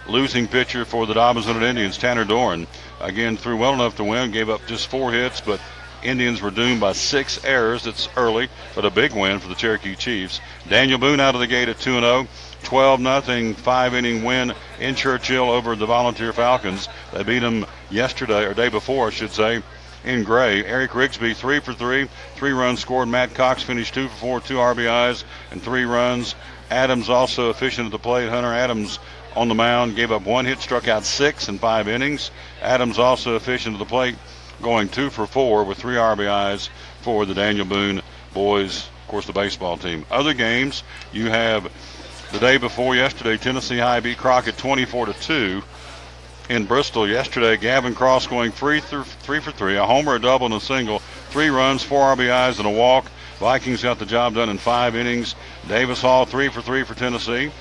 losing pitcher for the Dobbins Bennett Indians, Tanner Doran, again threw well enough to win, gave up just 4 hits, but Indians were doomed by 6 errors. It's early, but a big win for the Cherokee Chiefs. Daniel Boone out of the gate at 2-0. 12-0 5-inning win in Churchill over the Volunteer Falcons. They beat them yesterday, or day before, I should say, in Gray. Eric Rigsby 3 for 3, 3 runs scored. Matt Cox finished 2 for 4, 2 RBIs and 3 runs. Adams also efficient at the plate. Hunter Adams on the mound gave up 1 hit, struck out 6 in 5 innings. Adams also efficient at the plate, going 2 for 4 with 3 RBIs for the Daniel Boone boys, of course, the baseball team. Other games, you have the day before yesterday, Tennessee High beat Crockett 24-2 in Bristol. Yesterday, Gavin Cross going 3 for 3, a homer, a double, and a single, 3 runs, 4 RBIs, and a walk. Vikings got the job done in 5 innings. Davis Hall 3 for 3 for Tennessee.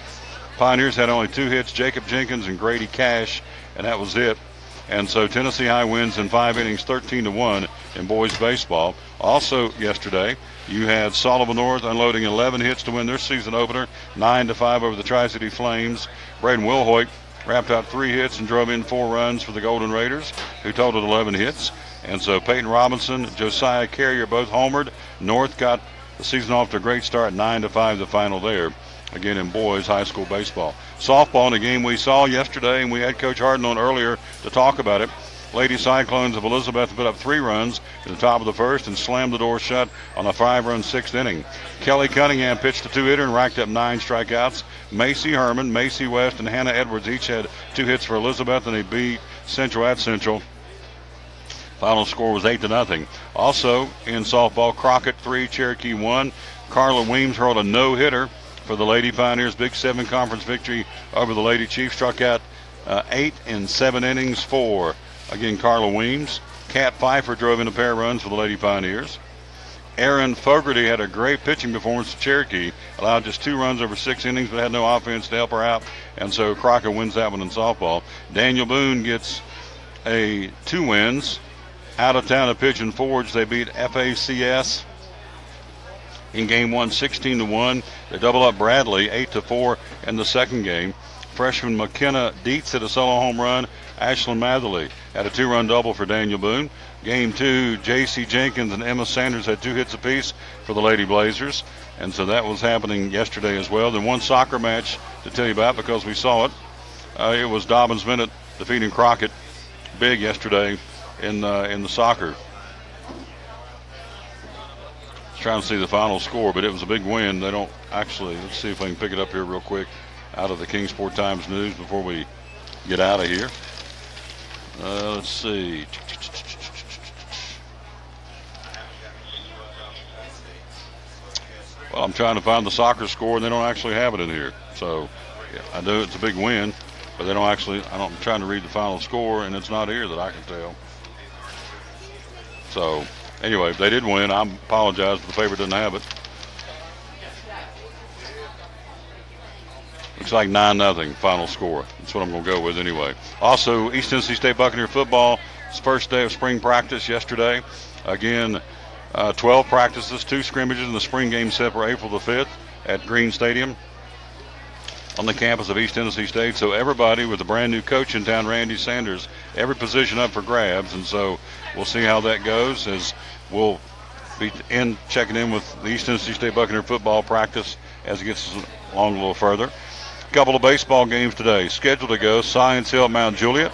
Pioneers had only 2 hits, Jacob Jenkins and Grady Cash, and that was it. And so Tennessee High wins in 5 innings, 13-1 in boys baseball. Also yesterday, you had Sullivan North unloading 11 hits to win their season opener, 9-5 over the Tri-City Flames. Braden Wilhoit wrapped out 3 hits and drove in 4 runs for the Golden Raiders, who totaled 11 hits. And so Peyton Robinson, Josiah Carrier both homered. North got the season off to a great start, 9-5 the final there. Again in boys high school baseball. Softball in a game we saw yesterday, and we had Coach Harden on earlier to talk about it. Lady Cyclones of Elizabeth put up 3 runs in the top of the first and slammed the door shut on a 5-run 6th inning. Kelly Cunningham pitched a 2-hitter and racked up 9 strikeouts. Macy Herman, Macy West, and Hannah Edwards each had 2 hits for Elizabeth, and they beat Central at Central. Final score was 8-0. Also in softball, Crockett 3, Cherokee 1. Carla Weems hurled a no-hitter for the Lady Pioneers. Big 7 conference victory over the Lady Chiefs. Struck out 8 in 7 innings for, again, Carla Weems. Kat Pfeiffer drove in a pair of runs for the Lady Pioneers. Aaron Fogarty had a great pitching performance to Cherokee. Allowed just 2 runs over 6 innings, but had no offense to help her out. And so Crockett wins that one in softball. Daniel Boone gets 2 wins. Out of town at Pigeon Forge, they beat FACS in game 1, 16-1. They double up Bradley, 8-4 in the second game. Freshman McKenna Dietz hit a solo home run. Ashlyn Matherly had a 2-run double for Daniel Boone. Game 2, J.C. Jenkins and Emma Sanders had 2 hits apiece for the Lady Blazers. And so that was happening yesterday as well. Then one soccer match to tell you about because we saw it. It was Dobbins Bennett defeating Crockett big yesterday in the soccer. Trying to see the final score, but it was a big win. They don't actually, let's see if I can pick it up here real quick out of the Kingsport Times News before we get out of here. Let's see. Well, I'm trying to find the soccer score, and they don't actually have it in here. So yeah, I know it's a big win, but they don't actually, I'm trying to read the final score, and it's not here that I can tell. So anyway, they did win. I apologize if the paper didn't have it. Looks like 9-0 final score. That's what I'm going to go with anyway. Also, East Tennessee State Buccaneer football, it's first day of spring practice yesterday. Again, 12 practices, 2 scrimmages, and the spring game set for April the 5th at Green Stadium on the campus of East Tennessee State. So everybody with a brand new coach in town, Randy Sanders, every position up for grabs. And so we'll see how that goes as we'll be checking in with the East Tennessee State Buccaneer football practice as it gets along a little further. Couple of baseball games today scheduled to go. Science Hill at Mount Juliet.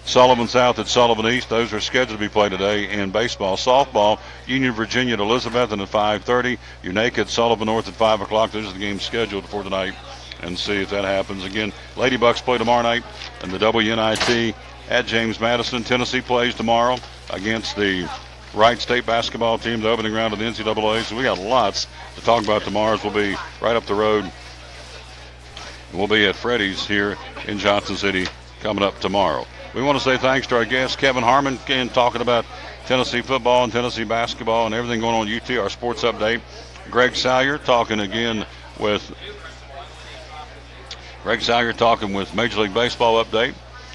Sullivan South at Sullivan East. Those are scheduled to be played today in baseball. Softball, Union Virginia at Elizabethton at 5:30. Unaka at Sullivan North at 5 o'clock. Those are the games scheduled for tonight, and see if that happens. Again, Lady Bucks play tomorrow night in the WNIT at James Madison. Tennessee plays tomorrow against the Wright State basketball team, the opening round of the NCAA. So we got lots to talk about tomorrow. We'll be right up the road. We'll be at Freddy's here in Johnson City coming up tomorrow. We want to say thanks to our guest, Kevin Harmon, again, talking about Tennessee football and Tennessee basketball and everything going on at UT, our sports update. Greg Salyer talking with Major League Baseball update.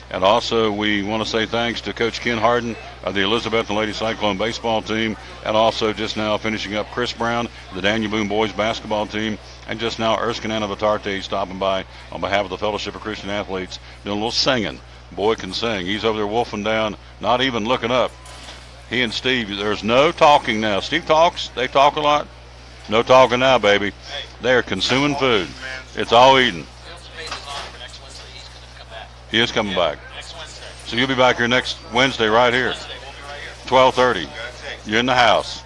And also we want to say thanks to Coach Ken Harden of the Elizabethton Lady Cyclone baseball team, and also just now finishing up Chris Brown, the Daniel Boone boys basketball team, and just now Erskine Anavitarte stopping by on behalf of the Fellowship of Christian Athletes, doing a little singing. Boy can sing. He's over there wolfing down, not even looking up. He and Steve, there's no talking now. Steve talks. They talk a lot. No talking now, baby. They are consuming food. It's all eating. He is coming back. So you'll be back here next Wednesday right here. 12:30. You're in the house.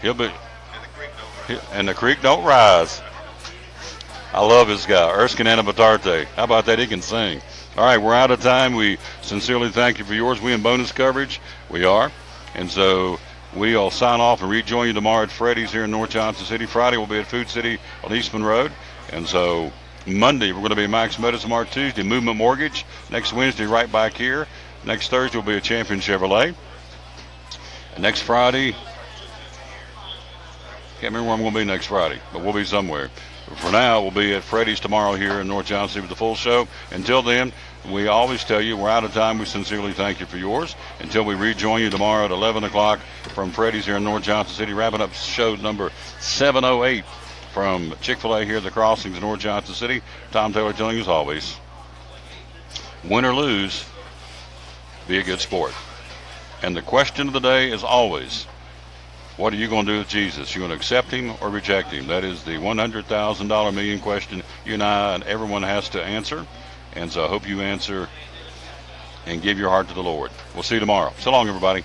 He'll be. And the creek don't rise. I love this guy, Erskine Anavitarte. How about that? He can sing. All right, we're out of time. We sincerely thank you for yours. We in bonus coverage. We are. And so we'll sign off and rejoin you tomorrow at Freddy's here in North Johnson City. Friday we'll be at Food City on Eastman Road. And so Monday we're going to be at Max Motors. Tomorrow Tuesday, Movement Mortgage. Next Wednesday, right back here. Next Thursday we'll be at Champion Chevrolet. And next Friday, can't remember where I'm going to be next Friday, but we'll be somewhere. For now, we'll be at Freddy's tomorrow here in North Johnson City with the full show. Until then, we always tell you we're out of time. We sincerely thank you for yours. Until we rejoin you tomorrow at 11 o'clock from Freddy's here in North Johnson City, wrapping up show number 708 from Chick-Fil-A here at the Crossings in North Johnson City. Tom Taylor telling you as always, win or lose, be a good sport. And the question of the day is always, what are you going to do with Jesus? You going to accept him or reject him? That is the $100,000 million question you and I and everyone has to answer. And so I hope you answer and give your heart to the Lord. We'll see you tomorrow. So long, everybody.